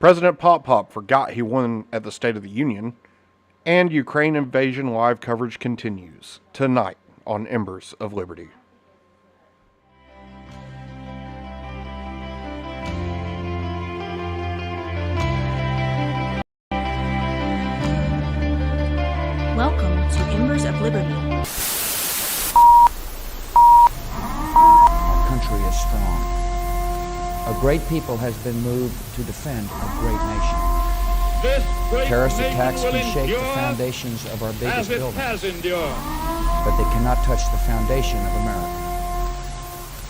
President Pop Pop forgot he won at the State of the Union, and Ukraine invasion live coverage continues tonight on Embers of Liberty. Welcome to Embers of Liberty. Our country is strong. A great people has been moved to defend a great nation. Terrorist attacks can shake the foundations of our biggest buildings, but they cannot touch the foundation of America.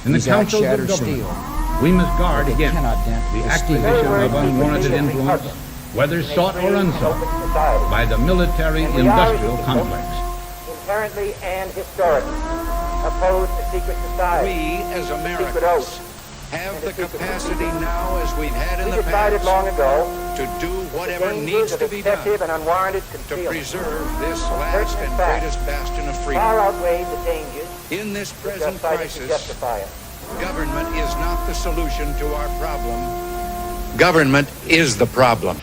In the Council of Government, we must guard against the acquisition of unwarranted influence, whether sought or unsought, by the military-industrial complex. Inherently and historically opposed to secret society. We, as Americans, have the capacity now, as we've had in the decided past, long ago to do whatever needs to be done and unwarranted to preserve this last and greatest bastion of freedom. Far outweigh the dangers In this present crisis, justify it. government is not the solution to our problem. Government is the problem.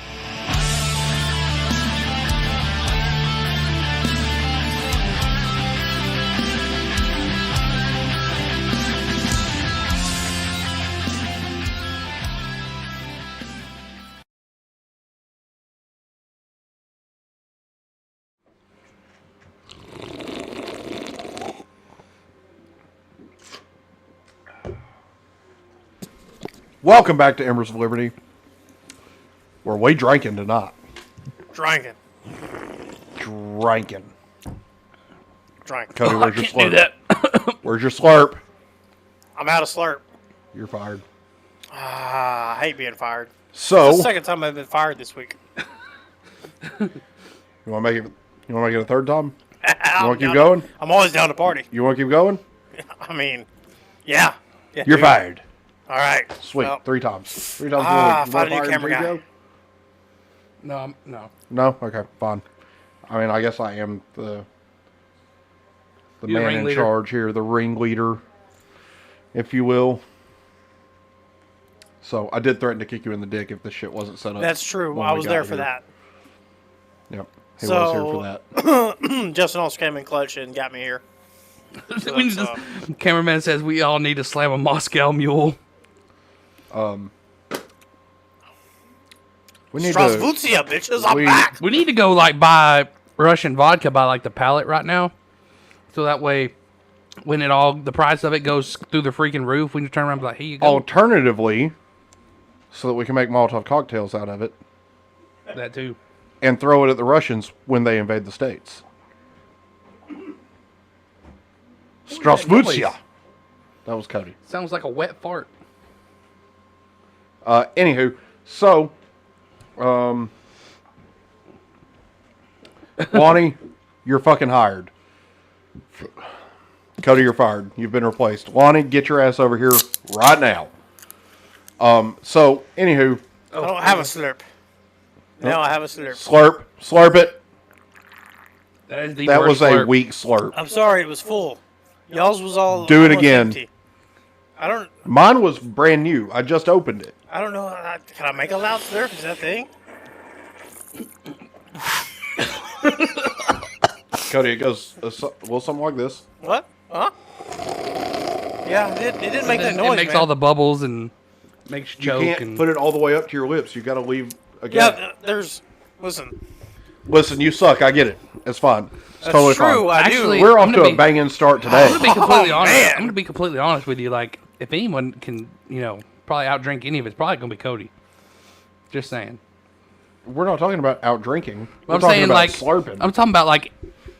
Welcome back to Embers of Liberty, where we drinking tonight. Drinking. Drinking. Drinking. Cody, where's your Can't do slurp? that. Where's your slurp? I'm out of slurp. You're fired. I hate being fired. So, It's the second time I've been fired this week. you want to make it? You want to make it a third time? You want to keep going? I'm always down to party. You want to keep going? I mean, yeah. You're dude. fired. All right. Sweet. Well, 3 times. 3 times. find a new camera guy. Joe? No. No. Okay. Fine. I mean, I guess I am the You're the man in ringleader. charge here, the ringleader, if you will. So I did threaten to kick you in the dick if this shit wasn't set up. That's true. when I we was got there for here. that. Yep. He was here for that. Justin also came in clutch and got me here. We just, cameraman says we all need to slam a Moscow mule. We need to. Strasvutsia, bitches. I'm back. We need to go like buy Russian vodka by like the pallet right now, so that way, when the price of it goes through the freaking roof, we can turn around and be like, here you go. Alternatively, so that we can make Molotov cocktails out of it That too. and throw it at the Russians when they invade the States. Strasvutsia. That was Cody. Sounds like a wet fart. Anywho, so, Lonnie, you're fucking hired. Cody, you're fired. You've been replaced. Lonnie, get your ass over here right now. So, anywho. I don't have a slurp. Now I have a slurp. Slurp it. That is the That worst was a slurp. weak slurp. I'm sorry, it was full. Y'all's was all. Do it almost again. empty. I don't. Mine was brand new. I just opened it. I don't know. Can I make a loud slurp? Is that a thing? Cody, it goes something like this. What? Huh? Yeah, it didn't make that noise. It makes man. all the bubbles and makes you You choke. can't and put it all the way up to your lips. You got to leave a gap. Yeah, there's. Listen. Listen, you suck. I get it. It's fine. It's That's totally true. fine. I Actually, do. We're off I'm to gonna a be- banging start I'm today. gonna be completely honest. man. I'm gonna be completely honest with you. Like, if anyone can, probably outdrink any of it, it's probably gonna be Cody. Just saying. We're not talking about out drinking. We're I'm talking saying about like slurping. I'm talking about like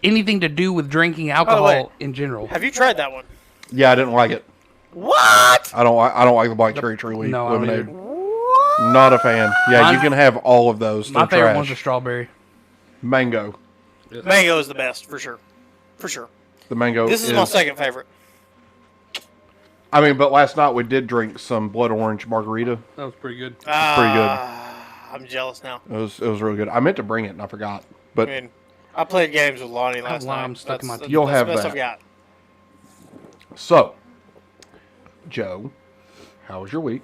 anything to do with drinking alcohol in general. Have you tried that one? Yeah, I didn't like it. What? I don't like the black cherry tree No, I don't lemonade. either. Not a fan. Yeah, Mine- you can have all of those. My They're favorite trash. one's a strawberry. Mango. Mango is the best for sure. For sure. The mango. This is my second favorite. I mean, but last night we did drink some blood orange margarita. That was pretty good. Pretty good. I'm jealous now. It was really good. I meant to bring it and I forgot. But I mean, I played games with Lonnie have last lime night. stuck in my teeth. You'll that's have the best that. I've got. so, Joe, how was your week?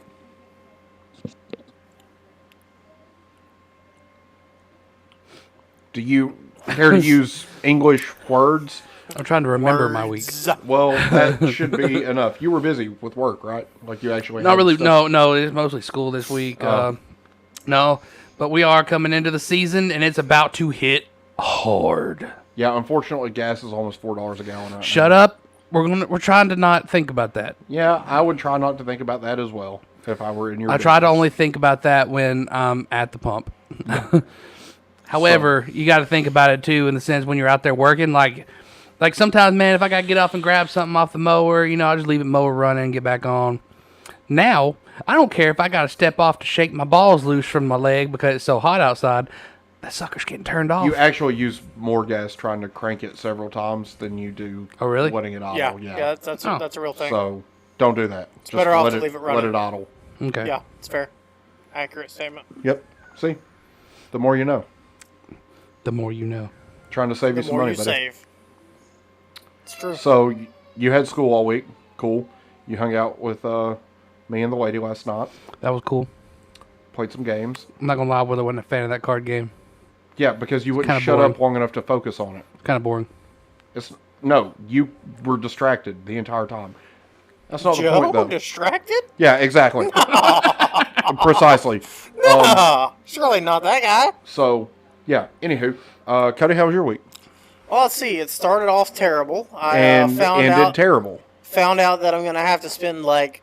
Do you care to use English words? I'm trying to remember my week. Well, that should be enough. You were busy with work, right? Like you actually. Not had really. stuff. No. It's mostly school this week. No, but we are coming into the season, and it's about to hit hard. Yeah, unfortunately, gas is almost $4 a gallon. Right Shut now. up. We're trying to not think about that. Yeah, I would try not to think about that as well if I were in your. I try to only think about that when I'm at the pump. However, you got to think about it too in the sense when you're out there working. Like sometimes, man, if I got to get off and grab something off the mower, I'll just leave it mower running and get back on. Now, I don't care if I got to step off to shake my balls loose from my leg because it's so hot outside. That sucker's getting turned off. You actually use more gas trying to crank it several times than you do. Oh, really? Letting it idle. Yeah, that's a real thing. So don't do that. It's better off to leave it running. Let it idle. Okay. Yeah, it's fair. Accurate statement. Yep. See, the more you know. The more you know. Trying to save The you some more money, you buddy. save. It's true. So you had school all week. Cool. You hung out with me and the lady last night. That was cool. Played some games. I'm not gonna lie, Will, I wasn't a fan of that card game. Yeah, because you wouldn't kinda shut boring. up long enough to focus on it. Kind of boring. No, you were distracted the entire time. That's not the Joe, point, though. distracted? Yeah, exactly. Precisely. Surely not that guy. So, yeah. Anywho, Cody, how was your week? Well, let's see. It started off terrible. I And found ended out terrible. that I'm gonna have to spend like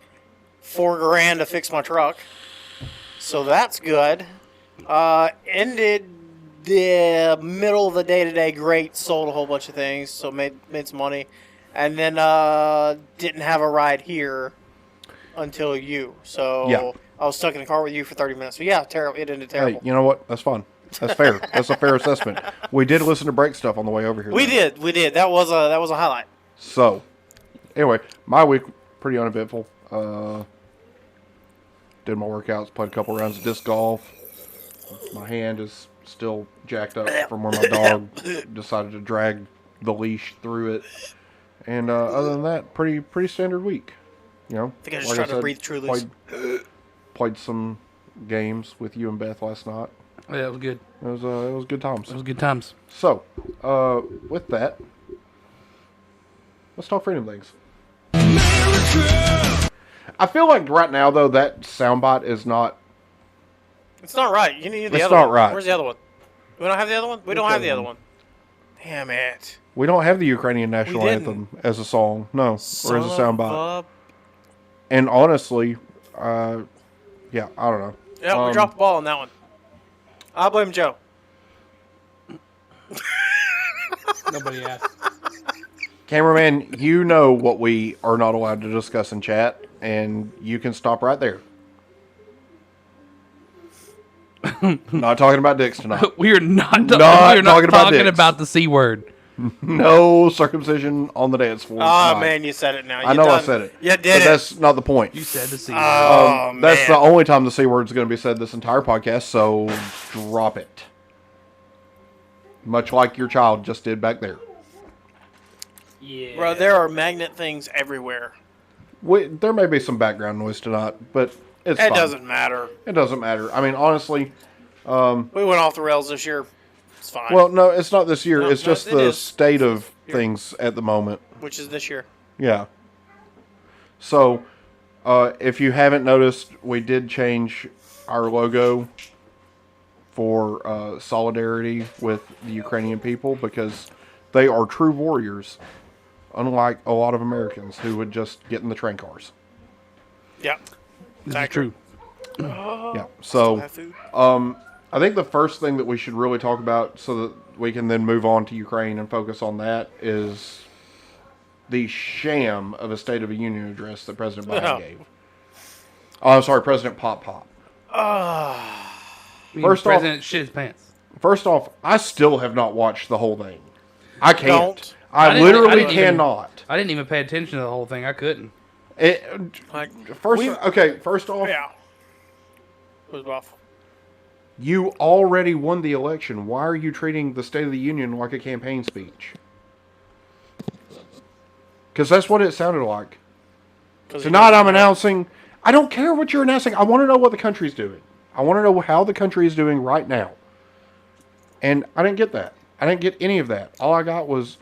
$4,000 to fix my truck. So that's good. Ended the middle of the day today great. Sold a whole bunch of things, so made some money, and then didn't have a ride here until you. So Yeah. I was stuck in the car with you for 30 minutes. So yeah, terrible. It ended terrible. Hey, you know what? That's fine. That's fair. That's a fair assessment. We did listen to break stuff on the way over here. We though. did. That was a highlight. So, anyway, my week pretty uneventful. Did my workouts, played a couple rounds of disc golf. My hand is still jacked up from where my dog decided to drag the leash through it. And other than that, pretty standard week. I think I just tried to breathe truly. Played some games with you and Beth last night. Yeah, it was good. It was good times. It was good times. So, with that, let's talk freedom things. I feel like right now, though, that soundbite is not. It's not right. You need the It's other not one. right. Where's the other one? We don't have the other one? We don't have the other one. Damn it. We don't have the Ukrainian national didn't. anthem as a song, no, or as a soundbite. Son And honestly, yeah, I don't know. Yeah, we dropped the ball on that one. I blame Joe. Nobody asked. Cameraman, you know what we are not allowed to discuss in chat, and you can stop right there. Not talking about dicks tonight. We are not, Not we are not talking about talking dicks. about the C word. No circumcision on the dance floor. Oh, tonight. man, you said it now. I know I said it. You but did it. that's not the point. You said the C word. Oh, man. That's the only time the C word is going to be said this entire podcast, so drop it. Much like your child just did back there. Yeah. Bro, there are magnet things everywhere. There may be some background noise tonight, but it's It fine. doesn't matter. It doesn't matter. I mean, honestly, We went off the rails this year. It's fine. well, no, it's not this year. No, it's no, just it the is. state of things at the moment. Which is this year. Yeah. So, if you haven't noticed, we did change our logo for solidarity with the Ukrainian people because they are true warriors, unlike a lot of Americans who would just get in the train cars. Yeah. This is true. Yeah. So, Have food? I think the first thing that we should really talk about so that we can then move on to Ukraine and focus on that is the sham of a State of the Union address that President Biden gave. Oh, I'm sorry, President Pop Pop. First off- President shit his pants. First off, I still have not watched the whole thing. I can't. Don't. I didn't- literally I didn't even- cannot. I didn't even pay attention to the whole thing. I couldn't. Like, First off, yeah. It was rough. you already won the election. Why are you treating the State of the Union like a campaign speech? Because that's what it sounded like. Tonight I'm announcing, I don't care what you're announcing. I want to know what the country's doing. I want to know how the country is doing right now. And I didn't get that. I didn't get any of that. All I got was,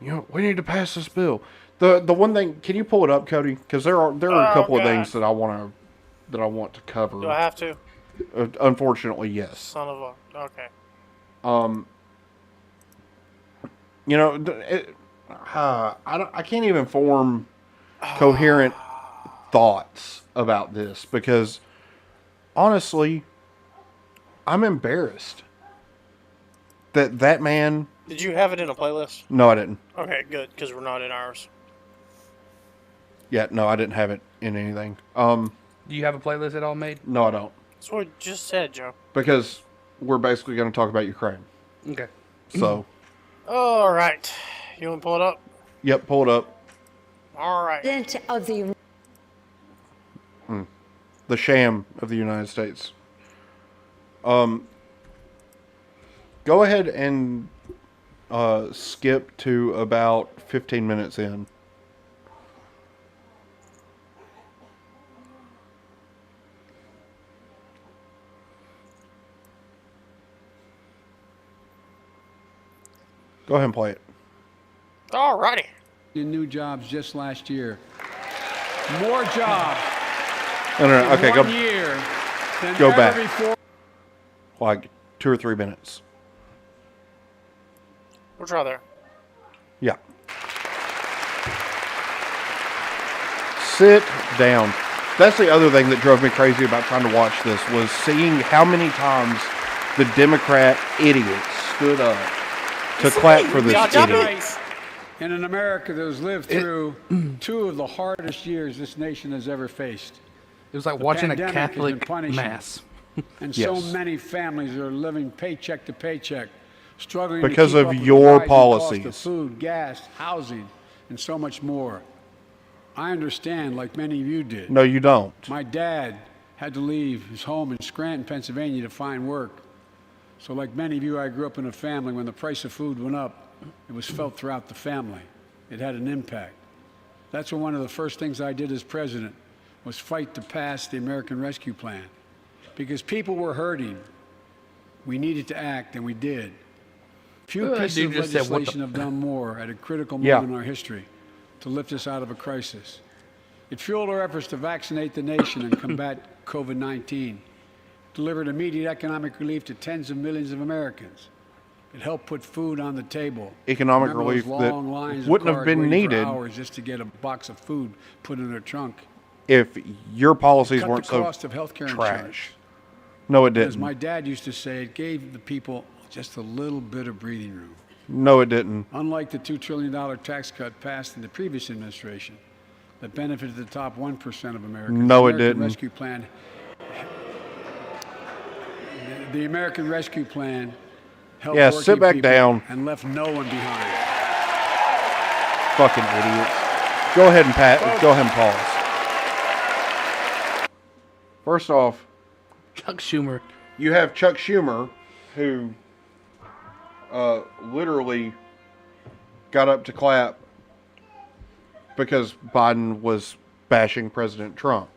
we need to pass this bill. The one thing, can you pull it up, Cody? Because there are a couple of things that I want to cover. Do I have to? Unfortunately, yes. Son of a. Okay. I can't even form coherent thoughts about this because, honestly, I'm embarrassed that man. Did you have it in a playlist? No, I didn't. Okay, good, because we're not in ours. Yeah, no, I didn't have it in anything. Do you have a playlist at all made? No, I don't. That's what I just said, Joe. Because we're basically going to talk about Ukraine. Okay. So. All right. You want to pull it up? Yep, pull it up. All right. The sham of the United States. Go ahead and skip to about 15 minutes in. Go ahead and play it. All righty. In new jobs just last year. More jobs. No. Okay, in 1 year than go ever back. Before. Like 2 or 3 minutes. We'll try there. Yeah. Sit down. That's the other thing that drove me crazy about trying to watch this was seeing how many times the Democrat idiots stood up to clap for this idiot. In an America that has lived through two of the hardest years this nation has ever faced. It was like The watching a pandemic Catholic has been punishing. mass. And Yes. so many families are living paycheck to paycheck, struggling Because to keep of up with your the rising policies. cost of food, gas, housing, and so much more. I understand, like many of you did. No, you don't. My dad had to leave his home in Scranton, Pennsylvania to find work. So like many of you, I grew up in a family when the price of food went up, it was felt throughout the family. It had an impact. That's one of the first things I did as president was fight to pass the American Rescue Plan. Because people were hurting. We needed to act, and we did. Few pieces of legislation have done more at a critical moment in our history to lift us out of a crisis. It fueled our efforts to vaccinate the nation and combat COVID-19, delivered immediate economic relief to tens of millions of Americans. It helped put food on the table. Economic Remember relief those that long lines of wouldn't have cars been waiting for needed hours just to get a box of food put in their trunk. if your policies Cut weren't the so cost of healthcare trash. insurance. No, it As didn't. my dad used to say, it gave the people just a little bit of breathing room. No, it didn't. Unlike the $2 trillion tax cut passed in the previous administration that benefited the top 1% of Americans. No, it the American didn't. Rescue Plan, the American Rescue Plan helped Yeah, working sit back people down. and left no one behind. Fucking idiots. Go ahead and go ahead and pause. First off, Chuck Schumer. you have Chuck Schumer, who literally got up to clap because Biden was bashing President Trump.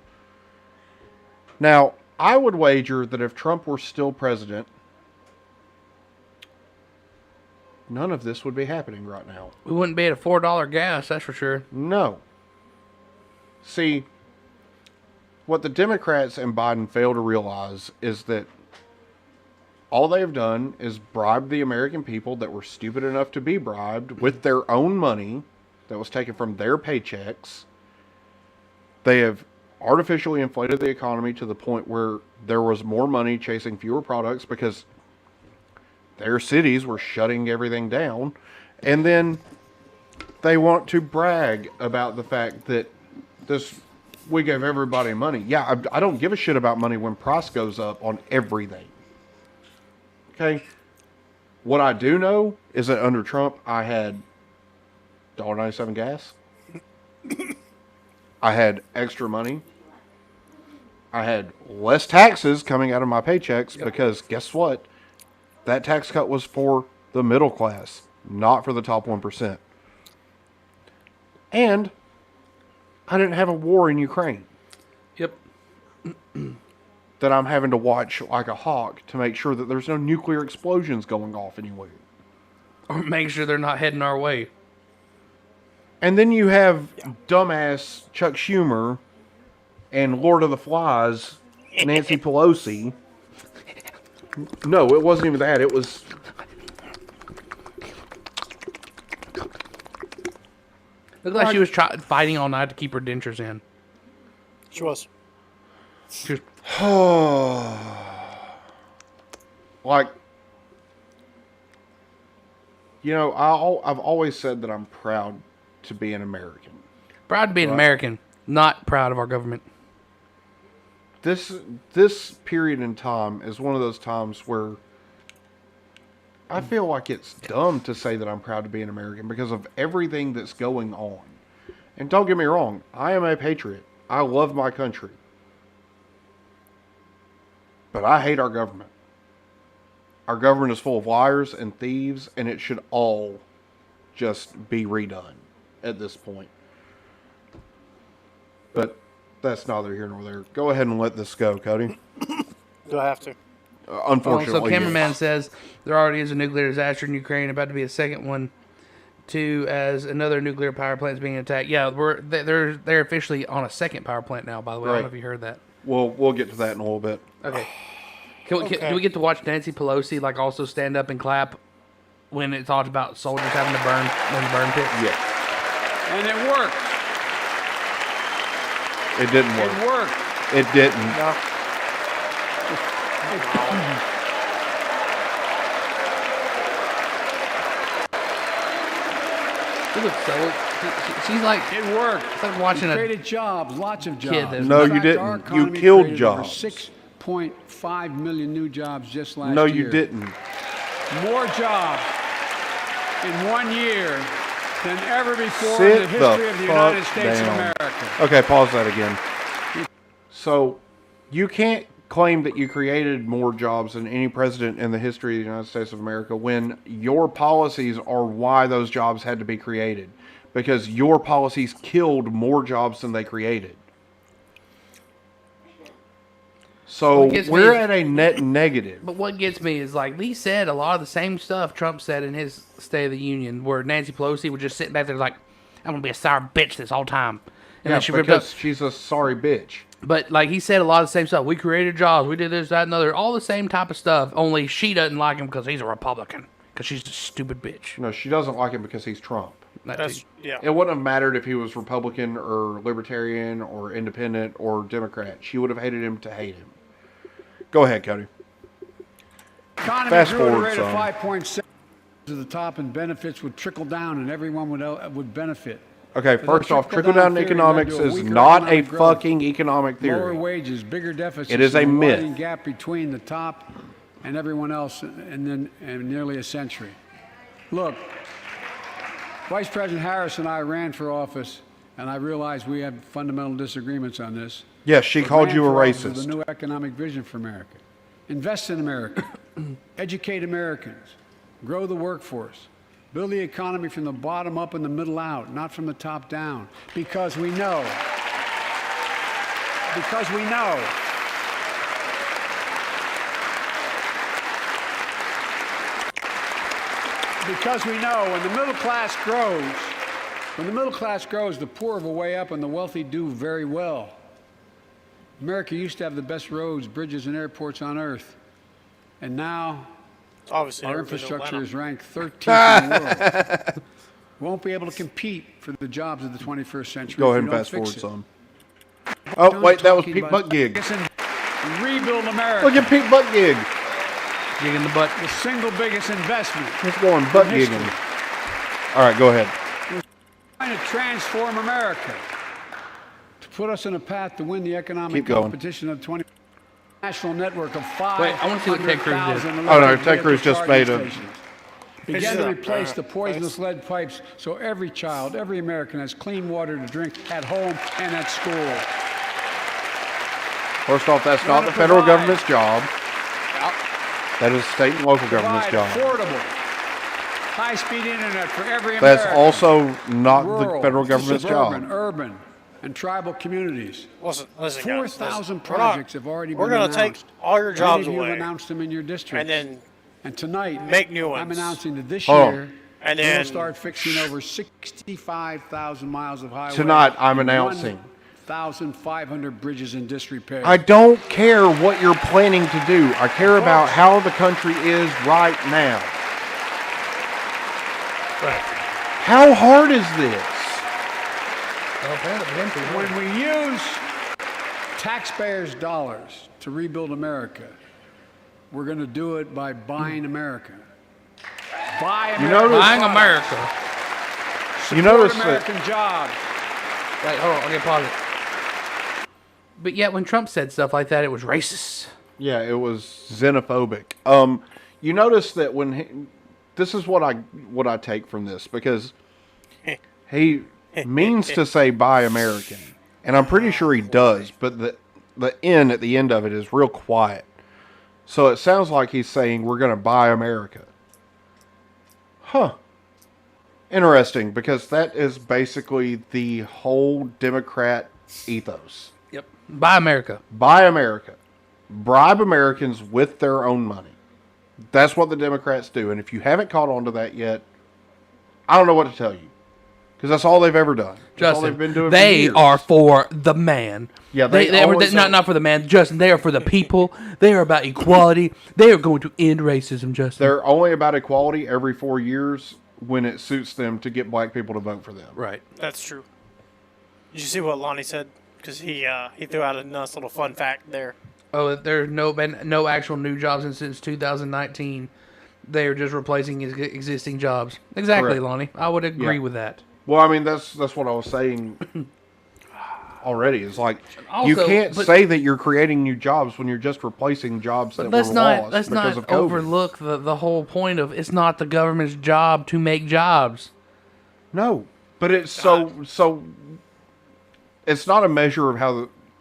Now, I would wager that if Trump were still president, none of this would be happening right now. We wouldn't be at a $4 gas, that's for sure. No. See, what the Democrats and Biden fail to realize is that all they've done is bribe the American people that were stupid enough to be bribed with their own money that was taken from their paychecks. They have artificially inflated the economy to the point where there was more money chasing fewer products because their cities were shutting everything down. And then they want to brag about the fact that we gave everybody money. Yeah, I don't give a shit about money when price goes up on everything. Okay? What I do know is that under Trump, I had $1.97 gas. I had extra money. I had less taxes coming out of my paychecks because guess what? That tax cut was for the middle class, not for the top 1%. And I didn't have a war in Ukraine. Yep. that I'm having to watch like a hawk to make sure that there's no nuclear explosions going off anywhere. Or make sure they're not heading our way. And then you have dumbass Chuck Schumer and Lord of the Flies, Nancy Pelosi. No, it wasn't even that. It was... Looked like she was fighting all night to keep her dentures in. She was. She was like, you know, I've always said that I'm proud to be an American. proud to be an American, not proud of our government. This period in time is one of those times where I feel like it's dumb to say that I'm proud to be an American because of everything that's going on. And don't get me wrong, I am a patriot. I love my country. But I hate our government. Our government is full of liars and thieves, and it should all just be redone at this point. But that's neither here nor there. Go ahead and let this go, Cody. Do I have to? Unfortunately. So cameraman says there already is a nuclear disaster in Ukraine, about to be a second one, too, as another nuclear power plant is being attacked. Yeah, they're officially on a second power plant now. By the way, I don't know if you heard that. We'll get to that in a little bit. Okay. Do we get to watch Nancy Pelosi also stand up and clap when it talks about soldiers having to burn in the burn pit? Yeah. And it worked. It didn't work. It worked. It didn't. No. She looks so. She's like. It worked. It's like watching it created jobs, lots of jobs. No, you didn't. You killed jobs. 6.5 million new jobs just last year. No, you didn't. More jobs in 1 year than ever before in the history of the United States of America. Okay, pause that again. So, you can't claim that you created more jobs than any president in the history of the United States of America when your policies are why those jobs had to be created. Because your policies killed more jobs than they created. So, we're at a net negative. But what gets me is, like, Lee said a lot of the same stuff Trump said in his State of the Union, where Nancy Pelosi would just sit back there like, I'm going to be a sour bitch this whole time. And then she ripped up. She's a sorry bitch. But, like, he said a lot of the same stuff. We created jobs. We did this, that, and other. All the same type of stuff. Only she doesn't like him because he's a Republican. Because she's a stupid bitch. No, she doesn't like him because he's Trump. Yeah. It wouldn't have mattered if he was Republican or Libertarian or Independent or Democrat. She would have hated him to hate him. Go ahead, Cody. Economy Fast grew at a forward rate some. of 5.7 to the top, and benefits would trickle down, and everyone would benefit. Okay, But first that off, trickle-down theory economics led to a is weaker not a economic growth, fucking economic Lower theory. wages, bigger deficits. It is a and myth. widening gap between the top and everyone else in nearly a century. Look, Vice President Harris and I ran for office, and I realize we have fundamental disagreements on this. Yes, she called you a Ran for office with racist. a new economic vision for America. Invest in America. Educate Americans. Grow the workforce. Build the economy from the bottom up and the middle out, not from the top down. Because we know. Because we know. Because we know when the middle class grows, the poor have a way up and the wealthy do very well. America used to have the best roads, bridges, and airports on earth. And now Obviously, our never been to infrastructure Atlanta. is ranked 13th in the world. We won't be able to compete for the jobs of the 21st century. Go if ahead we and don't fast fix forward it. some. Oh, Done wait, that was talking Pete about Buttigieg. Rebuild America. Look at Pete Buttigieg. Gig in the butt. The single biggest investment. He's going Buttigieging. All right, go ahead. Trying to transform America to put us on a path to win the economic Keep going. competition of 20 national network of 500,000. Wait, I wanna see what Ted Cruz did. Oh, no, Ted Cruz just made a- Begin to replace the poisonous lead pipes so every child, every American has clean water to drink at home and at school. First off, that's not the federal government's job. That is state and local government's Provide job. affordable, high-speed internet for every American. That's also not the Rural, federal government's suburban, job. urban. and tribal communities. Listen, 4,000 projects have already been announced. We're going to take all your jobs Many of you away. have announced them in your districts. And tonight, make new ones. I'm announcing that this Oh. year, And we'll then start fixing over 65,000 miles of highway. Tonight, I'm announcing 1,500 bridges in disrepair. I don't care what you're planning to do. I care about how the country is right now. Right. How hard is this? When we use taxpayers' dollars to rebuild America, we're going to do it by buying America. Buy America. Buying America. You notice American jobs. Wait, hold on. Okay, pause it. But yet, when Trump said stuff like that, it was racist. Yeah, it was xenophobic. You notice that when this is what I take from this, because he means to say buy American, and I'm pretty sure he does, but the N at the end of it is real quiet. So it sounds like he's saying we're going to buy America. Huh. Interesting, because that is basically the whole Democrat ethos. Yep. Buy America. Buy America. Bribe Americans with their own money. That's what the Democrats do. And if you haven't caught on to that yet, I don't know what to tell you. Because that's all they've ever done. That's all Justin, they've been doing they for years. are for the man. Yeah, not for the man, Justin. They are for the people. They are about equality. They are going to end racism, Justin. They're only about equality every 4 years when it suits them to get black people to vote for them. Right. That's true. Did you see what Lonnie said? Because he threw out a nice little fun fact there. Oh, there's been no actual new jobs since 2019. They are just replacing existing jobs. Exactly, Correct. Lonnie. I would agree Yeah. with that. Well, I mean, that's what I was saying already. It's like, you Also, can't but- say that you're creating new jobs when you're just replacing jobs that were lost Let's because not of COVID. overlook the whole point of it's not the government's job to make jobs. No, but it's so. It's not a measure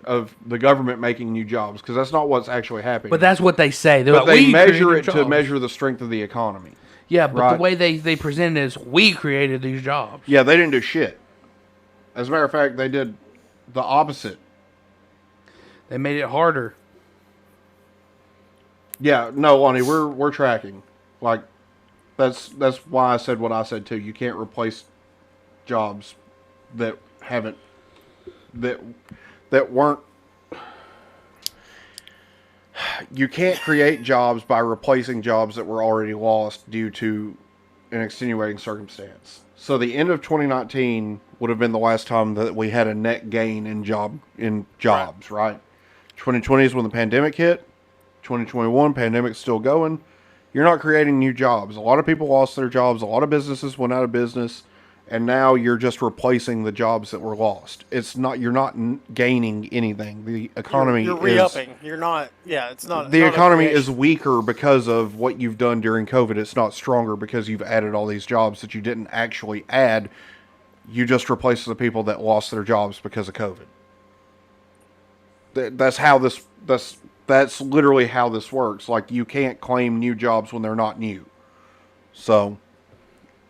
of the government making new jobs, because that's not what's actually happening. But that's what they say. They're But like, they "We measure created it to jobs." measure the strength of the economy. Yeah, but Right. the way they present it is we created these jobs. Yeah, they didn't do shit. As a matter of fact, they did the opposite. They made it harder. Yeah, no, Lonnie, we're tracking. Like, that's why I said what I said too. You can't replace jobs that weren't. You can't create jobs by replacing jobs that were already lost due to an extenuating circumstance. So the end of 2019 would have been the last time that we had a net gain in jobs, right? 2020 is when the pandemic hit. 2021, pandemic's still going. You're not creating new jobs. A lot of people lost their jobs. A lot of businesses went out of business. And now you're just replacing the jobs that were lost. You're not gaining anything. The economy You're re-upping. You're not. Yeah, it's not. The not economy a is weaker because of what you've done during COVID. It's not stronger because you've added all these jobs that you didn't actually add. You just replaced the people that lost their jobs because of COVID. That's literally how this works. Like, you can't claim new jobs when they're not new. So,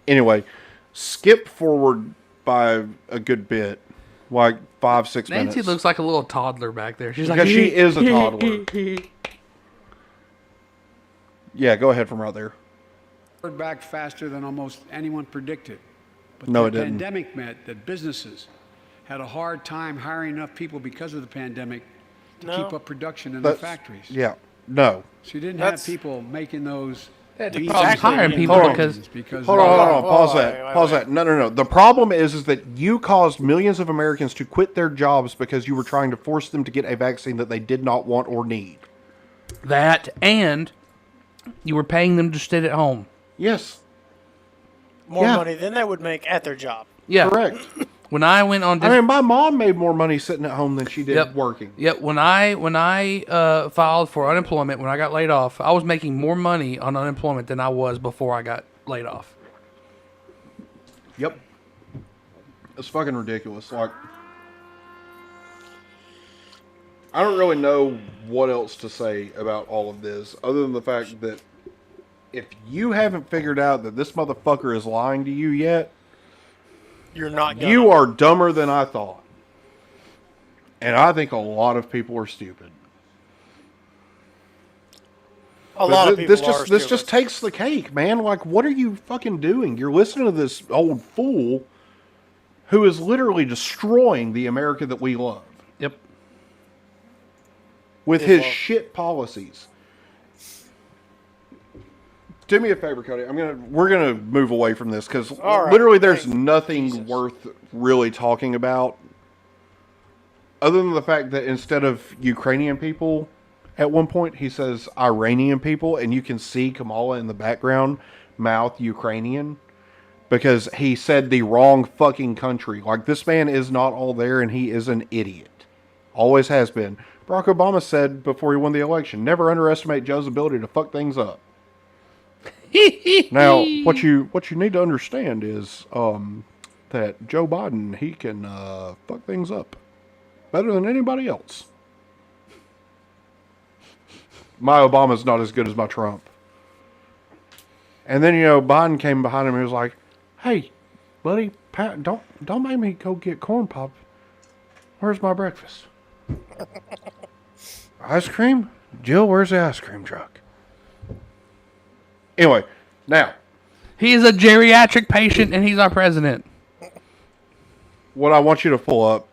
anyway, skip forward by a good bit, like 5-6 minutes. Nancy looks like a little toddler back there. She's Because like, she is a toddler. Yeah, go ahead from right there. Back faster than almost anyone predicted. But No, the it didn't. pandemic meant that businesses had a hard time hiring enough people because of the pandemic to keep up production in their factories. Yeah, no. So you didn't have people making those. the problem is hiring people Hold on. because Hold on. Pause that. Pause that. No. The problem is that you caused millions of Americans to quit their jobs because you were trying to force them to get a vaccine that they did not want or need. that, and you were paying them to stay at home. Yes. more money than they would make at their job. Yeah, Correct. When I went on, I mean, my mom made more money sitting at home than she did working. Yep. When I filed for unemployment, when I got laid off, I was making more money on unemployment than I was before I got laid off. Yep. It's fucking ridiculous. Like, I don't really know what else to say about all of this other than the fact that if you haven't figured out that this motherfucker is lying to you yet, You're not gonna. you are dumber than I thought. And I think a lot of people are stupid. A lot of people This just takes the cake, man. Like, what are you fucking doing? You're listening to this old fool who is literally destroying the America that we love. Yep. With his shit policies. Do me a favor, Cody. We're gonna move away from this because literally there's nothing worth really talking about, other than the fact that instead of Ukrainian people, at one point he says Iranian people, and you can see Kamala in the background mouth Ukrainian because he said the wrong fucking country. Like, this man is not all there, and he is an idiot. Always has been. Barack Obama said before he won the election, never underestimate Joe's ability to fuck things up. Now, what you need to understand is that Joe Biden, he can fuck things up better than anybody else. My Obama's not as good as my Trump. And then, Biden came behind him and was like, "Hey, buddy, Pat, don't make me go get corn pop. Where's my breakfast? Ice cream? Jill, where's the ice cream truck?" Anyway, now. He is a geriatric patient, and he's our president. What I want you to pull up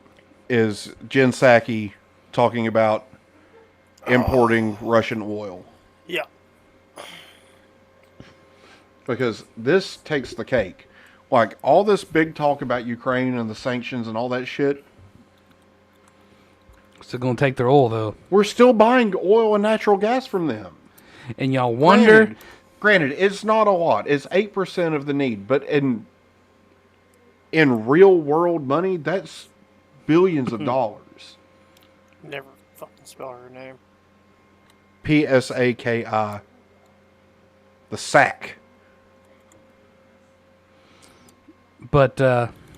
is Jen Psaki talking about importing Russian oil. Yeah. Because this takes the cake. Like, all this big talk about Ukraine and the sanctions and all that shit. Still gonna take their oil, though. We're still buying oil and natural gas from them. And y'all wonder... Granted, it's not a lot. It's 8% of the need. But in real world money, that's billions of dollars. Never fucking spell her name. Psaki. The sack. But,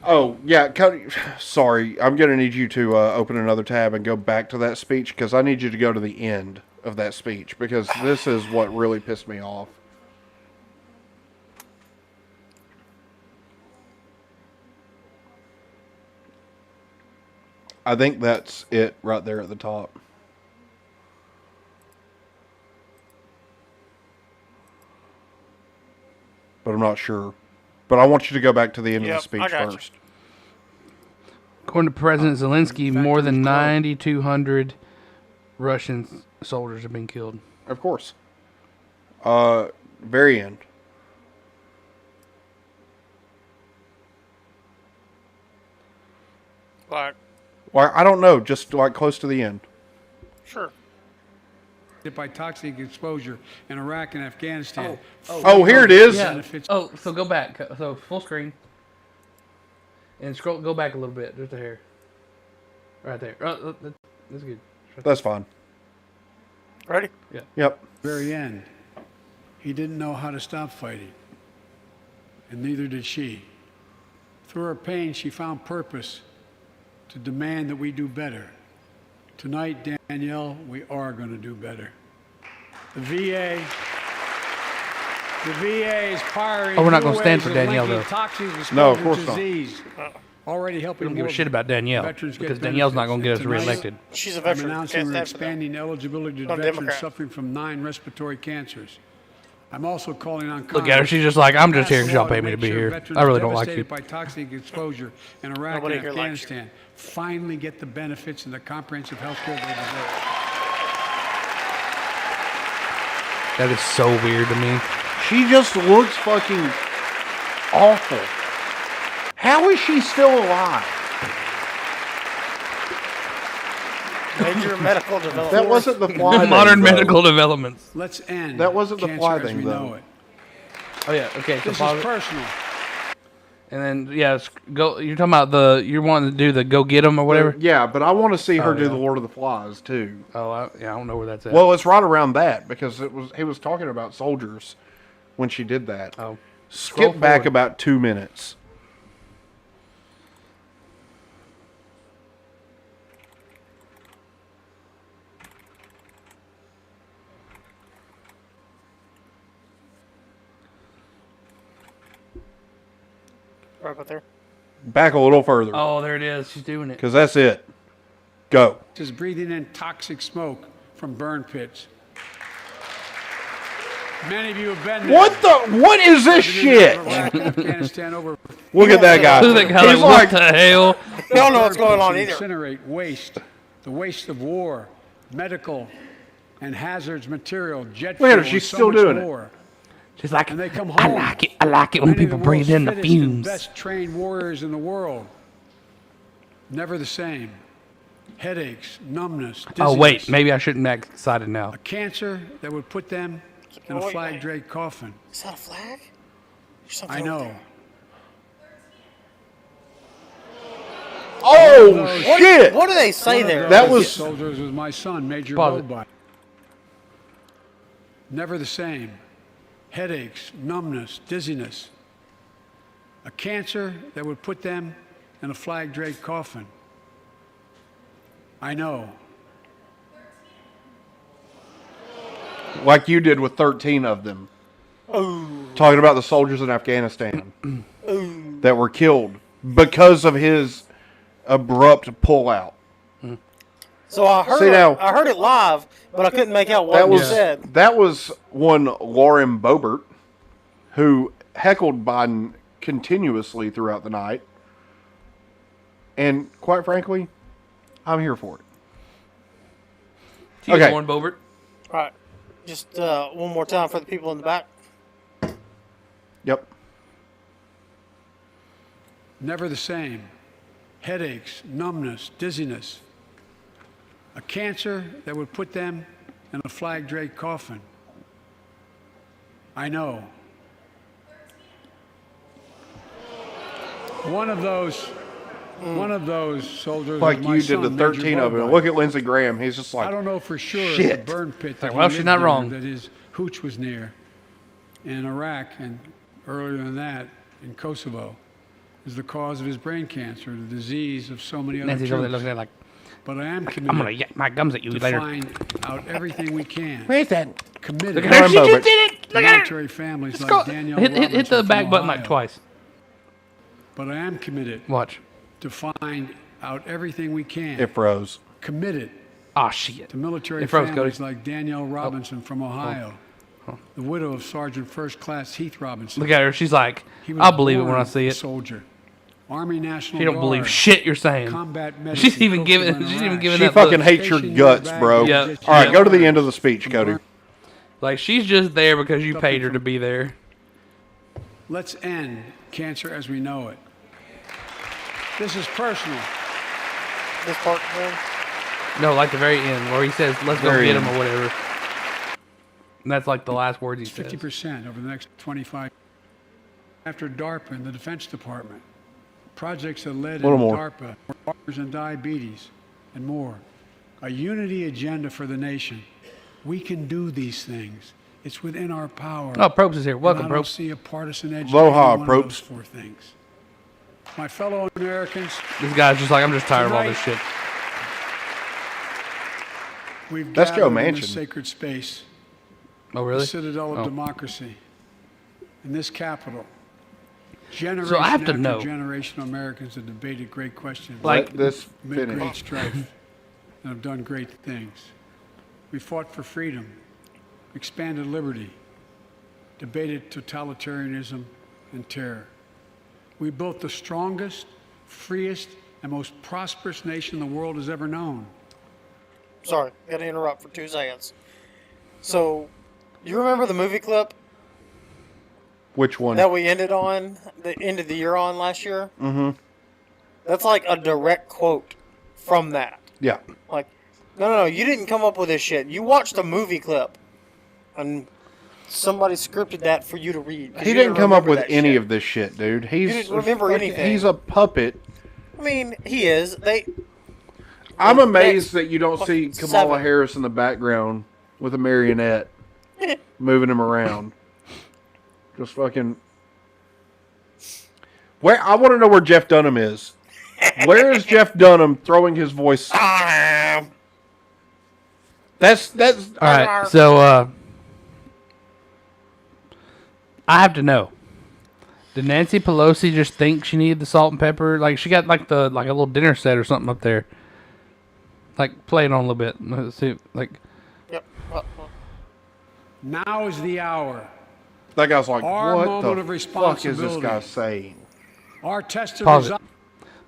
Oh, yeah, Cody, sorry. I'm going to need you to open another tab and go back to that speech, because I need you to go to the end of that speech, because this is what really pissed me off. I think that's it right there at the top. But I'm not sure. But I want you to go back to the end of the speech first. According to President Zelensky, more than 9,200 Russian soldiers have been killed. Of course. Very end. Like, Well, I don't know. Just like close to the end. sure. By toxic exposure in Iraq and Afghanistan. Oh, here it is. Yeah. Oh, so go back. So full screen. And scroll. Go back a little bit. Just a hair. Right there. That's good. That's fine. Ready? Yeah. Yep. Very end. He didn't know how to stop fighting. And neither did she. Through her pain, she found purpose to demand that we do better. Tonight, Danielle, we are going to do better. The VA is firing. Oh, we're not going to stand for Danielle, though. No, of course not. Already helping. We don't give a shit about Danielle, because Danielle's not going to get us reelected. She's a I'm veteran. announcing we're expanding eligibility to No, veterans Democrat. suffering from 9 respiratory cancers. I'm also calling on Look at her. She's just like, I'm just here because y'all pay me to be here. I really don't like you. By toxic exposure in Iraq Nobody and here likes Afghanistan finally get the benefits and the comprehensive health care they deserve. That is so weird to me. She just looks fucking awful. How is she still alive? Major medical development. That wasn't the fly thing, Modern though. medical developments. Let's end. That wasn't the cancer fly as thing, we though. know it. Oh yeah. Okay. So This pause is it. personal. And then go. You're talking about you're wanting to do the go get 'em or whatever. Yeah, but I want to see her do yeah. the Lord of the Flies too. Oh I don't know where that's at. Well, it's right around that because he was talking about soldiers when she did that. Oh. Skip back about 2 minutes. Right about there. Back a little further Oh, there it is. She's doing it. because that's it. Go. Just breathing in toxic smoke from burn pits. Many of you have been there. What is this shit? Afghanistan over. Look at that guy. Who the hell? He's What the hell? They don't know what's going on either. Incinerate waste, the waste of war, medical and hazards material, jet Look at fuel, her, she's and so still much doing it. more. She's like, And they come I home. like it. I like it when Many of people the breathe world's in the fittest and fumes. best trained warriors in the world. Never the same. Headaches, numbness, dizziness. Oh wait, maybe I shouldn't act excited now. A cancer that would put them in a Wait, flag draped coffin. Is that a flag? There's something I over know. there. Oh shit! What do they say One of there? That those was- soldiers was my son, Major Pause it. Robot. Never the same. Headaches, numbness, dizziness. A cancer that would put them in a flag draped coffin. I know. Like you did with 13 of them. Talking about the soldiers in Afghanistan that were killed because of his abrupt pullout. So I heard, See, now- I heard it live, but I couldn't make out what That you was said. that was one Lauren Boebert, who heckled Biden continuously throughout the night. And quite frankly, I'm here for it. To you, Okay. Lauren Boebert. All right. Just one more time for the people in the back. Yep. Never the same. Headaches, numbness, dizziness. A cancer that would put them in a flag draped coffin. I know. One of those soldiers Like was my you did son, the Major 13 of them. Bobby. Look at Lindsey Graham. He's just I like, don't know for sure shit. if the burn pit that Well, he she's lived not near, wrong. that his hooch was near in Iraq and earlier than that in Kosovo is the cause of his brain cancer, the disease of so many other Nancy's over there troops. looking at it like, But I am committed I'm gonna yank my gums at you to later. find out everything we can. where's that? Committed Look at her. Lauren She Boebert. just did it. to Look at her. military families Let's like go. Danielle Hit the Robinson back from button like Ohio. twice. But I am committed Watch. to find out everything we can. It froze. Committed Oh shit. to military It froze, families Cody. like Danielle Robinson from Ohio, the widow of Sergeant First Class Heath Robinson. Look at her. She's like, He was I'll believe it born when I see a it. Soldier, Army National She don't Guard, believe shit you're saying. combat medicine. She's even giving. Kosovo, and She's even Iraq. giving She that fucking look. hates your guts, bro. Yeah. All right, go to the end of the speech, Cody. Like she's just there because you paid her to be there. Let's end cancer as we know it. This is personal. This part, man. No, like the very end where he says, "Let's go Very get him" end. or whatever. And that's like the last words he says. 50% over the next 25. After DARPA and the Defense Department, projects that led Little in more. DARPA, Alzheimer's and diabetes, and more. A unity agenda for the nation. We can do these things. It's within our power. Oh, Probst is here. And Welcome, I don't Probst. see a partisan edge Aloha, to any one of those Probst. four things. My fellow Americans, This guy's just like, I'm just tired of all this Tonight- shit. we've That's gathered Joe in Manchin. this sacred space, Oh, really? the citadel of Oh. democracy, in this capital. Generation So I have to after know. generation of Americans have debated great questions, Like- Let this made great finish. strife, and have done great things. We fought for freedom, expanded liberty, debated totalitarianism and terror. We built the strongest, freest, and most prosperous nation the world has ever known. Sorry, got to interrupt for 2 seconds. So, you remember the movie clip Which one? that we ended the year on last year? Mm-hmm. That's like a direct quote from that. Yeah. Like, no, you didn't come up with this shit. You watched a movie clip, and somebody scripted that for you to read. 'cause He you didn't come up remember with that any shit. of this shit, dude. He's didn't remember fucking- anything. He's a puppet. I mean, he is. I'm Like, amazed next that you don't see fucking Kamala 7. Harris in the background with a marionette moving him around. Just fucking. Where I want to know where Jeff Dunham is. Where is Jeff Dunham throwing his voice? That's All right, so I have to know. Did Nancy Pelosi just think she needed the salt and pepper? Like she got like a little dinner set or something up there. Like, play it on a little bit. Let's see, like, Yep. Now is the hour. That guy's like, Our what moment of the fuck is this guy responsibility. saying? Our test of Pause it.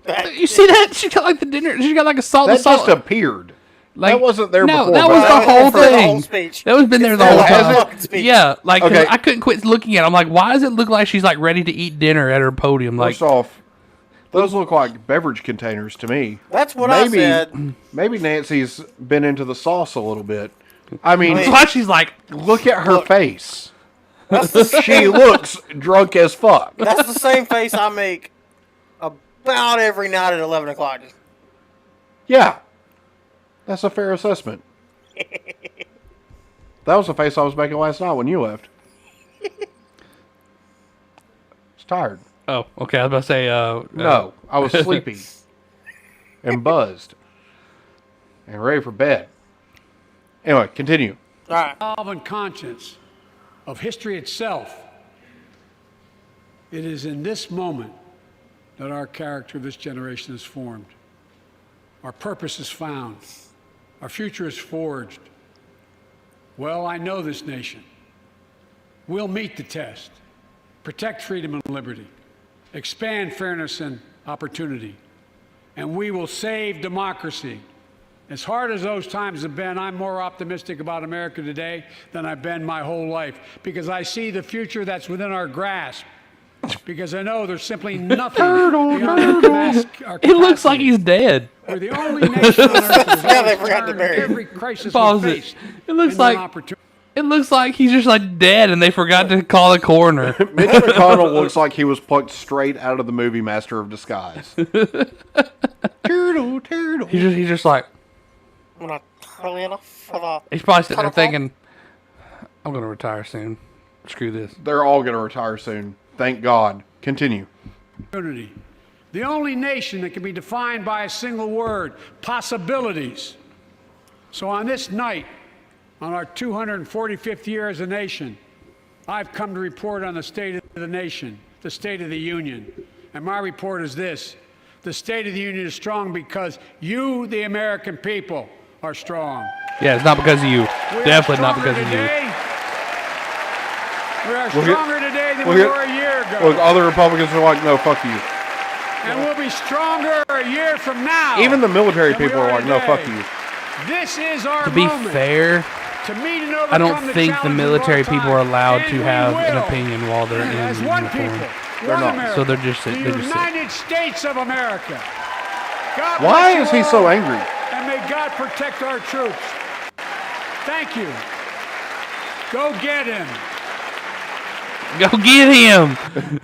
resolve. You see that? She got like the dinner. She got like a salt. That salt. just appeared. Like, that wasn't there no, before. that was but- the whole For the thing. whole speech. That was been there the It's whole the whole time. fucking speech. Yeah, like 'cause Okay. I couldn't quit looking at it. I'm like, why does it look like she's like ready to eat dinner at her podium? Like, First off, those look like beverage containers to me. That's what I said. Maybe Nancy's been into the sauce a little bit. I mean, that's why she's like, look at her face. That's the, She looks drunk as fuck. that's the same face I make about every night at 11 o'clock. Yeah. That's a fair assessment. That was the face I was making last night when you left. It's tired. oh, okay. I was about to say, No, I was sleepy and buzzed and ready for bed. Anyway, continue. All right. Resolve and conscience of history itself. It is in this moment that our character of this generation is formed. Our purpose is found. Our future is forged. Well, I know this nation. We'll meet the test, protect freedom and liberty, expand fairness and opportunity, and we will save democracy. As hard as those times have been, I'm more optimistic about America today than I've been my whole life because I see the future that's within our grasp. Because I know there's simply nothing beyond our it looks like capacity. he's dead. We're the only nation on earth that Yeah, they has forgot to bury him. every crisis Pause we it. face. It looks into an like opportunity. it looks like he's just like dead, and they forgot to call the coroner. Mitch McConnell looks like he was plucked straight out of the movie Master of Disguise. Turtle, turtle. He's just like I'm not early enough for the. he's probably sitting there Tunnel call? thinking, I'm gonna retire soon. Screw this. They're all going to retire soon. Thank God. Continue. The only nation that can be defined by a single word, possibilities. So on this night, on our 245th year as a nation, I've come to report on the state of the nation, the state of the union. And my report is this: the state of the union is strong because you, the American people, are strong. Yeah, it's not because of you. We are Definitely not stronger because of you. today. We are We'll get- stronger today than we'll we get- were a year ago. Look, other Republicans are like, no, fuck you. And we'll be stronger a year from now. Even the military than we people are like, no, today. fuck you. This is our To be moment fair, to meet and I don't overcome the think the challenges military of our people are time. allowed And to we have an will. opinion while they're in As one uniform. people, They're one not. America, So they're just the they're just United States of America. God Why bless is you he so all, angry? And may God protect our troops. Thank you. Go get him. Go get him.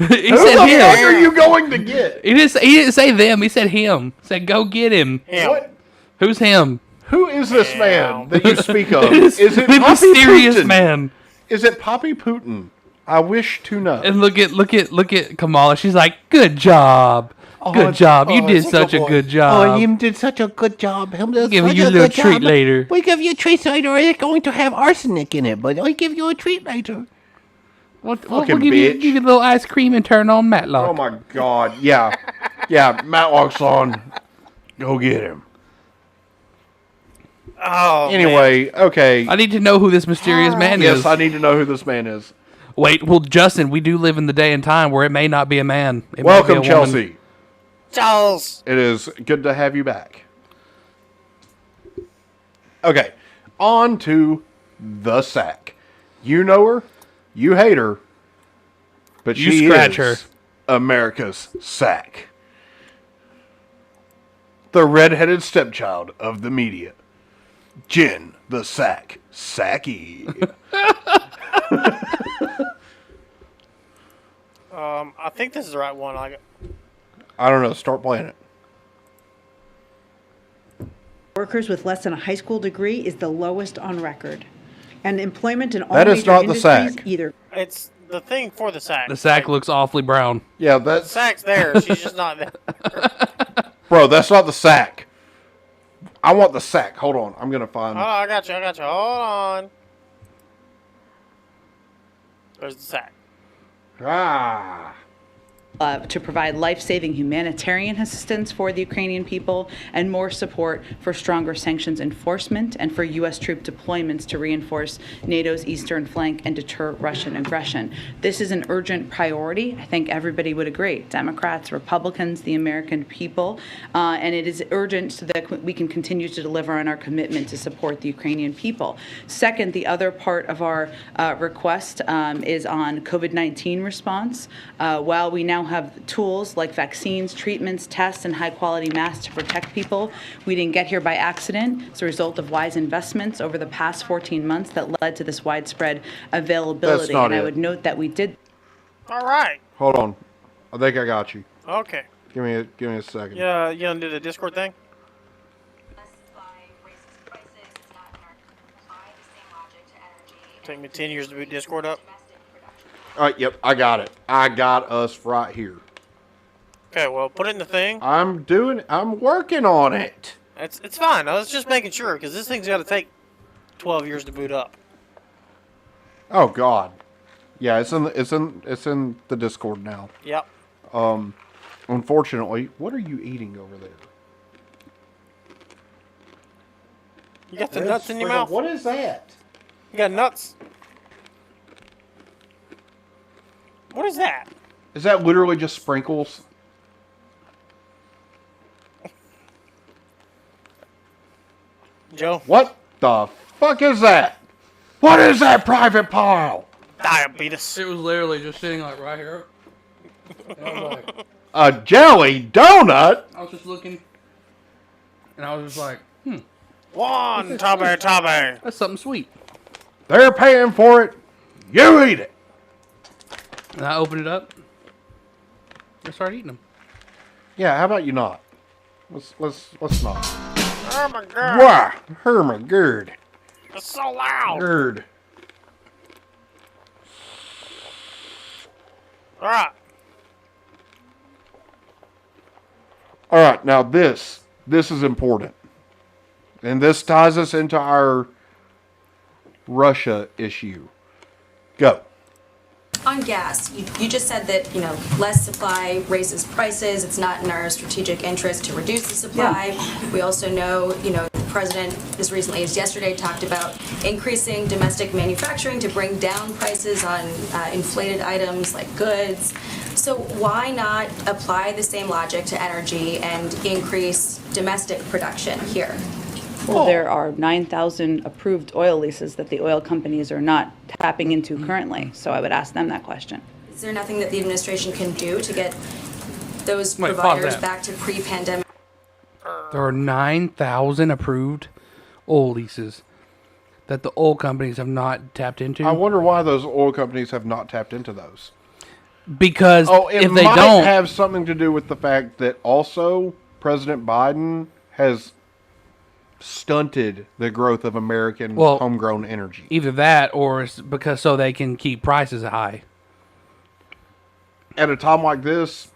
He Who said the fuck him. are you going to get? He didn't say them. He said him. He said go get him. Him. What? Who's him? Who is this man that you speak of? It Is it the Poppy mysterious Putin? man? Is it Poppy Putin? I wish to know. And look at Kamala. She's like, good job. Good job. You did it's a such good a boy. good job. him did such a good job. Him did Give such you a a little good treat job. later. We give you a treat later. It's going to have arsenic in it, but we give you a treat later. We'll Fucking give you bitch. a little ice cream and turn on Matlock. Oh my God! Yeah, yeah. Matlock's on. Go get him. Oh. Anyway, okay. I need to know who this mysterious man is. Yes, I need to know who this man is. Wait, well, Justin, we do live in the day and time where it may not be a man. It may be Welcome, a woman. Chelsea. Charles. It is good to have you back. Okay, on to the sack. You know her, you hate her, but You she scratch is her. America's sack. The redheaded stepchild of the media. Jen the Sack Sacky. I think this is the right one. I don't know. Start playing it. Workers with less than a high school degree is the lowest on record. And employment in all That is major not the industries sack. either. It's the thing for the sack. The sack looks awfully brown. Yeah, The that's sack's there. She's just not there. bro. That's not the sack. I want the sack. Hold on. I'm gonna find. Oh, I got you. Hold on. There's the sack. Ah. to provide life-saving humanitarian assistance for the Ukrainian people, and more support for stronger sanctions enforcement and for U.S. troop deployments to reinforce NATO's eastern flank and deter Russian aggression. This is an urgent priority. I think everybody would agree, Democrats, Republicans, the American people, and it is urgent so that we can continue to deliver on our commitment to support the Ukrainian people. Second, the other part of our request is on COVID-19 response. While we now have tools like vaccines, treatments, tests, and high-quality masks to protect people, we didn't get here by accident. It's a result of wise investments over the past 14 months that led to this widespread availability. That's not and it. I would note that we did. All right. Hold on. I think I got you. Okay. Give me a second. Yeah, you gonna do the Discord thing? Take me 10 years to boot Discord up. All right, yep, I got it. I got us right here. Okay, well, put it in the thing. I'm working on it. It's fine. I was just making sure because this thing's got to take 12 years to boot up. Oh God. Yeah, it's in the Discord now. Yep. Unfortunately, what are you eating over there? You got the nuts in your mouth? What is that? You got nuts? What is that? Is that literally just sprinkles? Joe? What the fuck is that? What is that, Private Pile? Diabetes. It was literally just sitting like right here. And I was like, A jelly donut? I was just looking, and I was just like, One tubby. that's something sweet. They're paying for it. You eat it. And I opened it up. I started eating them. Yeah, how about you not? Let's not. Oh my god. Why? Hermagerd. It's so loud. Gerd. Alright. All right, now this is important. And this ties us into our Russia issue. Go. On gas, you just said that, less supply raises prices. It's not in our strategic interest to reduce the supply. We also know, the president as recently as yesterday talked about increasing domestic manufacturing to bring down prices on inflated items like goods. So why not apply the same logic to energy and increase domestic production here? Well, there are 9,000 approved oil leases that the oil companies are not tapping into currently. So I would ask them that question. Is there nothing that the administration can do to get those Wait, pause providers that. back to pre-pandemic? There are 9,000 approved oil leases that the oil companies have not tapped into. I wonder why those oil companies have not tapped into those. Because it if they might don't, have something to do with the fact that also President Biden has stunted the growth of American homegrown energy. either that or it's because so they can keep prices high. At a time like this,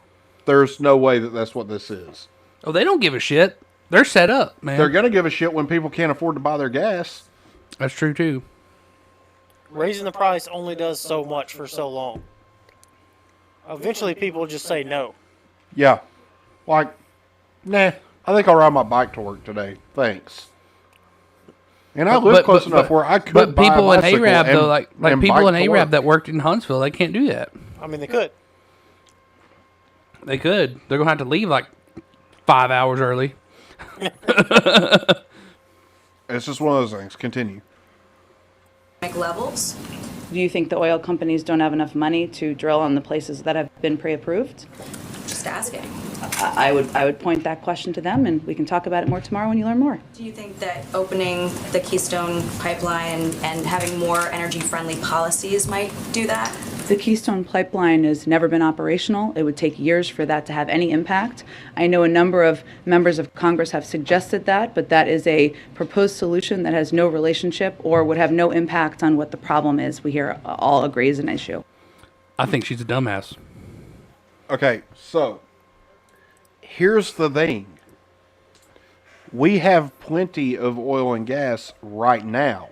there's no way that that's what this is. Oh, they don't give a shit. They're set up, man. They're going to give a shit when people can't afford to buy their gas. That's true, too. Raising the price only does so much for so long. Eventually, people just say no. Yeah. Like, nah, I think I'll ride my bike to work today. Thanks. And I live close enough where I could But buy people a in bicycle Arab, though, like and people in bike to Arab work. that worked in Huntsville, they can't do that. I mean, they could. They could. They're going to have to leave like 5 hours early. It's just one of those things. Continue. Levels? Do you think the oil companies don't have enough money to drill on the places that have been pre-approved? Just asking. I would point that question to them, and we can talk about it more tomorrow when you learn more. Do you think that opening the Keystone pipeline and having more energy-friendly policies might do that? The Keystone Pipeline has never been operational. It would take years for that to have any impact. I know a number of members of Congress have suggested that, but that is a proposed solution that has no relationship or would have no impact on what the problem is. We here all agree is an issue. I think she's a dumbass. Okay, so here's the thing. We have plenty of oil and gas right now.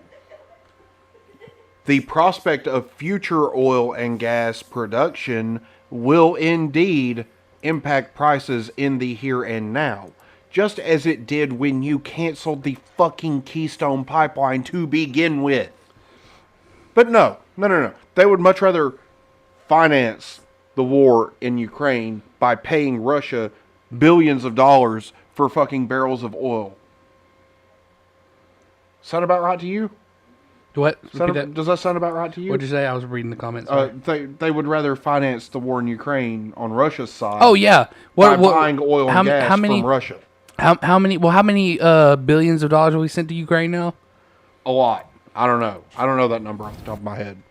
The prospect of future oil and gas production will indeed impact prices in the here and now, just as it did when you canceled the fucking Keystone Pipeline to begin with. But no. They would much rather finance the war in Ukraine by paying Russia billions of dollars for fucking barrels of oil. Sound about right to you? What? Does that sound about right to you? What'd you say? I was reading the comments. They would rather finance the war in Ukraine on Russia's side. Oh yeah, by buying oil and gas from Russia. How many billions of dollars have we sent to Ukraine now? A lot. I don't know that number off the top of my head.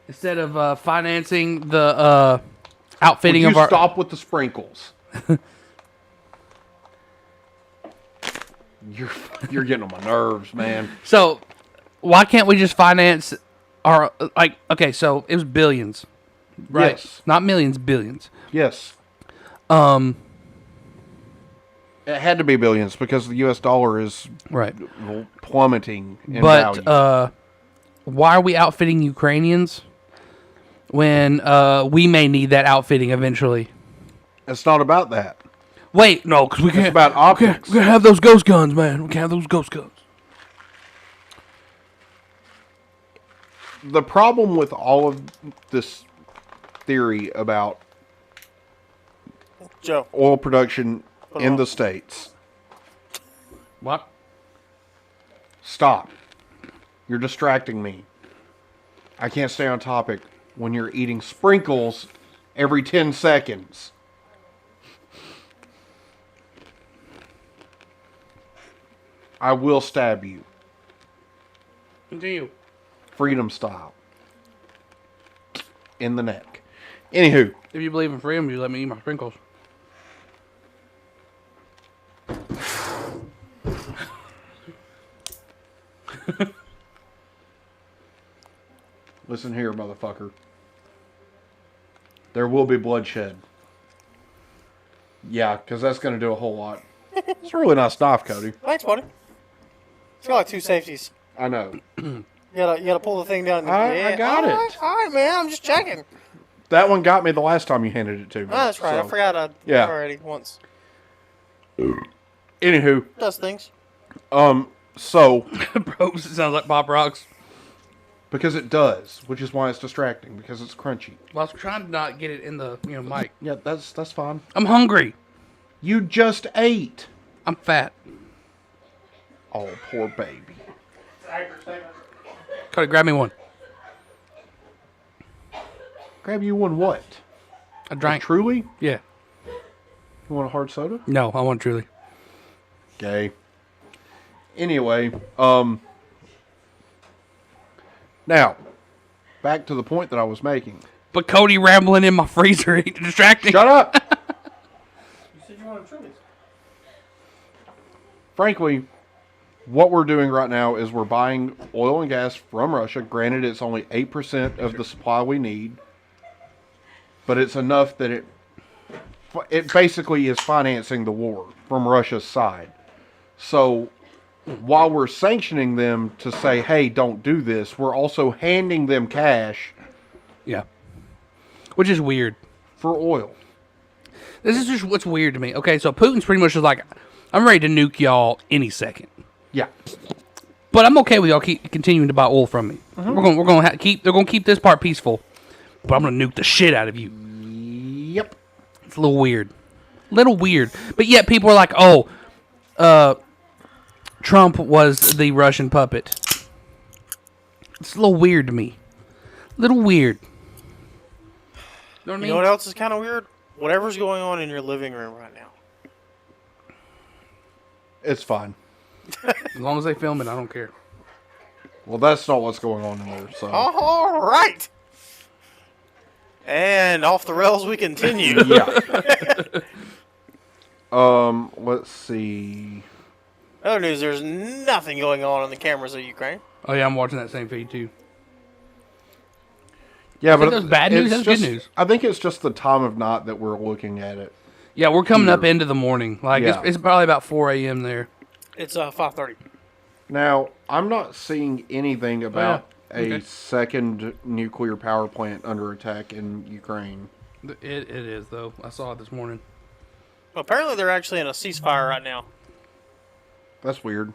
Instead of financing the outfitting of our... stop with the sprinkles. You're getting on my nerves, man. So, why can't we just finance our... okay, so it was billions, right? Yes. Not millions, billions. Yes. It had to be billions because the U.S. dollar is plummeting in value. But why are we outfitting Ukrainians when we may need that outfitting eventually? It's not about that. Wait, no, because we can't. It's about optics. We can't have those ghost guns, man. We can't have those ghost guns. The problem with all of this theory about oil production in the States. What? Stop. You're distracting me. I can't stay on topic when you're eating sprinkles every 10 seconds. I will stab you. Continue. Freedom style. In the neck. Anywho. If you believe in freedom, you let me eat my sprinkles. Listen here, motherfucker. There will be bloodshed. Yeah, because that's going to do a whole lot. It's a really nice knife, Cody. Thanks, buddy. It's got like 2 safeties. I know. You gotta pull the thing down. I got it. All right, man. I'm just checking. That one got me the last time you handed it to me. Oh, that's right. So. I forgot I did already once. Anywho. Does things. So. Bro, it sounds like Pop Rocks. Because it does, which is why it's distracting, because it's crunchy. Well, I was trying to not get it in the mic. Yeah, that's fine. I'm hungry. You just ate. I'm fat. Oh, poor baby. Cody, grab me one. Grab you one what? A drink. Truly? Yeah. You want a hard soda? No, I want Truly. Okay. Anyway, now, back to the point that I was making. But Cody rambling in my freezer, he distracting. Shut up! You said you wanted Truly's. Frankly, what we're doing right now is we're buying oil and gas from Russia. Granted, it's only 8% of the supply we need. But it's enough that it basically is financing the war from Russia's side. So while we're sanctioning them to say, hey, don't do this, we're also handing them cash. Yeah. Which is weird. For oil. This is just what's weird to me. Okay, so Putin's pretty much just like, I'm ready to nuke y'all any second. Yeah. But I'm okay with y'all continuing to buy oil from me. Mm-hmm. We're gonna they're gonna keep this part peaceful. But I'm gonna nuke the shit out of you. Yep. It's a little weird. But yet people are like, oh, Trump was the Russian puppet. It's a little weird to me. Little weird. You know what else is kind of weird? Whatever's going on in your living room right now. It's fine. As long as they film it, I don't care. Well, that's not what's going on in there, so. All right. And off the rails we continue. Yeah. Let's see. Other news, there's nothing going on the cameras of Ukraine. Oh, yeah, I'm watching that same feed, too. Yeah, but that's bad news. That's good news. I think it's just the time of night that we're looking at it. Yeah, we're coming up into the morning. Like it's probably about 4 a.m. there. It's 5:30. Now, I'm not seeing anything about a second nuclear power plant under attack in Ukraine. It is, though. I saw it this morning. Well, apparently they're actually in a ceasefire right now. That's weird.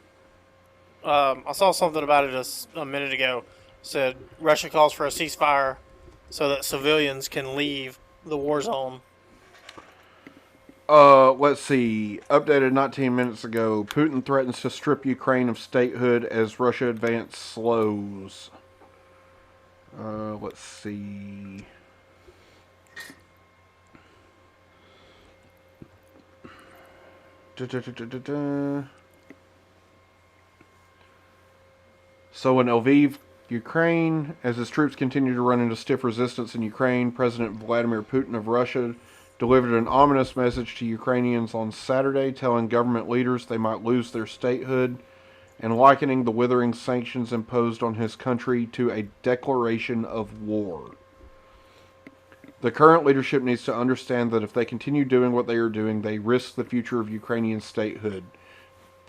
I saw something about it a minute ago. Said Russia calls for a ceasefire so that civilians can leave the war zone. Let's see. Updated 19 minutes ago. Putin threatens to strip Ukraine of statehood as Russia advance slows. Let's see. So in Lviv, Ukraine, as his troops continue to run into stiff resistance in Ukraine, President Vladimir Putin of Russia delivered an ominous message to Ukrainians on Saturday, telling government leaders they might lose their statehood and likening the withering sanctions imposed on his country to a declaration of war. The current leadership needs to understand that if they continue doing what they are doing, they risk the future of Ukrainian statehood,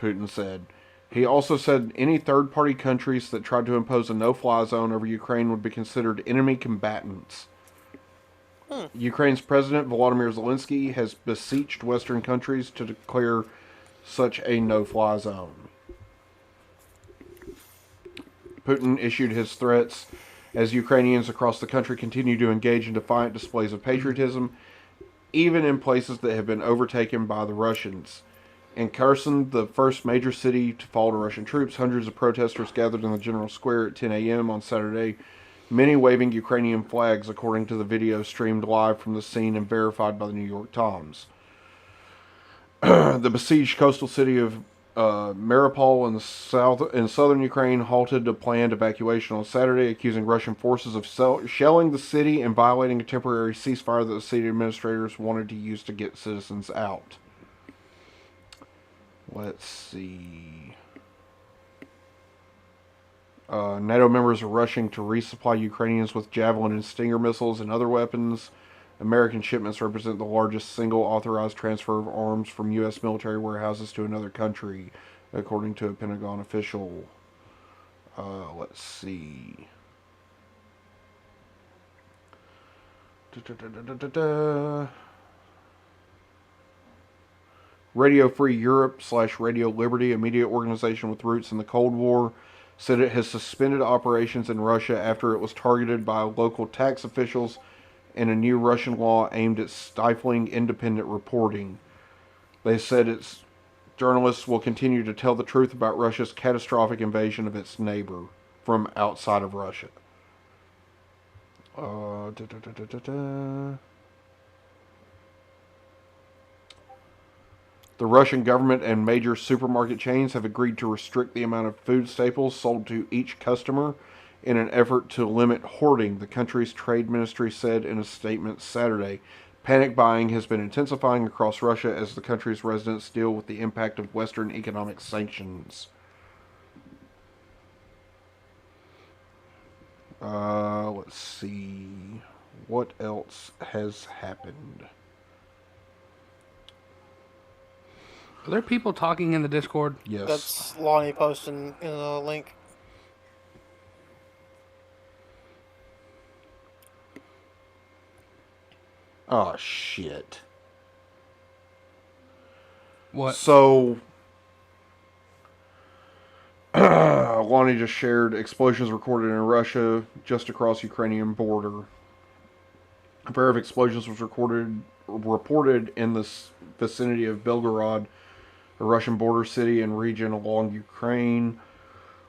Putin said. He also said any third-party countries that tried to impose a no-fly zone over Ukraine would be considered enemy combatants. Ukraine's President Volodymyr Zelensky has beseeched Western countries to declare such a no-fly zone. Putin issued his threats as Ukrainians across the country continue to engage in defiant displays of patriotism, even in places that have been overtaken by the Russians. In Kherson, the first major city to fall to Russian troops, hundreds of protesters gathered in the general square at 10 a.m. on Saturday, many waving Ukrainian flags, according to the video streamed live from the scene and verified by the New York Times. The besieged coastal city of Mariupol in southern Ukraine halted a planned evacuation on Saturday, accusing Russian forces of shelling the city and violating a temporary ceasefire that the city administrators wanted to use to get citizens out. Let's see. NATO members are rushing to resupply Ukrainians with Javelin and Stinger missiles and other weapons. American shipments represent the largest single authorized transfer of arms from U.S. military warehouses to another country, according to a Pentagon official. Let's see. Radio Free Europe / Radio Liberty, a media organization with roots in the Cold War, said it has suspended operations in Russia after it was targeted by local tax officials in a new Russian law aimed at stifling independent reporting. They said its journalists will continue to tell the truth about Russia's catastrophic invasion of its neighbor from outside of Russia. The Russian government and major supermarket chains have agreed to restrict the amount of food staples sold to each customer in an effort to limit hoarding, the country's trade ministry said in a statement Saturday. Panic buying has been intensifying across Russia as the country's residents deal with the impact of Western economic sanctions. Let's see. What else has happened? Are there people talking in the Discord? Yes. That's Lonnie posting in the link. Oh, shit. What? So, Lonnie just shared explosions recorded in Russia just across Ukrainian border. A pair of explosions was reported in the vicinity of Belgorod, a Russian border city and region along Ukraine.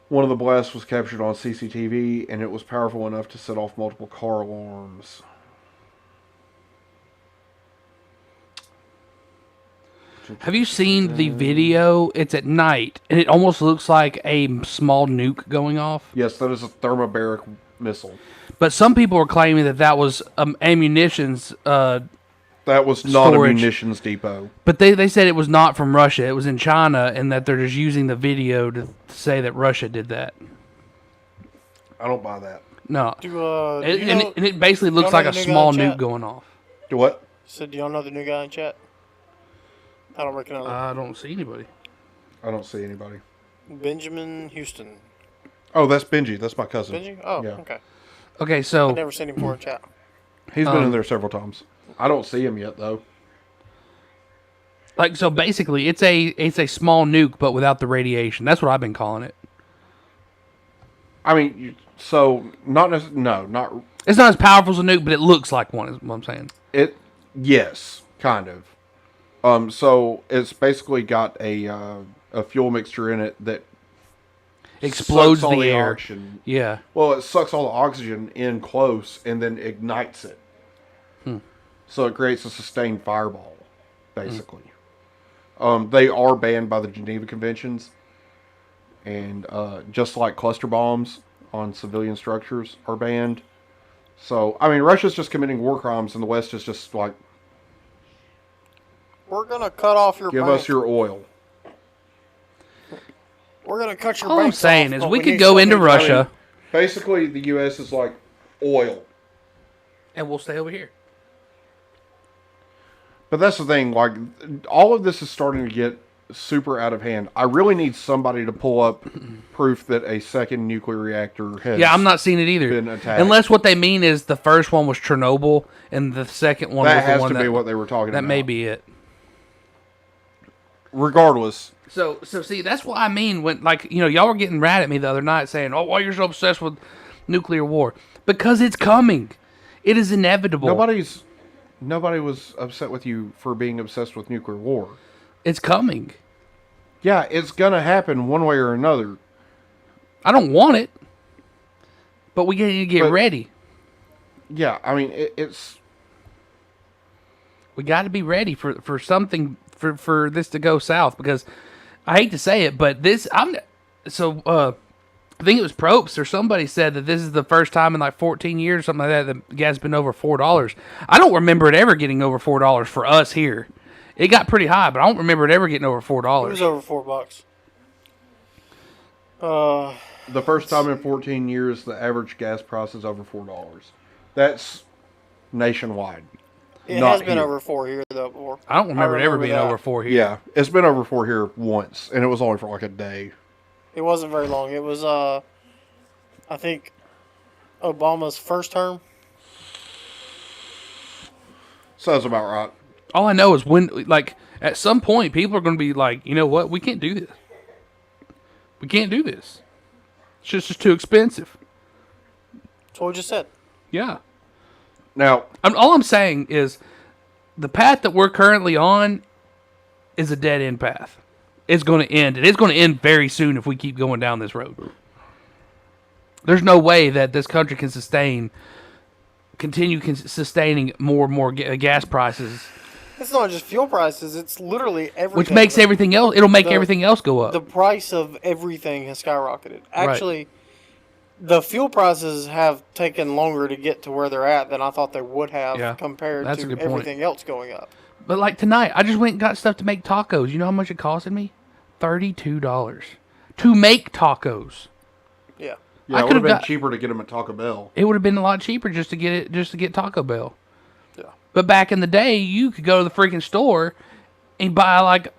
One of the blasts was captured on CCTV, and it was powerful enough to set off multiple car alarms. Have you seen the video? It's at night, and it almost looks like a small nuke going off. Yes, that is a thermobaric missile. But some people are claiming that that was ammunitions. That was not storage. a munitions depot. But they said it was not from Russia. It was in China, and that they're just using the video to say that Russia did that. I don't buy that. No. And it basically looks like a small nuke going off. Do what? So do y'all know the new guy in chat? I don't recognize him. I don't see anybody. I don't see anybody. Benjamin Houston. Oh, that's Benji. That's my cousin. Benji? Oh, yeah. okay. Okay, so I've never seen him before in chat. He's been in there several times. I don't see him yet though. so basically, it's a small nuke, but without the radiation. That's what I've been calling it. I mean, so not not. It's not as powerful as a nuke, but it looks like one. Is what I'm saying. Yes, kind of. So it's basically got a fuel mixture in it that Explodes sucks all the air. oxygen. Yeah. Well, it sucks all the oxygen in close and then ignites it. So it creates a sustained fireball, basically. They are banned by the Geneva Conventions, and just like cluster bombs on civilian structures are banned. So, I mean, Russia's just committing war crimes, and the West is just like, we're going to cut off your give bank. us your oil. We're going to cut your All bank I'm saying off, is but we could need go into somebody- Russia. I mean, basically, the U.S. is like oil. And we'll stay over here. But that's the thing, like, all of this is starting to get super out of hand. I really need somebody to pull up proof that a second nuclear reactor has Yeah, I'm not seeing it either. been attacked. Unless what they mean is the first one was Chernobyl and the second one That was the has one to be what they were talking that about. may be it. Regardless. So see, that's what I mean when, y'all were getting mad at me the other night saying, "Oh, why you're so obsessed with nuclear war?" Because it's coming. It is inevitable. Nobody was upset with you for being obsessed with nuclear war. It's coming. Yeah, it's gonna happen one way or another. I don't want it, but we need to get ready. Yeah, I mean, it's... We got to be ready for something for this to go south, because I hate to say it, but I think it was Probst or somebody said that this is the first time in like 14 years or something like that the gas been over $4. I don't remember it ever getting over $4 for us here. It got pretty high, but I don't remember it ever getting over $4. It was over $4. The first time in 14 years, the average gas price is over $4. That's nationwide. It has been over 4 here, though, before. I don't remember it ever being over 4 here. Yeah, it's been over 4 here once, and it was only for like a day. It wasn't very long. It was, I think, Obama's first term. Sounds about right. All I know is at some point, people are going to be like, you know what? We can't do this. We can't do this. It's just too expensive. That's what we just said. Yeah. Now, all I'm saying is the path that we're currently on is a dead-end path. It's going to end. And it's going to end very soon if we keep going down this road. There's no way that this country can continue sustaining more and more gas prices. It's not just fuel prices. It's literally everything. Which makes everything else. It'll make everything else go up. The price of everything has skyrocketed. Actually, the fuel prices have taken longer to get to where they're at than I thought they would have compared to everything else going up. But like tonight, I just went and got stuff to make tacos. You know how much it costed me? $32 to make tacos. Yeah. Yeah, it would have been cheaper to get them at Taco Bell. It would have been a lot cheaper just to get Taco Bell. Yeah. But back in the day, you could go to the freaking store and buy like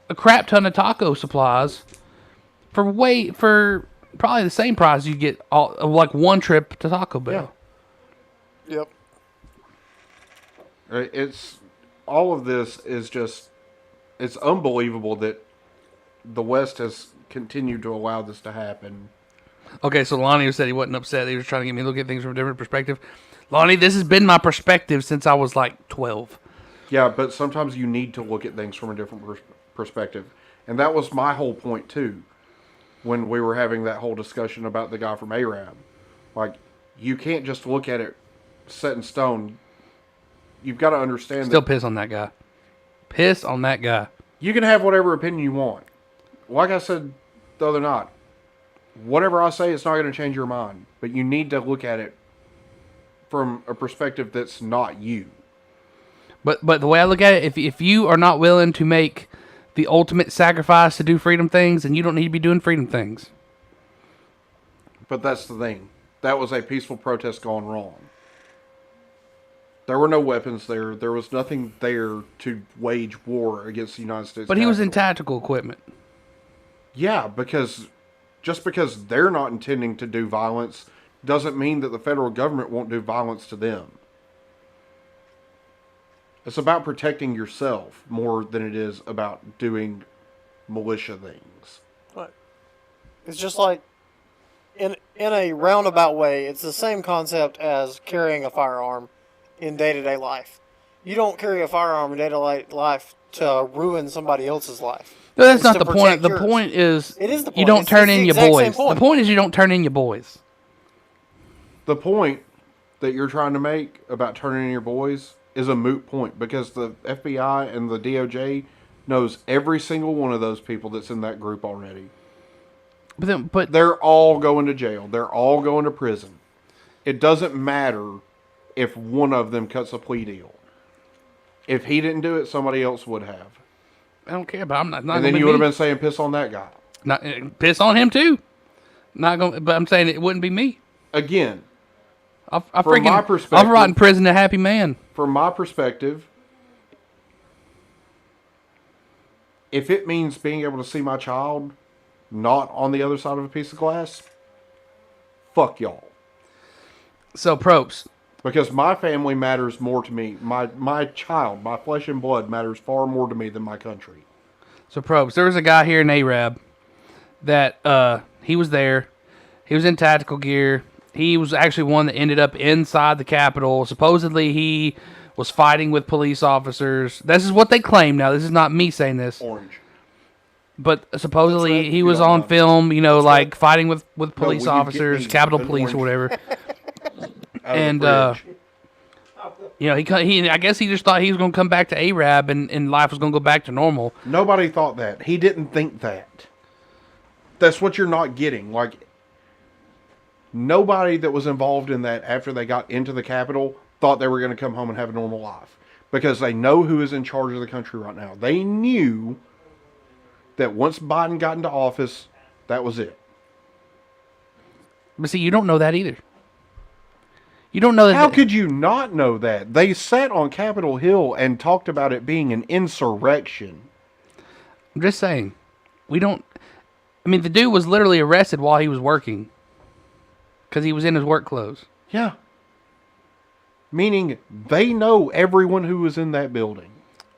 a crap ton of taco supplies for probably the same price you get like one trip to Taco Bell. Yeah. Yep. It's all of this is just, it's unbelievable that the West has continued to allow this to happen. Okay, so Lonnie said he wasn't upset. He was trying to get me to look at things from a different perspective. Lonnie, this has been my perspective since I was like 12. Yeah, but sometimes you need to look at things from a different perspective. And that was my whole point, too, when we were having that whole discussion about the guy from Arab. Like, you can't just look at it set in stone. You've got to understand Still piss on that guy. Piss on that guy. You can have whatever opinion you want. Like I said the other night, whatever I say, it's not going to change your mind. But you need to look at it from a perspective that's not you. But the way I look at it, if you are not willing to make the ultimate sacrifice to do freedom things, then you don't need to be doing freedom things. But that's the thing. That was a peaceful protest gone wrong. There were no weapons there. There was nothing there to wage war against the United States. But he was in tactical equipment. Yeah, because just because they're not intending to do violence doesn't mean that the federal government won't do violence to them. It's about protecting yourself more than it is about doing militia things. Right. It's just like, in a roundabout way, it's the same concept as carrying a firearm in day-to-day life. You don't carry a firearm in day-to-day life to ruin somebody else's life. No, that's not the point. The point is it is the point. You don't turn in your boys. The point is you don't turn in your boys. The point that you're trying to make about turning in your boys is a moot point because the FBI and the DOJ knows every single one of those people that's in that group already. But they're all going to jail. They're all going to prison. It doesn't matter if one of them cuts a plea deal. If he didn't do it, somebody else would have. I don't care, but I'm not. And then you would have been saying, "Piss on that guy." Not piss on him too. Not going, but I'm saying it wouldn't be me. Again, from my perspective, I'll rot in prison a happy man. From my perspective, if it means being able to see my child not on the other side of a piece of glass, fuck y'all. So, Probst. Because my family matters more to me. My child, my flesh and blood matters far more to me than my country. So, Probst, there was a guy here in Arab that he was there. He was in tactical gear. He was actually one that ended up inside the Capitol. Supposedly, he was fighting with police officers. This is what they claim now. This is not me saying this. Orange. But supposedly, he was on film, like fighting with police officers, Capitol Police or whatever. And he I guess he just thought he was going to come back to Arab and life was going to go back to normal. Nobody thought that. He didn't think that. That's what you're not getting. Like, nobody that was involved in that after they got into the Capitol thought they were going to come home and have a normal life. Because they know who is in charge of the country right now. They knew that once Biden got into office, that was it. But see, you don't know that either. You don't know that. How could you not know that? They sat on Capitol Hill and talked about it being an insurrection. I'm just saying. We don't... I mean, the dude was literally arrested while he was working. Because he was in his work clothes. Yeah. Meaning, they know everyone who was in that building.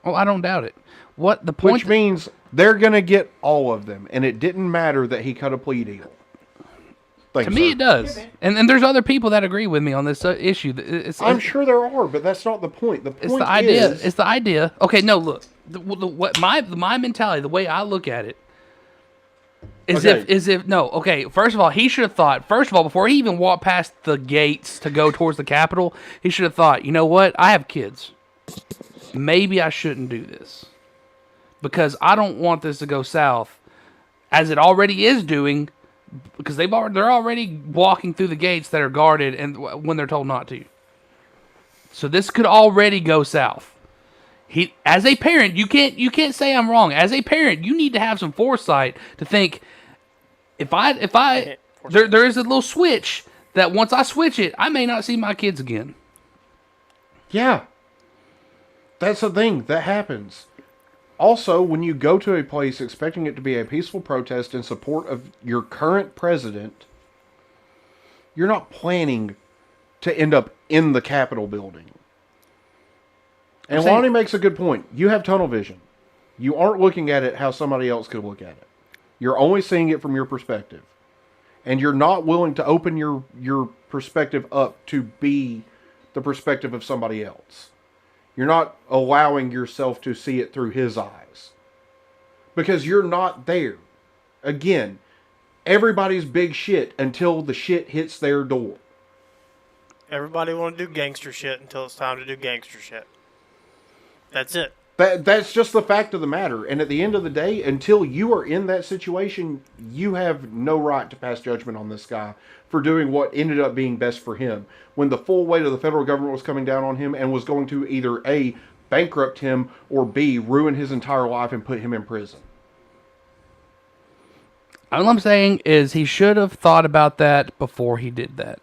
Oh, I don't doubt it. What the point... Which means they're going to get all of them. And it didn't matter that he cut a plea deal. To me, it does. And there's other people that agree with me on this issue. I'm sure there are, but that's not the point. The point is... It's the idea. Okay, no, look. What my mentality, the way I look at it, is okay, first of all, he should have thought, before he even walked past the gates to go towards the Capitol, he should have thought, you know what? I have kids. Maybe I shouldn't do this. Because I don't want this to go south, as it already is doing, because they're already walking through the gates that are guarded and when they're told not to. So this could already go south. As a parent, you can't say I'm wrong. As a parent, you need to have some foresight to think, there is a little switch that once I switch it, I may not see my kids again. Yeah. That's the thing that happens. Also, when you go to a place expecting it to be a peaceful protest in support of your current president, you're not planning to end up in the Capitol building. And Lonnie makes a good point. You have tunnel vision. You aren't looking at it how somebody else could look at it. You're only seeing it from your perspective. And you're not willing to open your perspective up to be the perspective of somebody else. You're not allowing yourself to see it through his eyes. Because you're not there. Again, everybody's big shit until the shit hits their door. Everybody want to do gangster shit until it's time to do gangster shit. That's it. That's just the fact of the matter. And at the end of the day, until you are in that situation, you have no right to pass judgment on this guy for doing what ended up being best for him, when the full weight of the federal government was coming down on him and was going to either A, bankrupt him, or B, ruin his entire life and put him in prison. All I'm saying is he should have thought about that before he did that.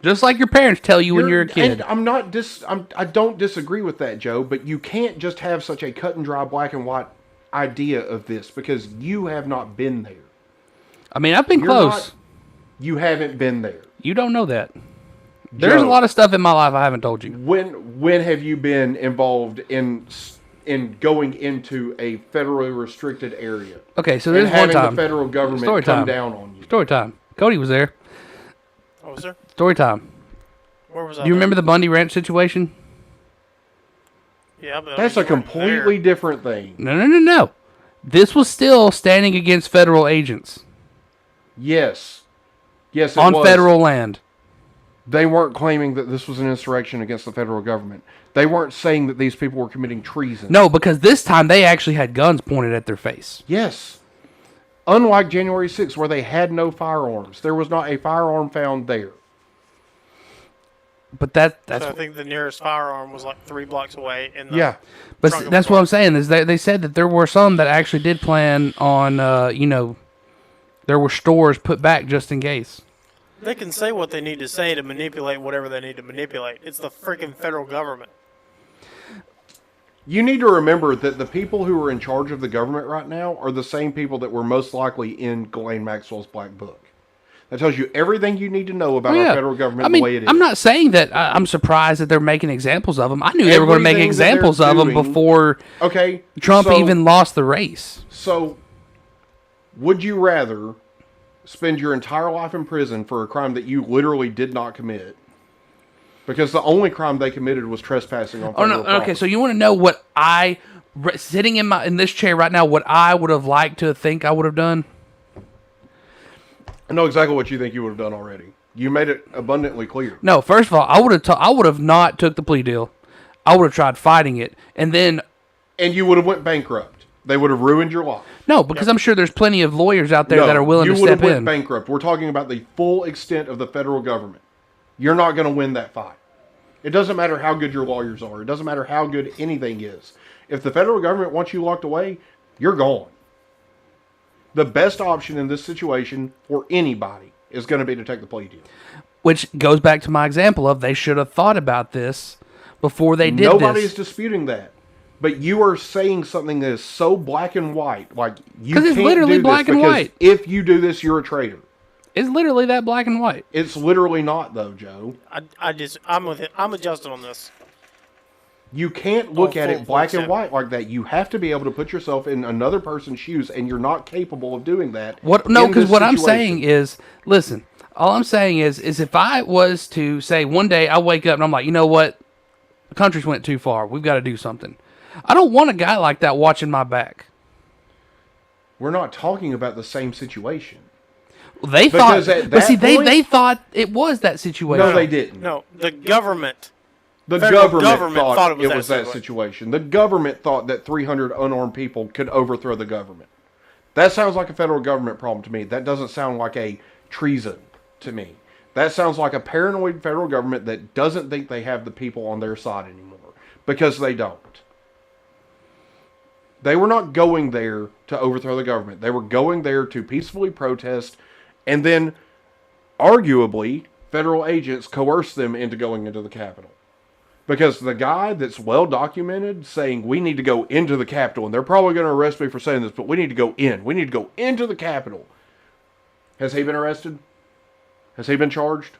Just like your parents tell you when you're a kid. And I don't disagree with that, Joe, but you can't just have such a cut and dry black and white idea of this because you have not been there. I mean, I've been close. You haven't been there. You don't know that. There's a lot of stuff in my life I haven't told you. When have you been involved in going into a federally restricted area? Okay, so there's one having time the federal government come down on you. Story time. Cody was there. I was there. Story time. Where was I? Do you remember the Bundy Ranch situation? Yeah, but That's a completely different thing. No. This was still standing against federal agents. Yes, it on was. Federal land. They weren't claiming that this was an insurrection against the federal government. They weren't saying that these people were committing treason. No, because this time they actually had guns pointed at their face. Yes. Unlike January 6th, where they had no firearms. There was not a firearm found there. But that's I think the nearest firearm was like 3 blocks away. In the yeah. But that's what I'm saying is they said that there were some that actually did plan on, there were stores put back just in case. They can say what they need to say to manipulate whatever they need to manipulate. It's the freaking federal government. You need to remember that the people who are in charge of the government right now are the same people that were most likely in Ghislaine Maxwell's Black Book. That tells you everything you need to know about our federal government the way it is. I'm not saying that I'm surprised that they're making examples of them. I knew they were going to make examples of them before Trump even lost the race. So, would you rather spend your entire life in prison for a crime that you literally did not commit? Because the only crime they committed was trespassing on federal property. Okay, so you want to know what sitting in this chair right now, what I would have liked to think I would have done? I know exactly what you think you would have done already. You made it abundantly clear. No, first of all, I would have not took the plea deal. I would have tried fighting it, and you would have went bankrupt. They would have ruined your life. No, because I'm sure there's plenty of lawyers out there that are willing to step in. You would have went bankrupt. We're talking about the full extent of the federal government. You're not going to win that fight. It doesn't matter how good your lawyers are. It doesn't matter how good anything is. If the federal government wants you locked away, you're gone. The best option in this situation for anybody is going to be to take the plea deal. Which goes back to my example of they should have thought about this before they did this. Nobody's disputing that. But you are saying something that is so black and white. Like, you can't it's literally do black this and white. If you do this, you're a traitor. It's literally that black and white. It's literally not, though, Joe. I'm with it. I'm adjusting on this. You can't look at it black and white like that. You have to be able to put yourself in another person's shoes, and you're not capable of doing that. No, because what I'm saying is, listen, all I'm saying is if I was to say one day I wake up and I'm like, you know what, the country's went too far. We've got to do something. I don't want a guy like that watching my back. We're not talking about the same situation. Well, they thought, they thought it was that situation. No, they didn't. No, the government. The government thought it was that situation. The government thought that 300 unarmed people could overthrow the government. That sounds like a federal government problem to me. That doesn't sound like a treason to me. That sounds like a paranoid federal government that doesn't think they have the people on their side anymore. Because they don't. They were not going there to overthrow the government. They were going there to peacefully protest, and then, arguably, federal agents coerced them into going into the Capitol. Because the guy that's well documented saying we need to go into the Capitol, and they're probably going to arrest me for saying this, but we need to go in. We need to go into the Capitol. Has he been arrested? Has he been charged?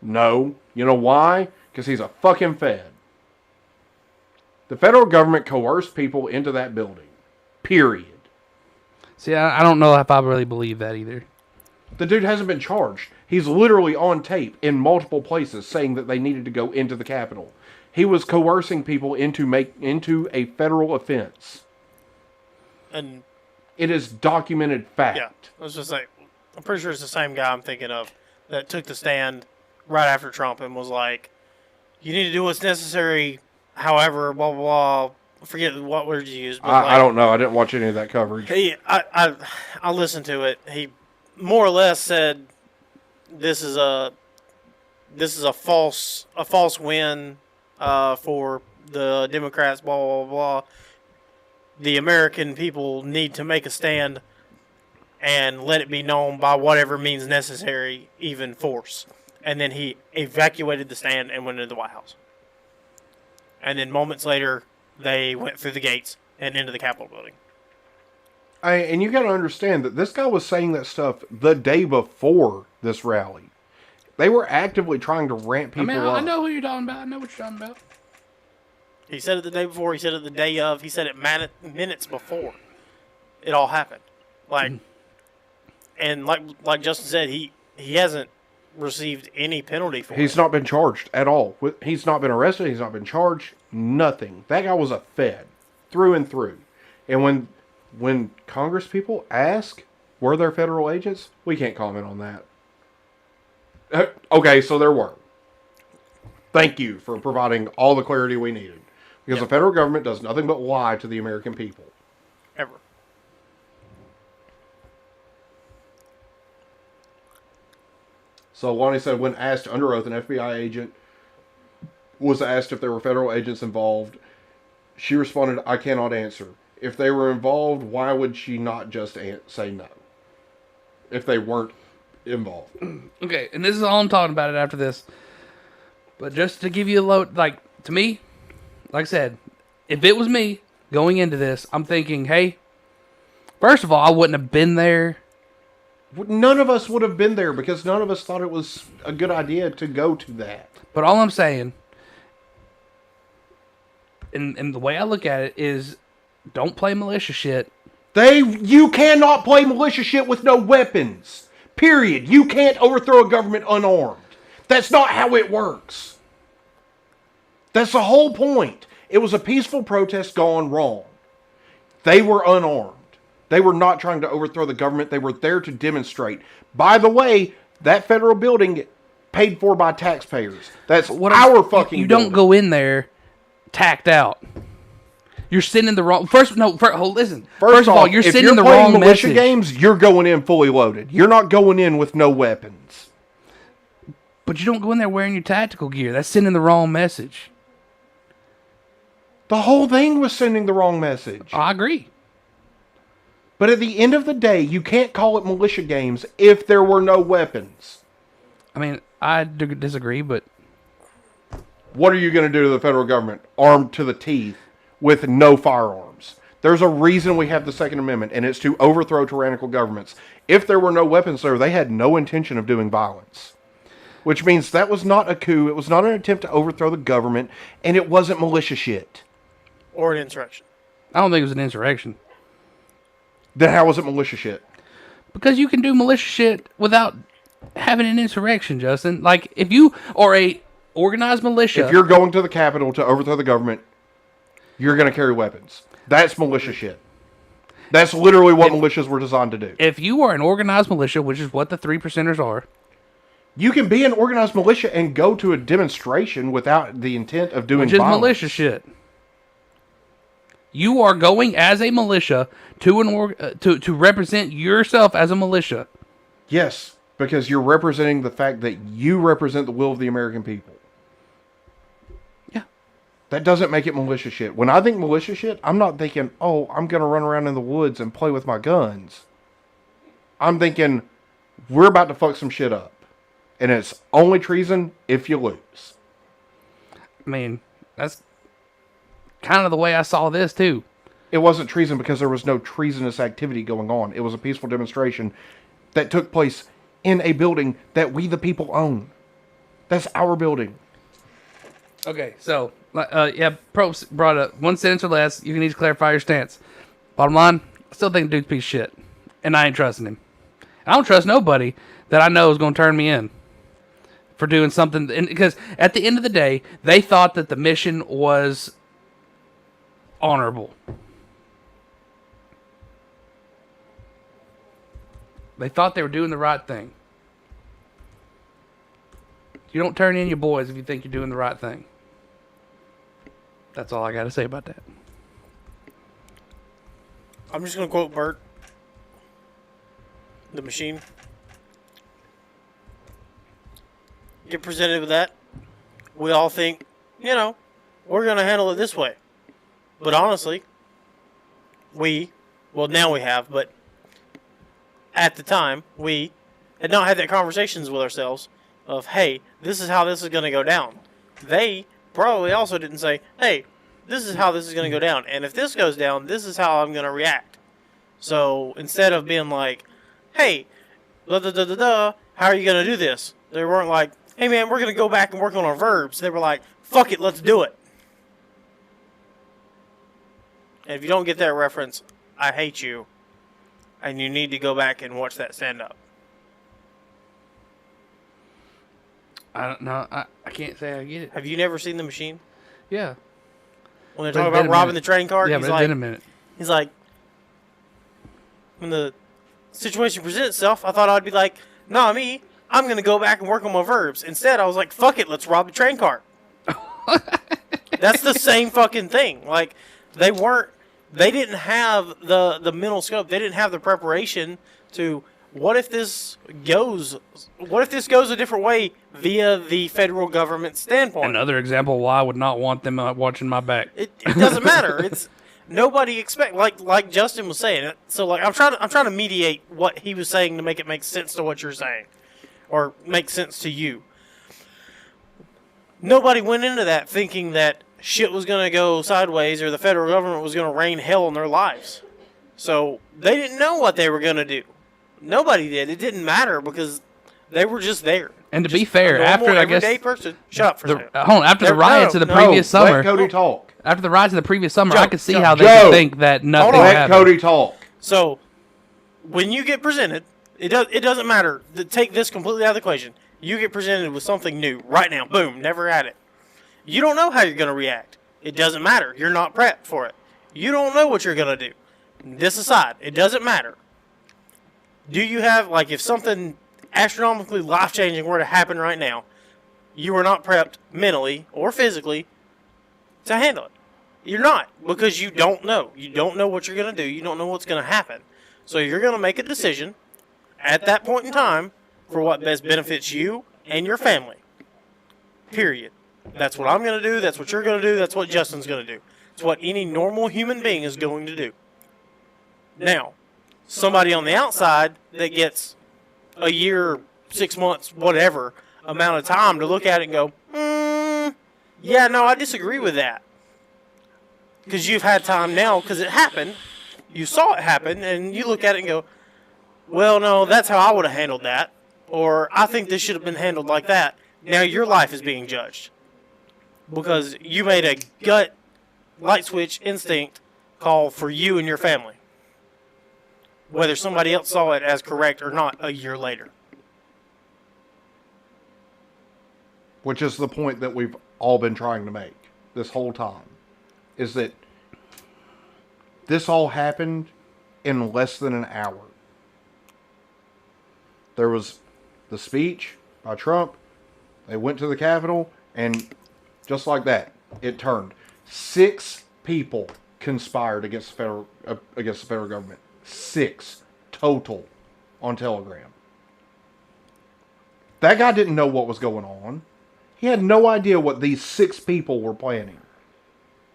No. You know why? Because he's a fucking Fed. The federal government coerced people into that building. Period. See, I don't know if I really believe that either. The dude hasn't been charged. He's literally on tape in multiple places saying that they needed to go into the Capitol. He was coercing people into a federal offense. And it is documented fact. Yeah, I was just like, I'm pretty sure it's the same guy I'm thinking of that took the stand right after Trump and was like, you need to do what's necessary, however, blah, blah, blah. I forget what words you used. But I don't know. I didn't watch any of that coverage. I listened to it. He more or less said, this is a false win for the Democrats, blah, blah, blah. The American people need to make a stand and let it be known by whatever means necessary, even force. And then he evacuated the stand and went into the White House. And then moments later, they went through the gates and into the Capitol building. And you got to understand that this guy was saying that stuff the day before this rally. They were actively trying to ramp people up. I know who you're talking about. I know what you're talking about. He said it the day before. He said it the day of. He said it minutes before it all happened. And like Justin said, he hasn't received any penalty for it. He's not been charged at all. He's not been arrested. He's not been charged. Nothing. That guy was a Fed through and through. And when Congress people ask, were there federal agents? We can't comment on that. Okay, so there were. Thank you for providing all the clarity we needed. Because the federal government does nothing but lie to the American people. Ever. So Lonnie said when asked under oath, an FBI agent was asked if there were federal agents involved. She responded, I cannot answer. If they were involved, why would she not just say no? If they weren't involved. Okay, and this is all I'm talking about it after this. But just to give you a load, to me, like I said, if it was me going into this, I'm thinking, hey, first of all, I wouldn't have been there. None of us would have been there because none of us thought it was a good idea to go to that. But all I'm saying, and the way I look at it is, don't play militia shit. You cannot play militia shit with no weapons. Period. You can't overthrow a government unarmed. That's not how it works. That's the whole point. It was a peaceful protest gone wrong. They were unarmed. They were not trying to overthrow the government. They were there to demonstrate. By the way, that federal building paid for by taxpayers. That's our fucking You building. don't go in there tacked out. You're sending the wrong... First of all, you're sending the wrong militia message. games, you're going in fully loaded. You're not going in with no weapons. But you don't go in there wearing your tactical gear. That's sending the wrong message. The whole thing was sending the wrong message. I agree. But at the end of the day, you can't call it militia games if there were no weapons. I mean, I disagree, but... What are you going to do to the federal government armed to the teeth with no firearms? There's a reason we have the Second Amendment, and it's to overthrow tyrannical governments. If there were no weapons there, they had no intention of doing violence. Which means that was not a coup, it was not an attempt to overthrow the government, and it wasn't militia shit. Or an insurrection. I don't think it was an insurrection. Then how was it militia shit? Because you can do militia shit without having an insurrection, Justin. Like, if you are a organized militia... If you're going to the Capitol to overthrow the government, you're going to carry weapons. That's militia shit. That's literally what militias were designed to do. If you are an organized militia, which is what the 3%ers are... You can be an organized militia and go to a demonstration without the intent of doing violence. Which is violence. militia shit. You are going as a militia to represent yourself as a militia. Yes, because you're representing the fact that you represent the will of the American people. Yeah. That doesn't make it militia shit. When I think militia shit, I'm not thinking, oh, I'm going to run around in the woods and play with my guns. I'm thinking, we're about to fuck some shit up. And it's only treason if you lose. I mean, that's kind of the way I saw this, too. It wasn't treason because there was no treasonous activity going on. It was a peaceful demonstration that took place in a building that we, the people, own. That's our building. Okay, so, Probst brought up 1 sentence or less. You need to clarify your stance. Bottom line, I still think the dude's a piece of shit. And I ain't trusting him. I don't trust nobody that I know is going to turn me in for doing something. Because at the end of the day, they thought that the mission was honorable. They thought they were doing the right thing. You don't turn in your boys if you think you're doing the right thing. That's all I got to say about that. I'm just going to quote Bert, the machine. Get presented with that. We all think, we're going to handle it this way. But honestly, now we have, but at the time, we had not had that conversations with ourselves of, hey, this is how this is going to go down. They probably also didn't say, hey, this is how this is going to go down. And if this goes down, this is how I'm going to react. So instead of being like, hey, how are you going to do this? They weren't like, hey man, we're going to go back and work on our verbs. They were like, fuck it, let's do it. And if you don't get that reference, I hate you. And you need to go back and watch that stand up. I don't know. I can't say I get it. Have you never seen The Machine? Yeah. When they're talking about robbing the train car? Yeah, but it's been a minute. He's like, when the situation presents itself, I thought I'd be like, nah, I'm going to go back and work on my verbs. Instead, I was like, fuck it, let's rob the train car. That's the same fucking thing. Like, they didn't have the mental scope. They didn't have the preparation to, what if this goes a different way via the federal government standpoint? Another example why I would not want them watching my back. It doesn't matter. It's nobody expect like Justin was saying. So like I'm trying to mediate what he was saying to make it make sense to what you're saying, or make sense to you. Nobody went into that thinking that shit was going to go sideways or the federal government was going to rain hell in their lives. So they didn't know what they were going to do. Nobody did. It didn't matter because they were just there. And to be fair, after I guess everyday person, shut up for a second. Hold on, after the riots of the previous summer, let Cody talk. After the riots of the previous summer, Joe, I could see Joe, how they Joe, could think that nothing let happened. Cody talk. So when you get presented, it doesn't matter. Take this completely out of the equation. You get presented with something new right now. Boom, never had it. You don't know how you're going to react. It doesn't matter. You're not prepped for it. You don't know what you're going to do. This aside, it doesn't matter. Do you have, like, if something astronomically life-changing were to happen right now, you are not prepped mentally or physically to handle it. You're not, because you don't know. You don't know what you're going to do. You don't know what's going to happen. So you're going to make a decision at that point in time for what best benefits you and your family. Period. That's what I'm going to do. That's what you're going to do. That's what Justin's going to do. It's what any normal human being is going to do. Now, somebody on the outside that gets a year, 6 months, whatever amount of time to look at it and go, yeah, no, I disagree with that. Because you've had time now, because it happened. You saw it happen, and you look at it and go, well, no, that's how I would have handled that. Or I think this should have been handled like that. Now your life is being judged. Because you made a gut, light switch, instinct call for you and your family. Whether somebody else saw it as correct or not a year later. Which is the point that we've all been trying to make this whole time. Is that this all happened in less than an hour. There was the speech by Trump. They went to the Capitol, and just like that, it turned. 6 people conspired against the federal government. 6 total on Telegram. That guy didn't know what was going on. He had no idea what these 6 people were planning.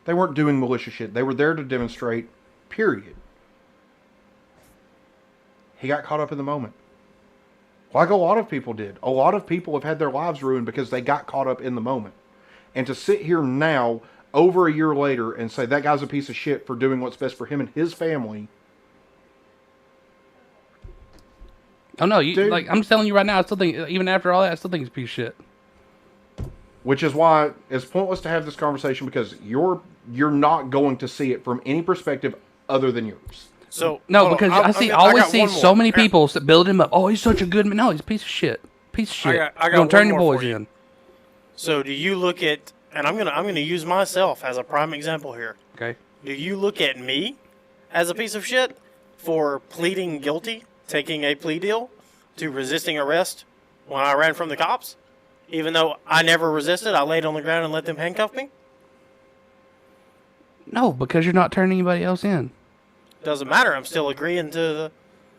They weren't doing malicious shit. They were there to demonstrate, period. He got caught up in the moment. Like a lot of people did. A lot of people have had their lives ruined because they got caught up in the moment. And to sit here now, over a year later, and say that guy's a piece of shit for doing what's best for him and his family. Oh no, like I'm just telling you right now, I still think, even after all that, I still think he's a piece of shit. Which is why it's pointless to have this conversation, because you're not going to see it from any perspective other than yours. So no, because I always see so many people build him up. Oh, he's such a good man. No, he's a piece of shit. Piece of shit. I got Don't turn your one more boys for you. in. So do you look at, and I'm gonna use myself as a prime example here. Okay. Do you look at me as a piece of shit for pleading guilty, taking a plea deal to resisting arrest when I ran from the cops? Even though I never resisted, I laid on the ground and let them handcuff me? No, because you're not turning anybody else in. Doesn't matter. I'm still agreeing to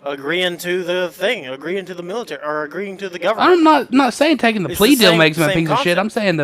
the thing, agreeing to the military, or agreeing to the government. I'm not saying taking the plea deal makes him a piece of shit. I'm saying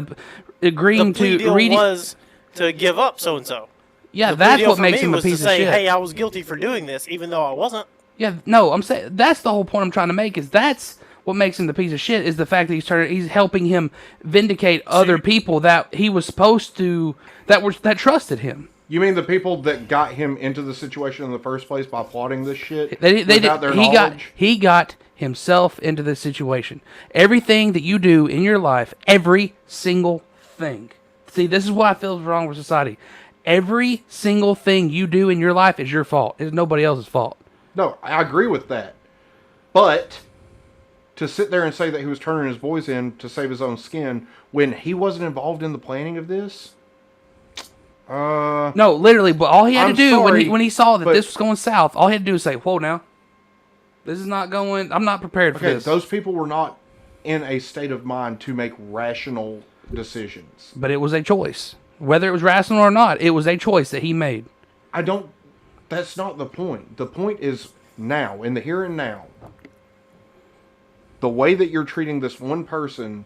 agreeing the plea to deal reading was to give up so and so. Yeah, the that's plea deal what for makes me him a was piece to of say, shit. hey, I was guilty for doing this, even though I wasn't. Yeah, no, I'm saying that's the whole point I'm trying to make. Is that's what makes him the piece of shit, is the fact that he's helping him vindicate other people that he was supposed to that trusted him. You mean the people that got him into the situation in the first place by plotting this shit? They without did. their He knowledge? got himself into this situation. Everything that you do in your life, every single thing. See, this is what I feel is wrong with society. Every single thing you do in your life is your fault. It's nobody else's fault. No, I agree with that. But to sit there and say that he was turning his boys in to save his own skin when he wasn't involved in the planning of this? No, literally, but all he had I'm to do sorry, when he saw that but- this was going south, all he had to do was say, "Whoa, now, this is not going. I'm not prepared for Okay, this." those people were not in a state of mind to make rational decisions. But it was a choice, whether it was rational or not. It was a choice that he made. That's not the point. The point is now, in the here and now, the way that you're treating this one person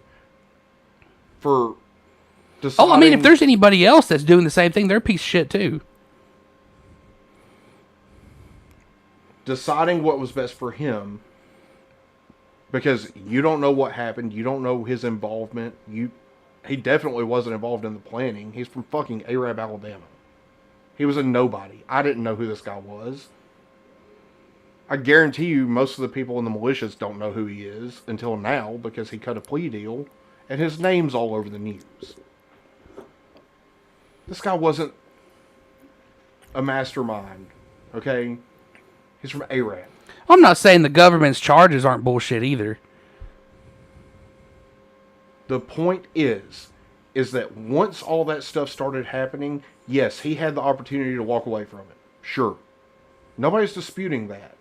for deciding... Oh, I mean, if there's anybody else that's doing the same thing, they're a piece of shit too. Deciding what was best for him, because you don't know what happened, you don't know his involvement. He definitely wasn't involved in the planning. He's from fucking Arab, Alabama. He was a nobody. I didn't know who this guy was. I guarantee you most of the people in the militias don't know who he is until now, because he cut a plea deal and his name's all over the news. This guy wasn't a mastermind, okay? He's from Arab. I'm not saying the government's charges aren't bullshit either. The point is that once all that stuff started happening, yes, he had the opportunity to walk away from it. Sure. Nobody's disputing that.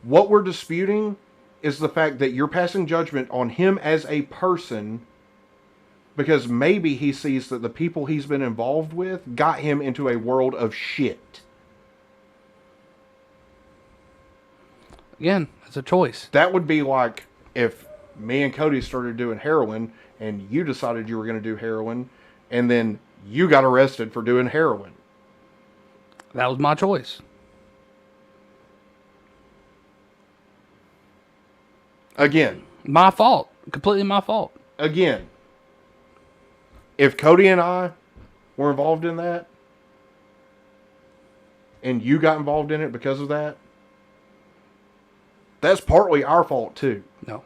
What we're disputing is the fact that you're passing judgment on him as a person because maybe he sees that the people he's been involved with got him into a world of shit. Again, it's a choice. That would be like if me and Cody started doing heroin and you decided you were going to do heroin and then you got arrested for doing heroin. That was my choice. Again. My fault. Completely my fault. Again. If Cody and I were involved in that and you got involved in it because of that, that's partly our fault too. No.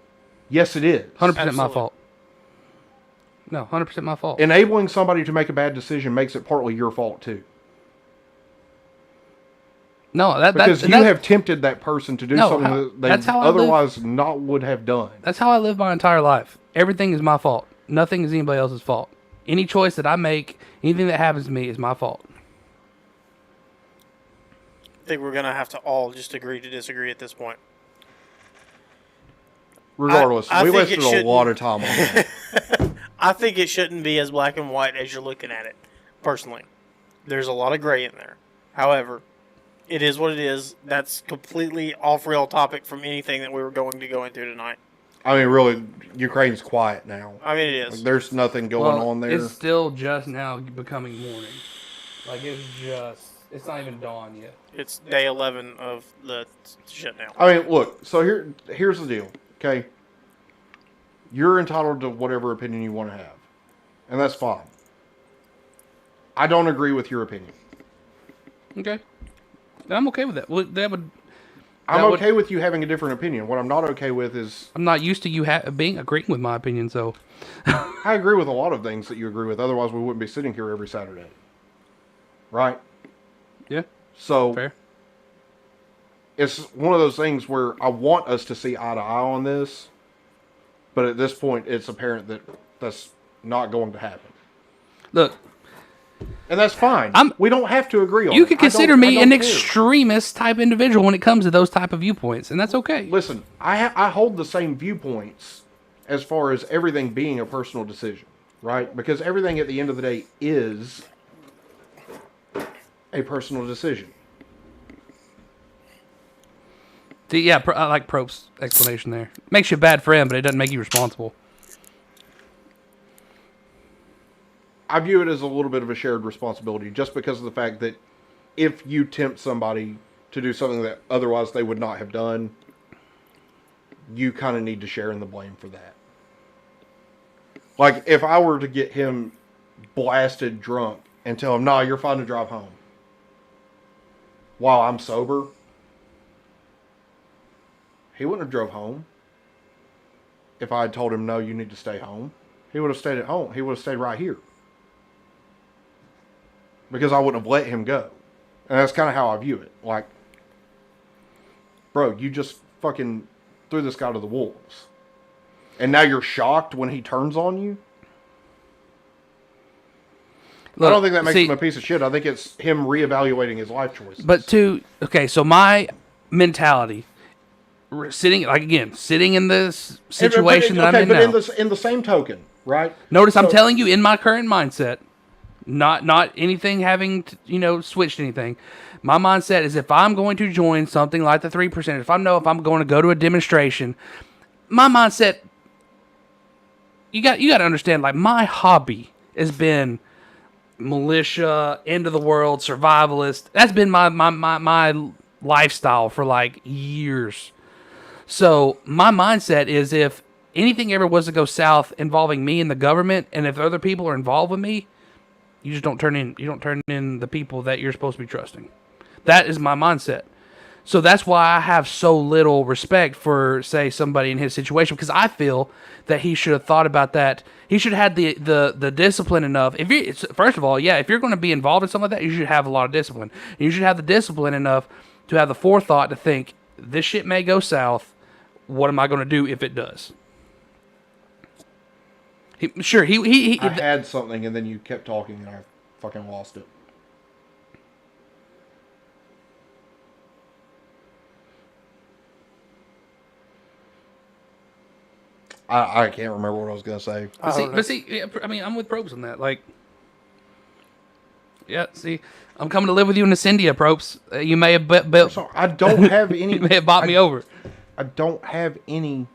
Yes, it is. 100% my fault. No, 100% my fault. Enabling somebody to make a bad decision makes it partly your fault too. No, because you have tempted that person to do something that they otherwise not would have done. That's how I live my entire life. Everything is my fault. Nothing is anybody else's fault. Any choice that I make, anything that happens to me is my fault. I think we're going to have to all just agree to disagree at this point. Regardless, I we think wasted a lot of time on that. I think it shouldn't be as black and white as you're looking at it, personally. There's a lot of gray in there. However, it is what it is. That's completely off-rail topic from anything that we were going to go into tonight. I mean, really, Ukraine's quiet now. I mean, it is. Like, there's nothing going on there. It's still just now becoming morning. Like, it's not even dawn yet. It's day 11 of the shutdown. I mean, look, so here's the deal, okay? You're entitled to whatever opinion you want to have, and that's fine. I don't agree with your opinion. Okay. I'm okay with that. Well, I'm okay with you having a different opinion. What I'm not okay with is... I'm not used to you agreeing with my opinion, so... I agree with a lot of things that you agree with. Otherwise, we wouldn't be sitting here every Saturday. Right? Yeah. So... Fair. It's one of those things where I want us to see eye to eye on this, but at this point, it's apparent that that's not going to happen. Look... And that's fine. We don't have to agree on it. You could consider me an care. extremist type individual when it comes to those type of viewpoints, and that's okay. Listen, I hold the same viewpoints as far as everything being a personal decision, right? Because everything at the end of the day is a personal decision. Yeah, I like Prope's explanation there. Makes you a bad friend, but it doesn't make you responsible. I view it as a little bit of a shared responsibility just because of the fact that if you tempt somebody to do something that otherwise they would not have done, you kind of need to share in the blame for that. Like, if I were to get him blasted drunk and tell him, "No, you're fine to drive home," while I'm sober, he wouldn't have drove home. If I had told him, "No, you need to stay home," he would have stayed at home. He would have stayed right here. Because I wouldn't have let him go. And that's kind of how I view it. Like, bro, you just fucking threw this guy to the wolves. And now you're shocked when he turns on you? Look, I don't think that makes him a piece of shit. I think it's him reevaluating his life choices. But so my mentality, sitting in this situation that I'm in now. But in the same token, right? Notice I'm telling you in my current mindset, not anything having switched anything. My mindset is if I'm going to join something like the 3%, if I'm going to go to a demonstration, my mindset, you got to understand, like, my hobby has been militia, end of the world, survivalist. That's been my lifestyle for like years. So my mindset is if anything ever was to go south involving me and the government, and if other people are involved with me, you just don't turn in the people that you're supposed to be trusting. That is my mindset. So that's why I have so little respect for, say, somebody in his situation, because I feel that he should have thought about that. He should have had the discipline enough. First of all, if you're going to be involved in something like that, you should have a lot of discipline. And you should have the discipline enough to have the forethought to think, this shit may go south. What am I going to do if it does? I had something, and then you kept talking, and I fucking lost it. I can't remember what I was going to say. But see, I mean, I'm with Probes on that. Like, see, I'm coming to live with you in Ascendia, Probes. You may have built. I don't have any. You may have bought me over. I don't have any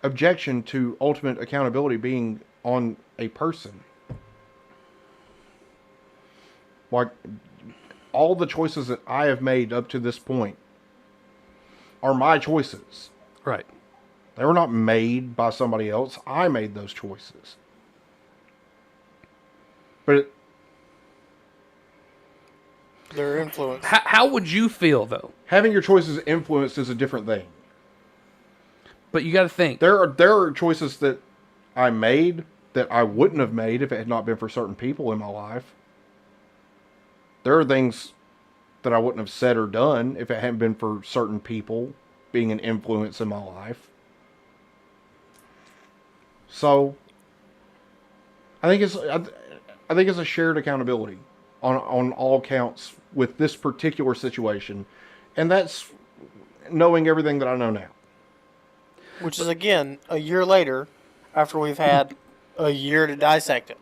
objection to ultimate accountability being on a person. Like, all the choices that I have made up to this point are my choices. Right. They were not made by somebody else. I made those choices. But they're influenced. How would you feel, though? Having your choices influenced is a different thing. But you got to think. There are choices that I made that I wouldn't have made if it had not been for certain people in my life. There are things that I wouldn't have said or done if it hadn't been for certain people being an influence in my life. So, I think it's a shared accountability on all counts with this particular situation, and that's knowing everything that I know now. Which is, again, a year later, after we've had a year to dissect it.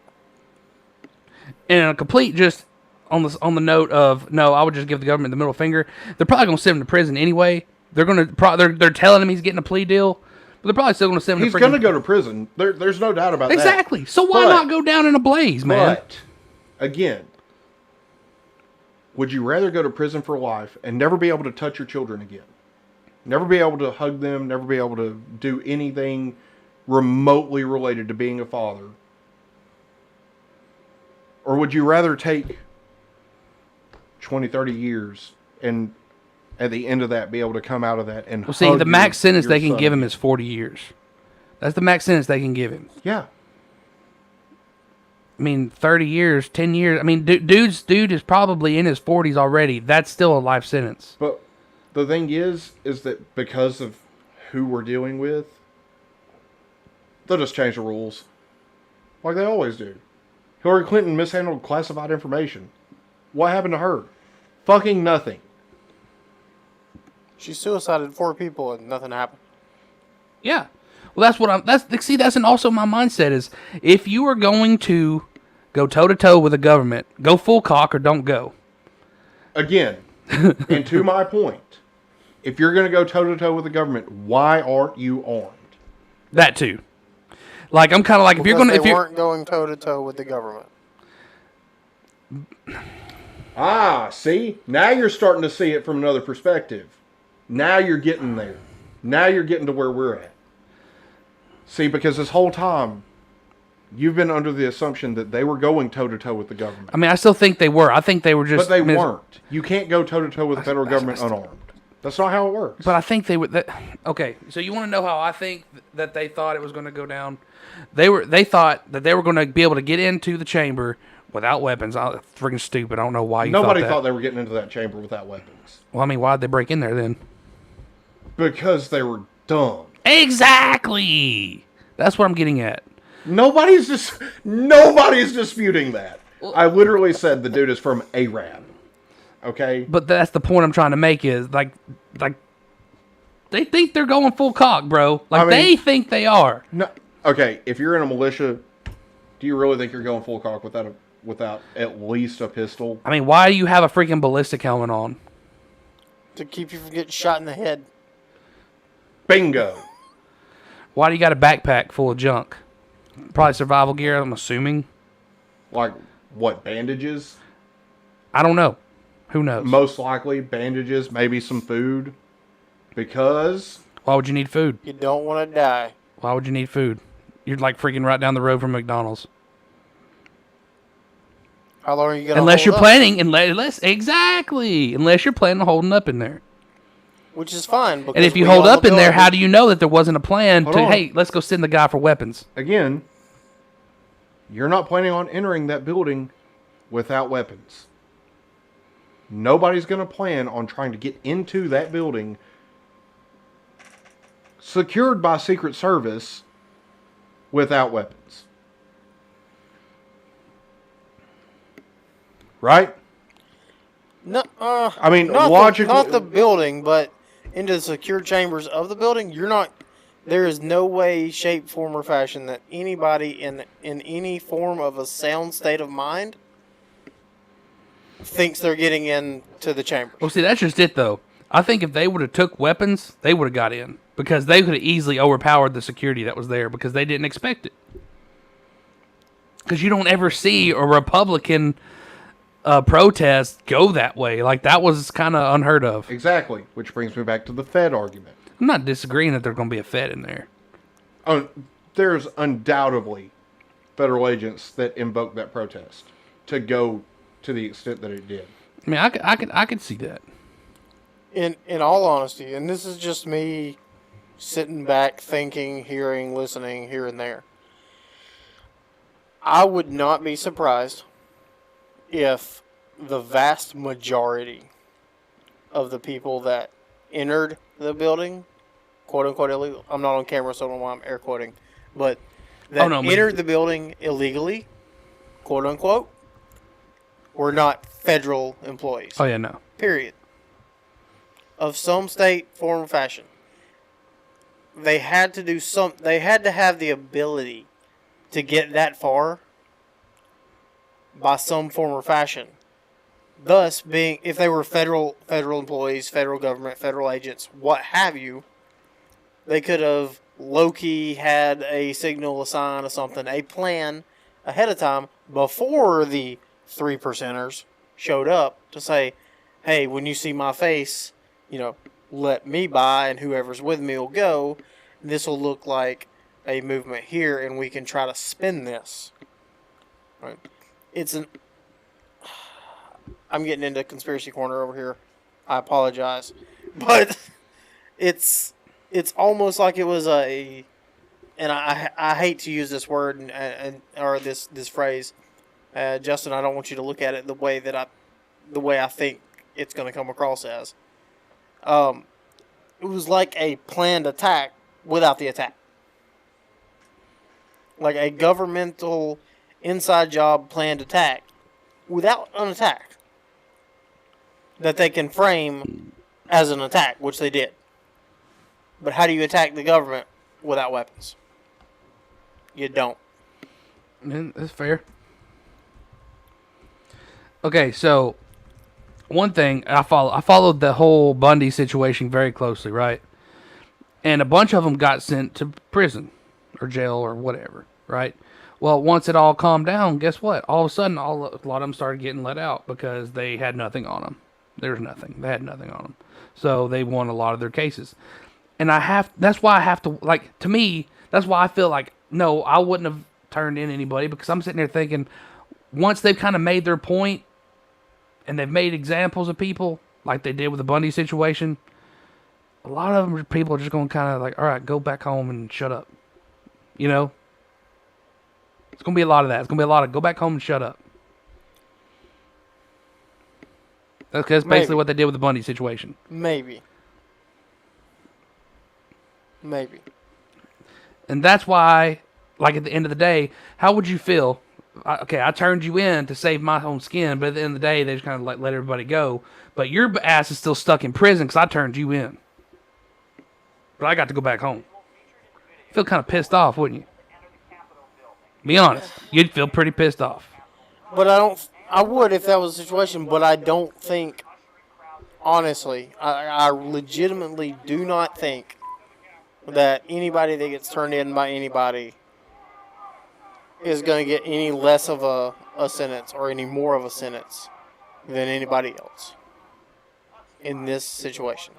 And a complete just on the note of, no, I would just give the government the middle finger. They're probably going to send him to prison anyway. They're telling him he's getting a plea deal. But they're probably still going to send him to prison. He's going to go to prison. There's no doubt about that. Exactly. So why not go down in a blaze, man? But, again, would you rather go to prison for life and never be able to touch your children again? Never be able to hug them, never be able to do anything remotely related to being a father? Or would you rather take 20, 30 years and at the end of that be able to come out of that and well, see, the max sentence they can give him is 40 years. That's the max sentence they can give him. Yeah. I mean, 30 years, 10 years. I mean, dude is probably in his 40s already. That's still a life sentence. But the thing is that because of who we're dealing with, they'll just change the rules. Like they always do. Hillary Clinton mishandled classified information. What happened to her? Fucking nothing. She suicided 4 people and nothing happened. Yeah. Well, that's also my mindset is if you are going to go toe-to-toe with the government, go full cock or don't go. Again, and to my point, if you're going to go toe-to-toe with the government, why aren't you armed? That too. Like, I'm kind of like, because they weren't going toe-to-toe with the government. See? Now you're starting to see it from another perspective. Now you're getting there. Now you're getting to where we're at. See, because this whole time, You've been under the assumption that they were going toe-to-toe with the government. I mean, I still think they were. I think they were just... But they weren't. You can't go toe-to-toe with the federal government unarmed. That's not how it works. But I think they would... Okay, so you want to know how I think that they thought it was going to go down? They thought that they were going to be able to get into the chamber without weapons. Freaking stupid. I don't know why you Nobody thought that. thought they were getting into that chamber without weapons. Well, I mean, why'd they break in there then? Because they were dumb. Exactly! That's what I'm getting at. Nobody's disputing that. I literally said the dude is from Arab. Okay? But that's the point I'm trying to make is, like they think they're going full cock, bro. Like, they think they are. No. Okay, if you're in a militia, do you really think you're going full cock without at least a pistol? I mean, why do you have a freaking ballistic helmet on? To keep you from getting shot in the head. Bingo. Why do you got a backpack full of junk? Probably survival gear, I'm assuming. Like, what, bandages? I don't know. Who knows? Most likely bandages, maybe some food. Because... Why would you need food? You don't want to die. Why would you need food? You're like freaking right down the road from McDonald's. How long are you going to Unless you're planning, unless you're planning on holding up in there. Which is fine. And if you hold up in there, how do you know that there wasn't a plan to, hey, let's go send the guy for weapons? Again, you're not planning on entering that building without weapons. Nobody's going to plan on trying to get into that building secured by Secret Service without weapons. Right? No, I mean, not logically... not the building, but into the secure chambers of the building. There is no way, shape, form, or fashion that anybody in any form of a sound state of mind thinks they're getting into the chamber. Well, see, that's just it, though. I think if they would have took weapons, they would have got in. Because they could have easily overpowered the security that was there because they didn't expect it. Because you don't ever see a Republican protest go that way. Like, that was kind of unheard of. Exactly. Which brings me back to the Fed argument. I'm not disagreeing that there's going to be a Fed in there. Oh, there's undoubtedly federal agents that invoked that protest to go to the extent that it did. I mean, I could see that. In all honesty, and this is just me sitting back, thinking, hearing, listening, here and there. I would not be surprised if the vast majority of the people that entered the building, quote unquote illegal, I'm not on camera, so I don't know why I'm air quoting, but that entered the building illegally, quote unquote, were not federal employees. Oh, yeah, no. Period. Of some state, form, or fashion. They had to do they had to have the ability to get that far by some form or fashion. Thus, being, if they were federal employees, federal government, federal agents, what have you, they could have low-key had a signal, a sign, or something, a plan ahead of time before the 3%ers showed up to say, hey, when you see my face, let me by and whoever's with me will go. This will look like a movement here and we can try to spin this. Right? I'm getting into conspiracy corner over here. I apologize. But it's almost like it was and I hate to use this word or this phrase. Justin, I don't want you to look at it the way I think it's going to come across as. It was like a planned attack without the attack. Like a governmental inside job planned attack without an attack that they can frame as an attack, which they did. But how do you attack the government without weapons? You don't. That's fair. Okay, so one thing I followed the whole Bundy situation very closely, right? And a bunch of them got sent to prison or jail or whatever, right? Well, once it all calmed down, guess what? All of a sudden, a lot of them started getting let out because they had nothing on them. There was nothing. They had nothing on them. So they won a lot of their cases. And that's why I have to, like, to me, that's why I feel like, no, I wouldn't have turned in anybody because I'm sitting there thinking, once they've kind of made their point and they've made examples of people like they did with the Bundy situation, a lot of them people are just going to kind of like, all right, go back home and shut up. You know? It's going to be a lot of that. It's going to be a lot of go back home and shut up. That's basically what they did with the Bundy situation. Maybe. And that's why, like at the end of the day, how would you feel? Okay, I turned you in to save my own skin, but at the end of the day, they just kind of like let everybody go. But your ass is still stuck in prison because I turned you in. But I got to go back home. You feel kind of pissed off, wouldn't you? Be honest. You'd feel pretty pissed off. But I would if that was the situation, but I don't think, honestly, I legitimately do not think that anybody that gets turned in by anybody is going to get any less of a sentence or any more of a sentence than anybody else in this situation.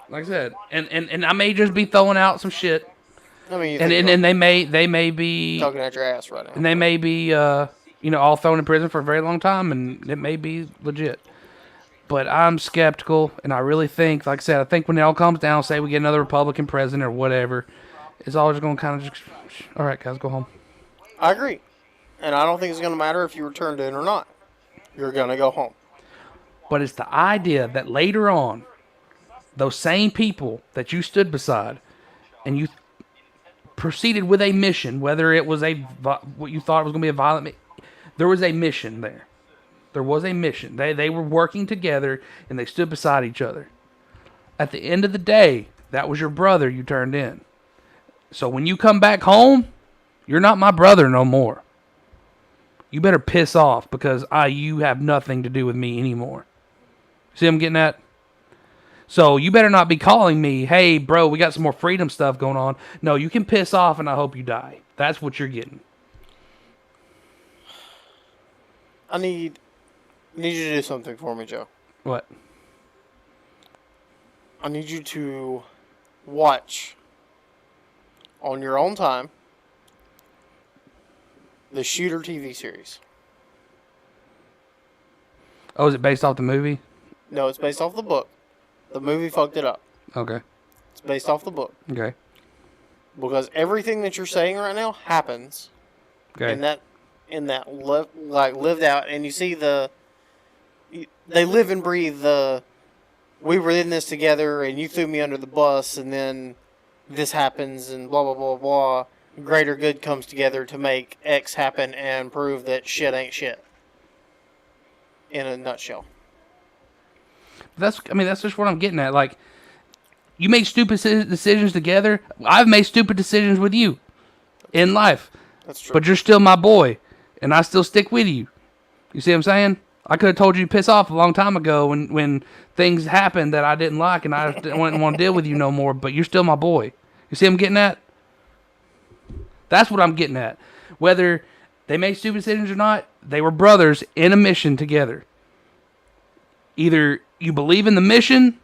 Like I said, and I may just be throwing out some shit. I mean, and they may be talking at your ass right now. And they may be all thrown in prison for a very long time, and it may be legit. But I'm skeptical, and I really think, like I said, I think when it all comes down, say we get another Republican president or whatever, it's all just going to kind of just, all right, guys, go home. I agree. And I don't think it's going to matter if you were turned in or not. You're going to go home. But it's the idea that later on, those same people that you stood beside, and you proceeded with a mission, whether it was what you thought was going to be a violent, there was a mission there. There was a mission. They were working together, and they stood beside each other. At the end of the day, that was your brother you turned in. So when you come back home, you're not my brother no more. You better piss off because you have nothing to do with me anymore. See what I'm getting at? So you better not be calling me, hey, bro, we got some more freedom stuff going on. No, you can piss off and I hope you die. That's what you're getting. I need you to do something for me, Joe. What? I need you to watch on your own time the Shooter TV series. Oh, is it based off the movie? No, it's based off the book. The movie fucked it up. Okay. It's based off the book. Okay. Because everything that you're saying right now happens in that lived out, and you see they live and breathe we were in this together, and you threw me under the bus, and then this happens, and blah, blah, blah, blah. Greater good comes together to make X happen and prove that shit ain't shit. In a nutshell. That's just what I'm getting at. Like, you make stupid decisions together. I've made stupid decisions with you in life. That's true. But you're still my boy, and I still stick with you. You see what I'm saying? I could have told you to piss off a long time ago when things happened that I didn't like, and I didn't want to deal with you no more, but you're still my boy. You see what I'm getting at? That's what I'm getting at. Whether they made stupid decisions or not, they were brothers in a mission together. Either you believe in the mission,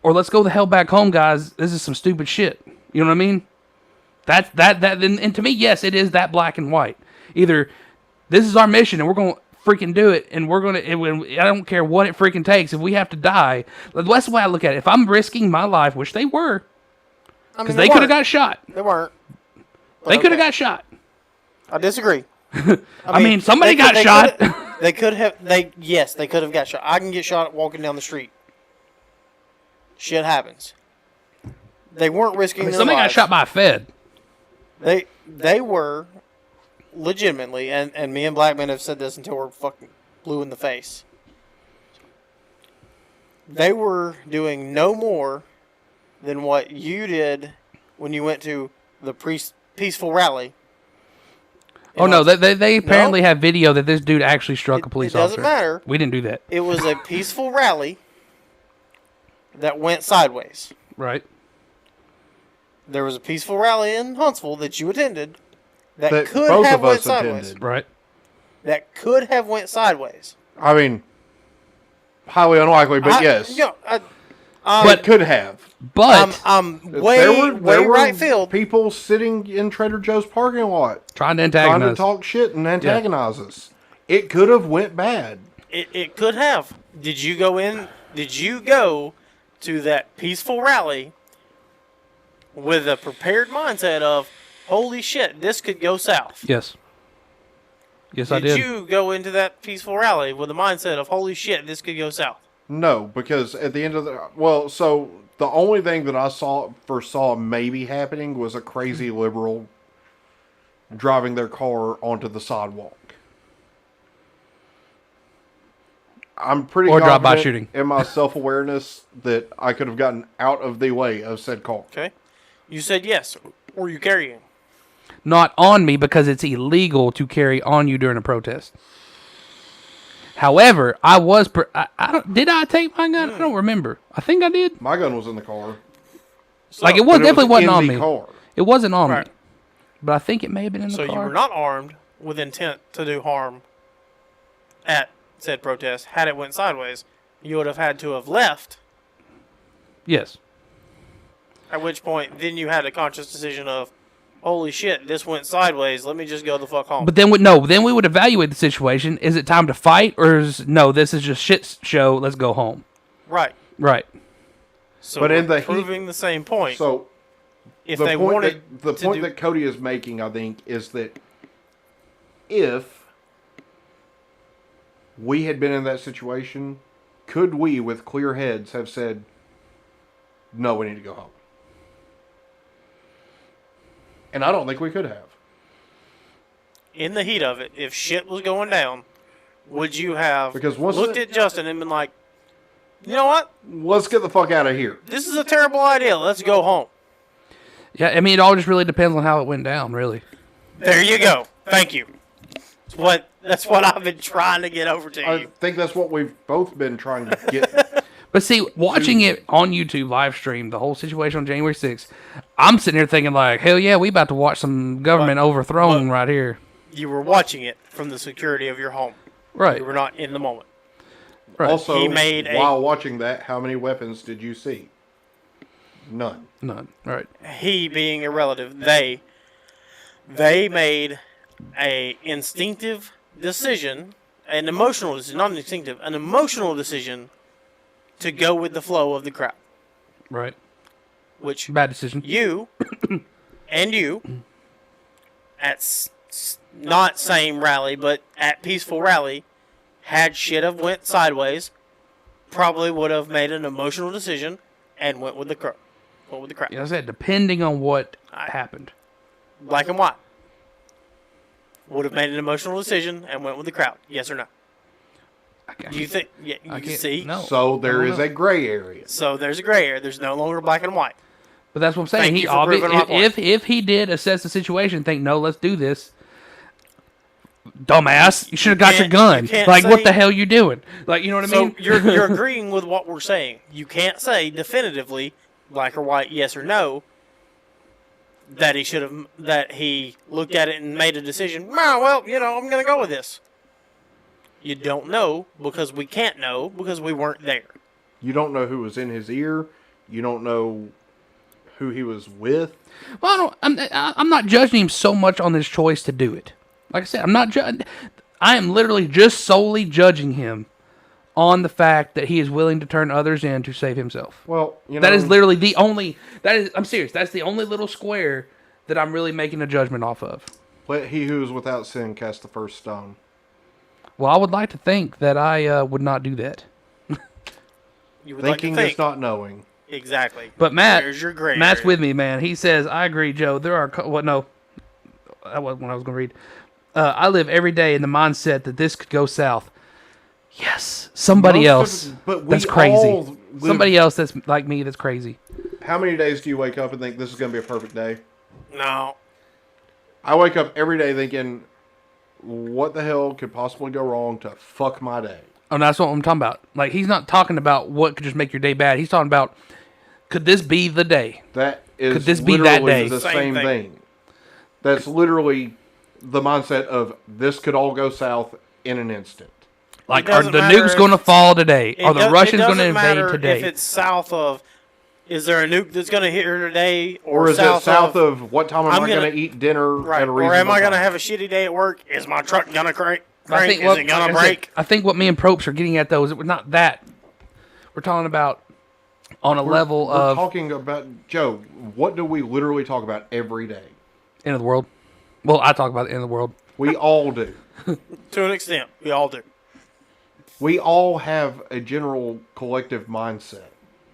or let's go the hell back home, guys. This is some stupid shit. You know what I mean? And to me, yes, it is that black and white. Either this is our mission, and we're going to freaking do it, and we're going to, I don't care what it freaking takes. If we have to die, that's the way I look at it. If I'm risking my life, which they were, because they could have got shot. They weren't. They could have got shot. I disagree. I mean, somebody got shot. They could have got shot. I can get shot walking down the street. Shit happens. They weren't risking their somebody lives. got shot by a Fed. They were legitimately, and me and black men have said this until we're fucking blue in the face. They were doing no more than what you did when you went to the peaceful rally. Oh, no, they apparently have video that this dude actually struck a police officer. It doesn't matter. We didn't do that. It was a peaceful rally that went sideways. Right. There was a peaceful rally in Huntsville that you attended that could both have of went us sideways. attended. Right. That could have went sideways. I mean, highly unlikely, but yes. But could have. But way right field. People sitting in Trader Joe's parking lot trying to antagonize, trying to talk shit and antagonize us. It could have went bad. It could have. Did you go in? Did you go to that peaceful rally with a prepared mindset of, holy shit, this could go south? Yes. Yes, I did. Did you go into that peaceful rally with a mindset of, holy shit, this could go south? No, because at the end of so the only thing that I foresaw maybe happening was a crazy liberal driving their car onto the sidewalk. I'm pretty drive-by confident shooting in my self-awareness that I could have gotten out of the way of said car. Okay. You said yes. Were you carrying? Not on me, because it's illegal to carry on you during a protest. However, I was... did I take my gun? I don't remember. I think I did. My gun was in the car. Like, it definitely wasn't on me. Car. It wasn't on me. But I think it may have been in the car. So you were not armed with intent to do harm at said protest. Had it went sideways, you would have had to have left. Yes. At which point, then you had a conscious decision of, holy shit, this went sideways. Let me just go the fuck home. But then we would evaluate the situation. Is it time to fight, or this is just shit show? Let's go home. Right. Right. So, but proving the same point. So, if the point that Cody is making, I think, is that if we had been in that situation, could we, with clear heads, have said, no, we need to go home? And I don't think we could have. In the heat of it, if shit was going down, would you have looked at Justin and been like, you know what? Let's get the fuck out of here. This is a terrible idea. Let's go home. Yeah, I mean, it all just really depends on how it went down, really. There you go. Thank you. That's what I've been trying to get over to you. I think that's what we've both been trying to get. But see, watching it on YouTube live stream, the whole situation on January 6th, I'm sitting here thinking like, hell yeah, we about to watch some government overthrown right here. You were watching it from the security of your home. Right. You were not in the moment. Right. Also, while watching that, how many weapons did you see? None. Right. He being a relative, they made a instinctive decision, an emotional decision, not instinctive, an emotional decision to go with the flow of the crowd. Right. Which bad decision. You and you at not same rally, but at peaceful rally, had shit have went sideways, probably would have made an emotional decision and went with the crowd. Yeah, I said depending on what happened. Black and white. Would have made an emotional decision and went with the crowd. Yes or no? Do you think? Yeah, you see. No. So there is a gray area. So there's a gray area. There's no longer black and white. But that's what I'm saying. He if he did assess the situation, think no, let's do this. Dumbass, you should have got your gun. Like, what the hell you doing? Like, you know what I mean? So you're agreeing with what we're saying. You can't say definitively, black or white, yes or no, that he looked at it and made a decision. Well, I'm going to go with this. You don't know because we can't know because we weren't there. You don't know who was in his ear. You don't know who he was with. Well, I'm not judging him so much on his choice to do it. Like I said, I am literally just solely judging him on the fact that he is willing to turn others in to save himself. Well, that is literally the only. I'm serious. That's the only little square that I'm really making a judgment off of. Let he who is without sin cast the first stone. Well, I would like to think that I would not do that. You would Thinking like to think. is not knowing. Exactly. But There's your gray Matt's area. with me, man. He says, I agree, Joe. There are... no. That wasn't what I was going to read. I live every day in the mindset that this could go south. Yes. Somebody else that's crazy. Somebody else that's like me that's crazy. How many days do you wake up and think this is going to be a perfect day? No. I wake up every day thinking, what the hell could possibly go wrong to fuck my day? Oh, that's what I'm talking about. Like, he's not talking about what could just make your day bad. He's talking about, could this be the day? That is could this be that day? The same thing. That's literally the mindset of this could all go south in an instant. Like, are the nukes going to fall today? Are the Russians going to invade today? If it's south of, is there a nuke that's going to hit here today? Or is it south of what time am I going to eat dinner at a reasonable Or am I going to time? have a shitty day at work? Is my truck going to crank? Is it going to like break? I think what me and Probst are getting at, though, is not that. We're talking about on a level of... We're talking about, Joe, what do we literally talk about every day? End of the world. Well, I talk about the end of the world. We all do. To an extent. We all do. We all have a general collective mindset,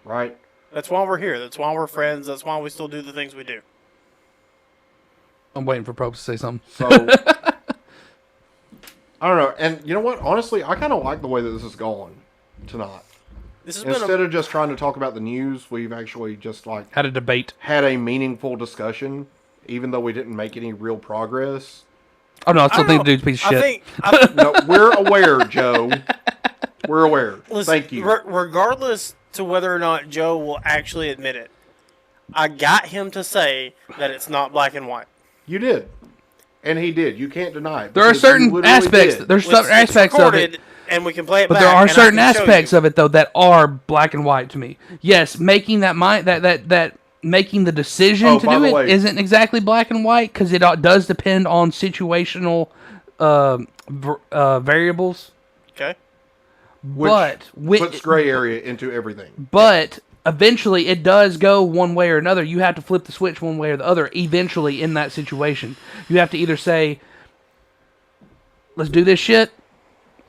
right? That's why we're here. That's why we're friends. That's why we still do the things we do. I'm waiting for Probst to say something. So, I don't know. And you know what? Honestly, I kind of like the way that this is going tonight. Instead of just trying to talk about the news, we've actually just had a debate. Had a meaningful discussion, even though we didn't make any real progress. Oh, no, I still think the dude's a piece of shit. No, we're aware, Joe. We're aware. Listen, Thank you. Regardless to whether or not Joe will actually admit it, I got him to say that it's not black and white. You did. And he did. You can't deny it. There are certain aspects. There's certain aspects of it. And we can play it but back. There are certain aspects of it, though, that are black and white to me. Yes, making that making the decision to do it isn't exactly black and white because it does depend on situational variables. Okay. Which puts gray area into everything. But eventually it does go one way or another. You have to flip the switch one way or the other eventually in that situation. You have to either say, let's do this shit,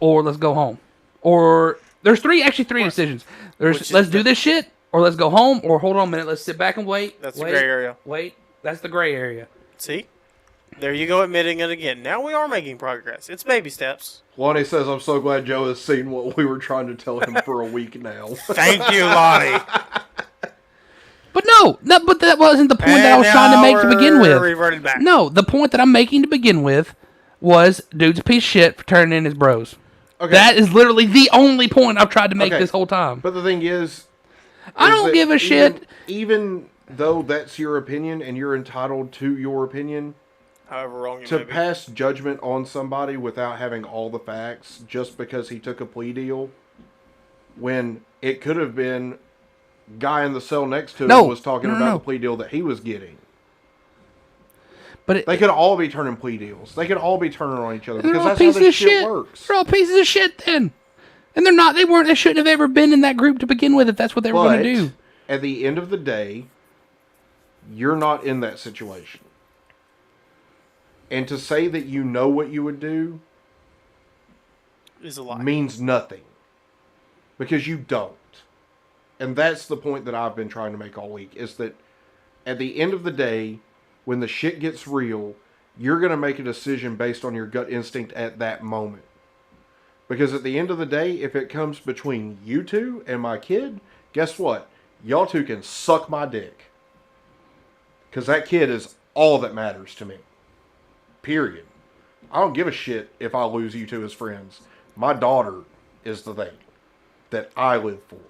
or let's go home. Or there's three decisions. There's let's do this shit, or let's go home, or hold on a minute, let's sit back and wait. That's the gray area. Wait, that's the gray area. See? There you go, admitting it again. Now we are making progress. It's baby steps. Lonnie says, I'm so glad Joe has seen what we were trying to tell him for a week now. Thank you, Lonnie. But but that wasn't the point that I was trying to make to begin with. Reverted back. No, the point that I'm making to begin with was dude's a piece of shit for turning in his bros. Okay. That is literally the only point I've tried to make this whole time. But the thing is I don't give a shit. Even though that's your opinion and you're entitled to your opinion, however wrong you to may be. pass judgment on somebody without having all the facts just because he took a plea deal, when it could have been guy in the cell next to him was talking about the plea deal that he was getting. But they could all be turning plea deals. They could all be turning on each other because that's how this shit works. They're all pieces of shit then. And they're not. They shouldn't have ever been in that group to begin with if that's what they were going to do. At the end of the day, you're not in that situation. And to say that you know what you would do is a lie. Means nothing. Because you don't. And that's the point that I've been trying to make all week, is that at the end of the day, when the shit gets real, you're going to make a decision based on your gut instinct at that moment. Because at the end of the day, if it comes between you two and my kid, guess what? Y'all two can suck my dick. Because that kid is all that matters to me. Period. I don't give a shit if I lose you two as friends. My daughter is the thing that I live for.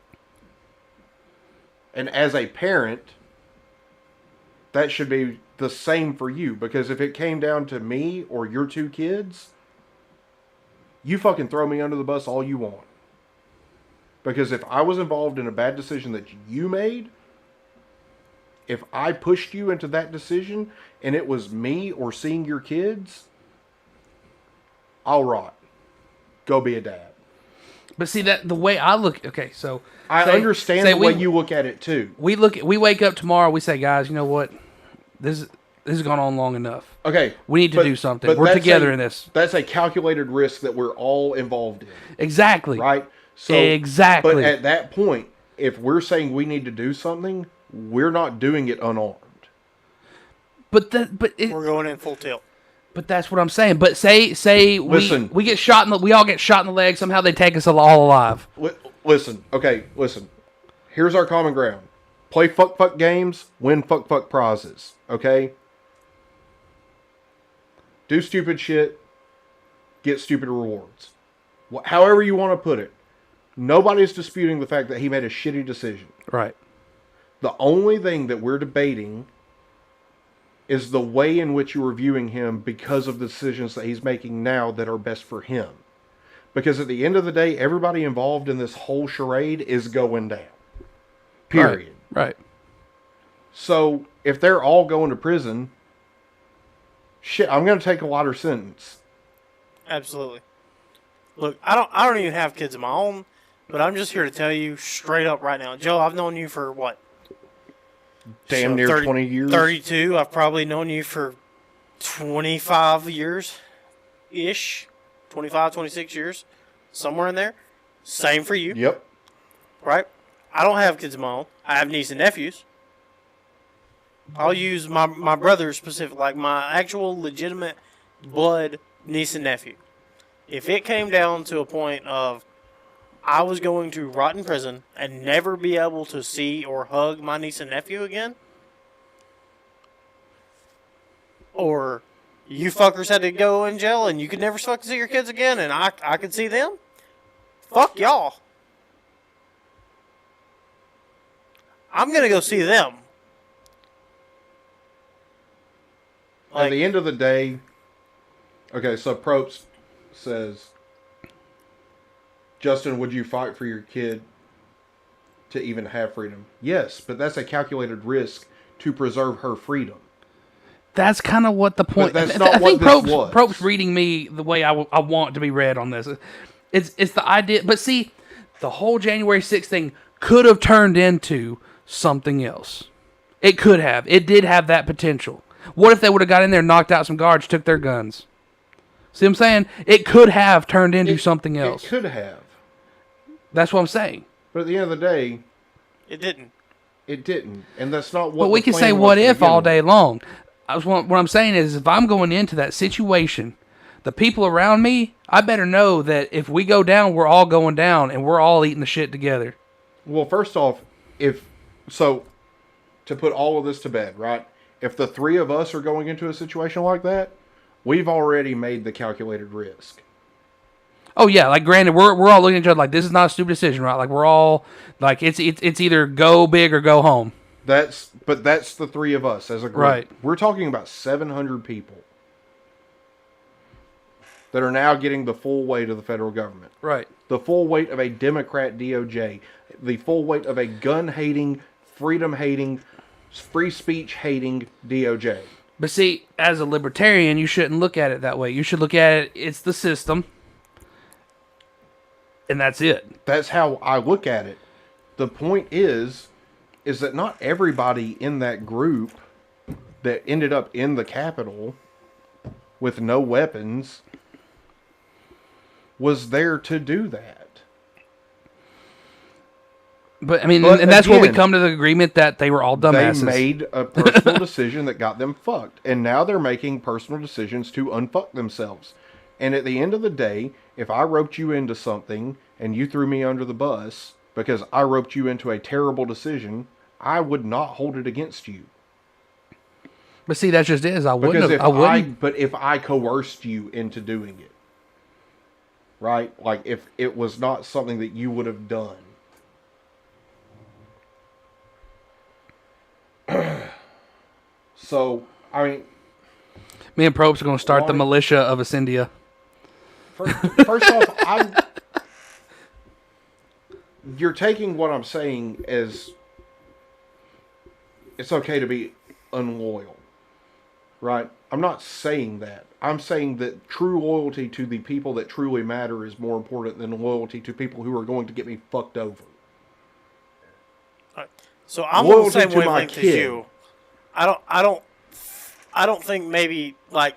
And as a parent, that should be the same for you. Because if it came down to me or your two kids, you fucking throw me under the bus all you want. Because if I was involved in a bad decision that you made, if I pushed you into that decision and it was me or seeing your kids, I'll rot. Go be a dad. But see, that the way I look, okay, so I understand the way you look at it too. We wake up tomorrow, we say, guys, you know what? This has gone on long enough. Okay. We need to do something. We're together in this. That's a calculated risk that we're all involved in. Exactly. Right? So, exactly. But at that point, if we're saying we need to do something, we're not doing it unarmed. We're going in full tilt. But that's what I'm saying. But say we get shot we all get shot in the leg. Somehow they take us all alive. Listen. Here's our common ground. Play fuck games, win fuck prizes. Okay? Do stupid shit, get stupid rewards. However you want to put it. Nobody's disputing the fact that he made a shitty decision. Right. The only thing that we're debating is the way in which you are viewing him because of the decisions that he's making now that are best for him. Because at the end of the day, everybody involved in this whole charade is going down. Period. Right. So if they're all going to prison, shit, I'm going to take a lighter sentence. Absolutely. Look, I don't even have kids of my own, but I'm just here to tell you straight up right now, Joe. I've known you for what? Damn near 20 years. 32. I've probably known you for 25 years ish. 25, 26 years. Somewhere in there. Same for you. Yep. Right? I don't have kids of my own. I have nieces and nephews. I'll use my brother specific, like my actual legitimate blood niece and nephew. If it came down to a point of I was going to rot in prison and never be able to see or hug my niece and nephew again, or you fuckers had to go in jail and you could never fucking see your kids again and I could see them, fuck y'all. I'm going to go see them. At the end of the day, okay, so Probst says, Justin, would you fight for your kid to even have freedom? Yes, but that's a calculated risk to preserve her freedom. That's kind of what the point. But that's not what this was. Probst reading me the way I want to be read on this. It's the idea, but see, the whole January 6th thing could have turned into something else. It could have. It did have that potential. What if they would have got in there, knocked out some guards, took their guns? See what I'm saying? It could have turned into something else. It could have. That's what I'm saying. But at the end of the day, it didn't. It didn't, and that's not what. But we can say "what if" all day long. What I'm saying is, if I'm going into that situation, the people around me, I better know that if we go down, we're all going down, and we're all eating the shit together. Well, first off, to put all of this to bed, right? If the three of us are going into a situation like that, we've already made the calculated risk. Oh yeah, like granted, we're all looking at each other like this is not a stupid decision, right? Like we're all like it's either go big or go home. That's the three of us as a group. Right. We're talking about 700 people that are now getting the full weight of the federal government. Right. The full weight of a Democrat DOJ. The full weight of a gun-hating, freedom-hating, free speech-hating DOJ. But see, as a libertarian, you shouldn't look at it that way. You should look at it, it's the system, and that's it. That's how I look at it. The point is that not everybody in that group that ended up in the Capitol with no weapons was there to do that. But, I mean, and that's where we come to the agreement that they were all dumbasses. They made a personal decision that got them fucked. And now they're making personal decisions to unfuck themselves. And at the end of the day, if I roped you into something and you threw me under the bus because I roped you into a terrible decision, I would not hold it against you. But see, that just is. I wouldn't. But if I coerced you into doing it, right? Like if it was not something that you would have done. So, I mean... Me and Probst are going to start the militia of Ascendia. First off, you're taking what I'm saying as it's okay to be unloyal, right? I'm not saying that. I'm saying that true loyalty to the people that truly matter is more important than loyalty to people who are going to get me fucked over. So I'm on the same wavelength as you. I don't think maybe like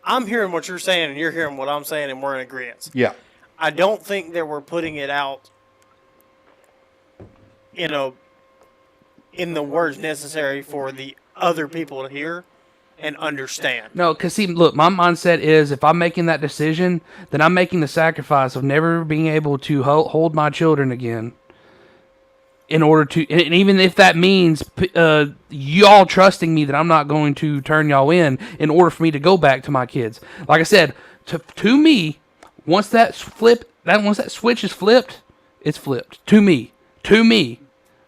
I'm hearing what you're saying and you're hearing what I'm saying and we're in agreement. Yeah. I don't think that we're putting it out in the words necessary for the other people to hear and understand. No, because see, look, my mindset is if I'm making that decision, then I'm making the sacrifice of never being able to hold my children again. In order to, and even if that means y'all trusting me that I'm not going to turn y'all in order for me to go back to my kids. Like I said, to me, once that switch is flipped, it's flipped. To me,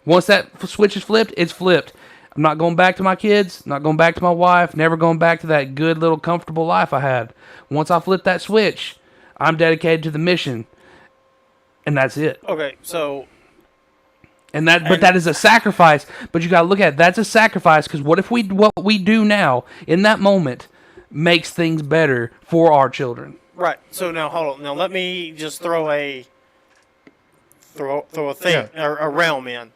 once that switch is flipped, it's flipped. I'm not going back to my kids, not going back to my wife, never going back to that good little comfortable life I had. Once I flip that switch, I'm dedicated to the mission, and that's it. Okay, so. But that is a sacrifice. But you got to look at it. That's a sacrifice because what we do now in that moment makes things better for our children. Right. So now hold on. Now let me just throw a thing or a realm in.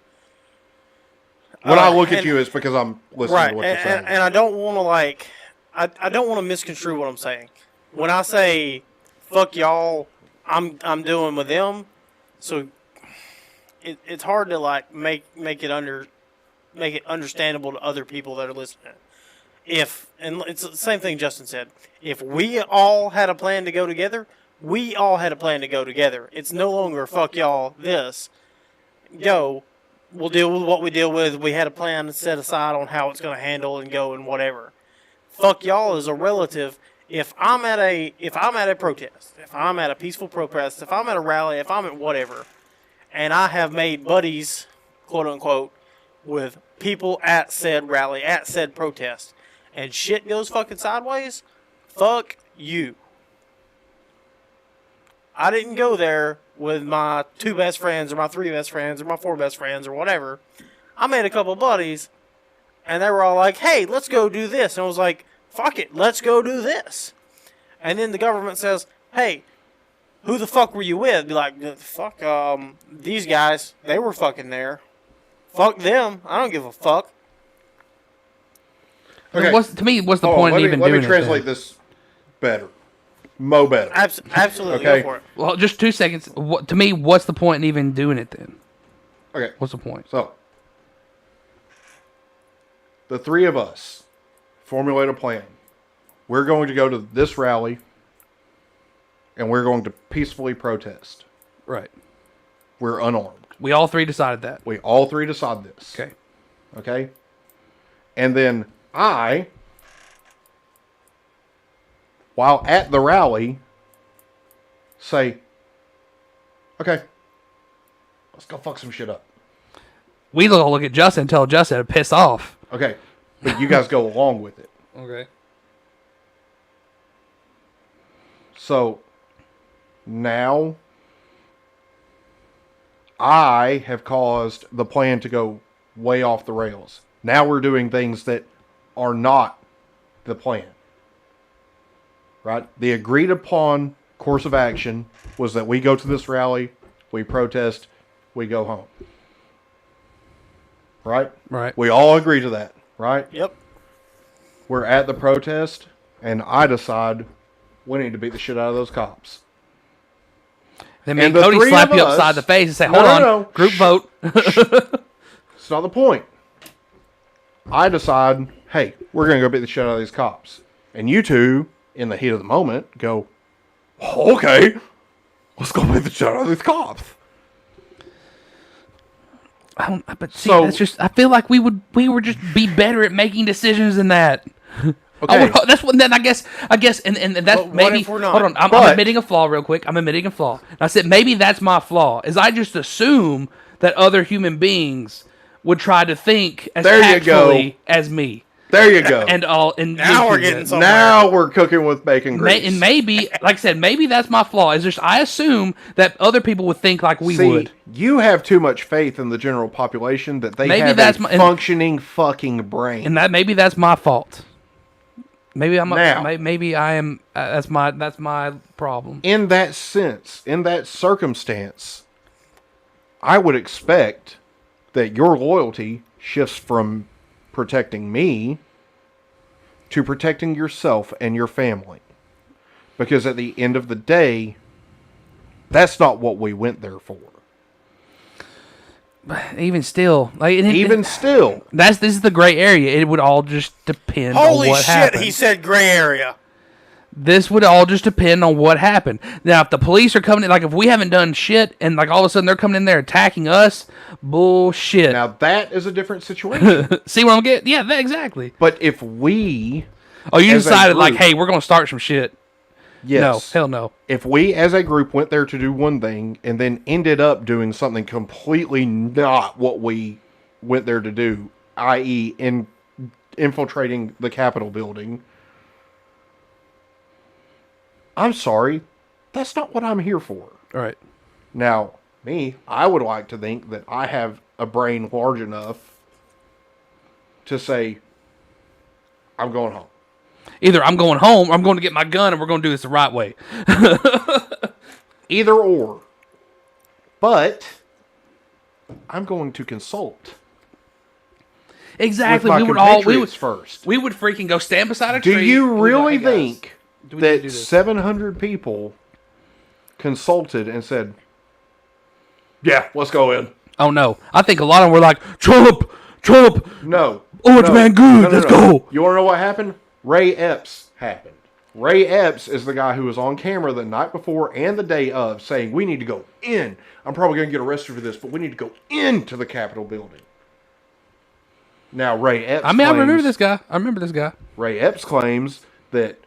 When I look at you, it's because I'm listening to what you're saying. And I don't want to I don't want to misconstrue what I'm saying. When I say fuck y'all, I'm doing with them. So it's hard to make it understandable to other people that are listening. And it's the same thing Justin said. If we all had a plan to go together, we all had a plan to go together. It's no longer fuck y'all this. Go. We'll deal with what we deal with. We had a plan set aside on how it's going to handle and go and whatever. Fuck y'all is a relative. If I'm at a protest, if I'm at a peaceful protest, if I'm at a rally, if I'm at whatever, and I have made buddies, quote unquote, with people at said rally, at said protest, and shit goes fucking sideways, fuck you. I didn't go there with my 2 best friends or my 3 best friends or my 4 best friends or whatever. I made a couple buddies, and they were all like, hey, let's go do this. And I was like, fuck it, let's go do this. And then the government says, hey, who the fuck were you with? Be like, fuck, these guys, they were fucking there. Fuck them. I don't give a fuck. Okay. To me, what's the point of even doing it? Let me translate this better. Better. Absolutely, okay. Go for it. Well, just 2 seconds. To me, what's the point in even doing it then? Okay. What's the point? So, the 3 of us formulate a plan. We're going to go to this rally, and we're going to peacefully protest. Right. We're unarmed. We all 3 decided that. We all 3 decided this. Okay. Okay? And then while at the rally, say, okay, let's go fuck some shit up. We look at Justin and tell Justin to piss off. Okay. But you guys go along with it. Okay. So, now, I have caused the plan to go way off the rails. Now we're doing things that are not the plan. Right? The agreed upon course of action was that we go to this rally, we protest, we go home. Right? Right. We all agree to that, right? Yep. We're at the protest, and I decide we need to beat the shit out of those cops. Then me and Cody slap you upside the face and say, hold on, group vote. It's not the point. I decide, hey, we're going to go beat the shit out of these cops. And you two, in the heat of the moment, go, okay, let's go beat the shit out of these cops. But see, that's just, I feel like we would just be better at making decisions than that. Okay. That's what. Then I guess, and that's maybe. Hold on, I'm admitting a flaw real quick. I'm admitting a flaw. And I said maybe that's my flaw. Is I just assume that other human beings would try to think as tactfully as me. There you go. And now we're getting somewhere. Now we're cooking with bacon grease. And maybe, like I said, maybe that's my flaw. Is just I assume that other people would think like we would. You have too much faith in the general population that they have a functioning fucking brain. And maybe that's my fault. Maybe maybe I am. That's my problem. In that sense, in that circumstance, I would expect that your loyalty shifts from protecting me to protecting yourself and your family, because at the end of the day, that's not what we went there for. Even still, this is the gray area. It would all just depend on what happened. Holy shit, he said gray area. This would all just depend on what happened. Now, if the police are coming in, like if we haven't done shit and like all of a sudden they're coming in there attacking us, bullshit. Now that is a different situation. See what I'm getting? Yeah, exactly. But if we... Oh, you decided like, hey, we're going to start some shit. Yes. No, hell no. If we as a group went there to do one thing and then ended up doing something completely not what we went there to do, i.e. infiltrating the Capitol building, I'm sorry, That's not what I'm here for. All right. Now, I would like to think that I have a brain large enough to say, I'm going home. Either I'm going home or I'm going to get my gun and we're going to do this the right way. Either or. But I'm going to consult. Exactly. With my compatriots first. We would freaking go stand beside a tree. Do you really think we need to do that this? 700 people consulted and said, yeah, let's go in? Oh, no. I think a lot of them were like, Trump! No. Orange man good, let's go! You want to know what happened? Ray Epps happened. Ray Epps is the guy who was on camera the night before and the day of saying, we need to go in. I'm probably going to get arrested for this, but we need to go into the Capitol building. Now, Ray Epps I remember this guy. Ray Epps claims that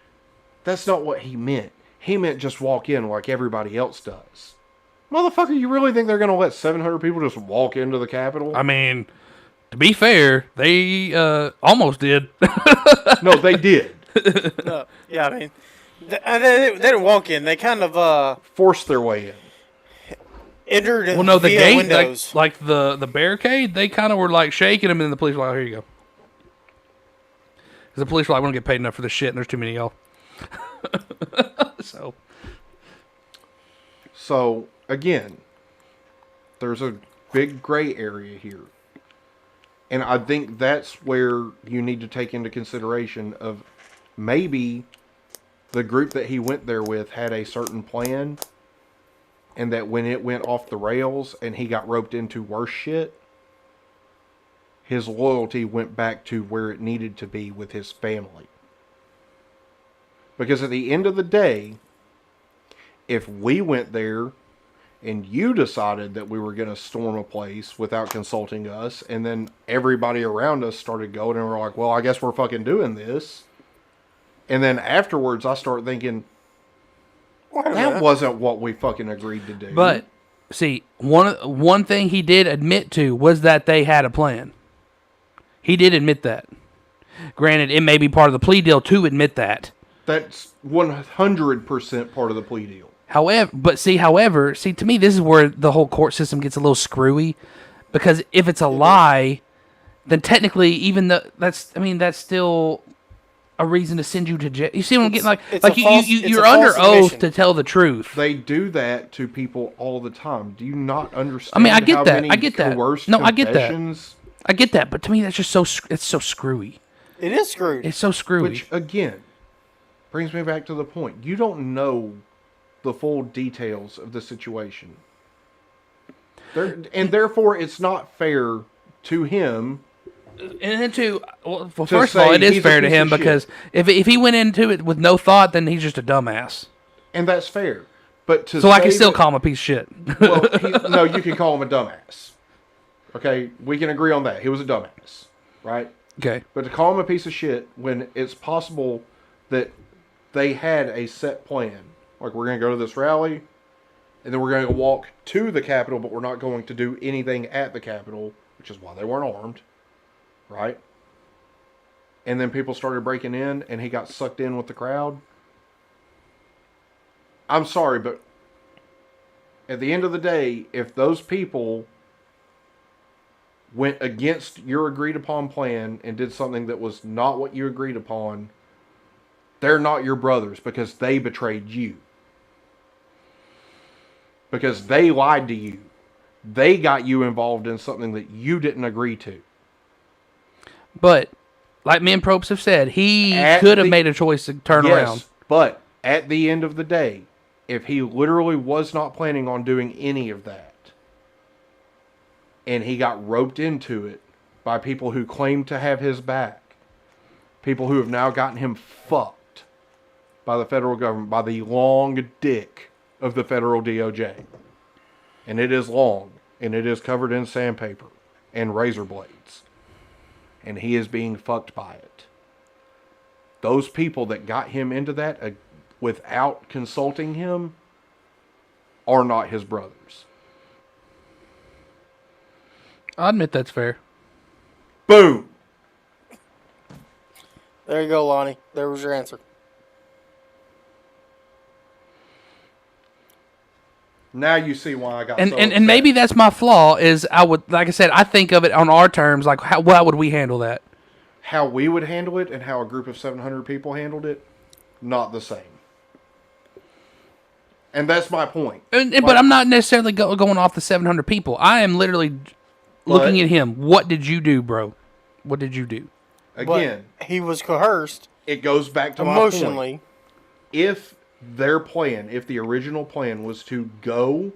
that's not what he meant. He meant just walk in like everybody else does. Motherfucker, you really think they're going to let 700 people just walk into the Capitol? I mean, to be fair, they almost did. No, they did. Yeah, I mean, they didn't walk in. They kind of forced their way in. Entered well, no, the via gate, windows. like the barricade, they kind of were like shaking them, and then the police were like, "Oh, here you go." Because the police were like, "We don't get paid enough for this shit, and there's too many of y'all." So again, there's a big gray area here. And I think that's where you need to take into consideration of maybe the group that he went there with had a certain plan, and that when it went off the rails and he got roped into worse shit, his loyalty went back to where it needed to be with his family. Because at the end of the day, if we went there and you decided that we were going to storm a place without consulting us, and then everybody around us started going, and we're like, well, I guess we're fucking doing this. And then afterwards, I start thinking, that wasn't what we fucking agreed to do. But, see, one thing he did admit to was that they had a plan. He did admit that. Granted, it may be part of the plea deal to admit that. That's 100% part of the plea deal. However, to me, this is where the whole court system gets a little screwy, because if it's a lie, then technically, even though that's still a reason to send you to jail. You see what I'm getting? You're under oath to tell the truth. They do that to people all the time. Do you not understand? I mean, I get how that. many I get that. coerced No, I get that. confessions? I get that. But to me, that's just it's so screwy. It is screwy. It's so screwy. Which again brings me back to the point. You don't know the full details of the situation. And therefore, it's not fair to him. And then first of all, it is fair to him because if he went into it with no thought, then he's just a dumbass. And that's fair. But so I can still call him a piece of shit. Well, no, you can call him a dumbass. Okay, we can agree on that. He was a dumbass, right? Okay. But to call him a piece of shit when it's possible that they had a set plan. Like, we're going to go to this rally, and then we're going to walk to the Capitol, but we're not going to do anything at the Capitol, which is why they weren't armed, right? And then people started breaking in, and he got sucked in with the crowd. I'm sorry, but at the end of the day, if those people went against your agreed upon plan and did something that was not what you agreed upon, they're not your brothers because they betrayed you. Because they lied to you. They got you involved in something that you didn't agree to. But, like me and Probst have said, he could have made a choice to turn around. But at the end of the day, if he literally was not planning on doing any of that, and he got roped into it by people who claimed to have his back, people who have now gotten him fucked by the federal government, by the long dick of the federal DOJ. And it is long, and it is covered in sandpaper and razor blades. And he is being fucked by it. Those people that got him into that without consulting him are not his brothers. I admit that's fair. Boom! There you go, Lonnie. There was your answer. Now you see why I got and so and, upset. and maybe that's my flaw. Is I would, like I said, I think of it on our terms. Like, how would we handle that? How we would handle it and how a group of 700 people handled it, not the same. And that's my point. But I'm not necessarily going off the 700 people. I am literally looking at him. What did you do, bro? What did you do? Again, but he was coerced. It goes back to emotionally. My point. If their plan, if the original plan was to go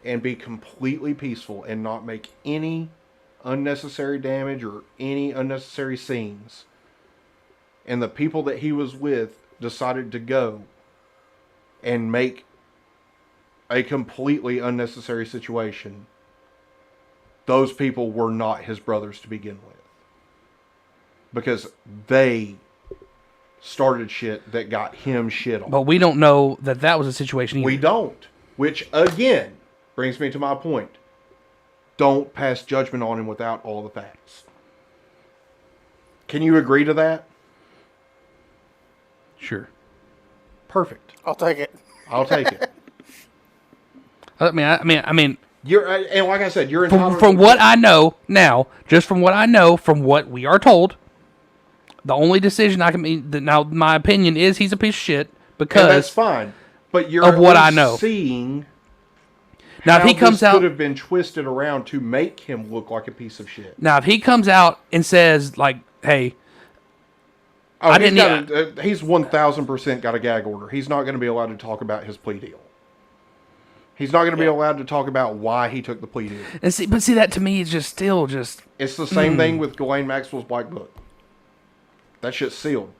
and be completely peaceful and not make any unnecessary damage or any unnecessary scenes, and the people that he was with decided to go and make a completely unnecessary situation, those people were not his brothers to begin with. Because they started shit that got him shit on. But we don't know that was a situation either. We don't. Which, again, brings me to my point. Don't pass judgment on him without all the facts. Can you agree to that? Sure. Perfect. I'll take it. I'll take it. I mean, you're, and like I said, you're entitled from what I know now, just from what I know, from what we are told, the only decision I can make now, my opinion is he's a piece of shit because and that's fine. But you're of what I know. Seeing now, if he comes out, could have been twisted around to make him look like a piece of shit. Now, if he comes out and says like, "Hey," I didn't. He's 1,000% got a gag order. He's not going to be allowed to talk about his plea deal. He's not going to be allowed to talk about why he took the plea deal. And see, that to me is just still just. It's the same thing with Ghislaine Maxwell's Black Book. That shit's sealed.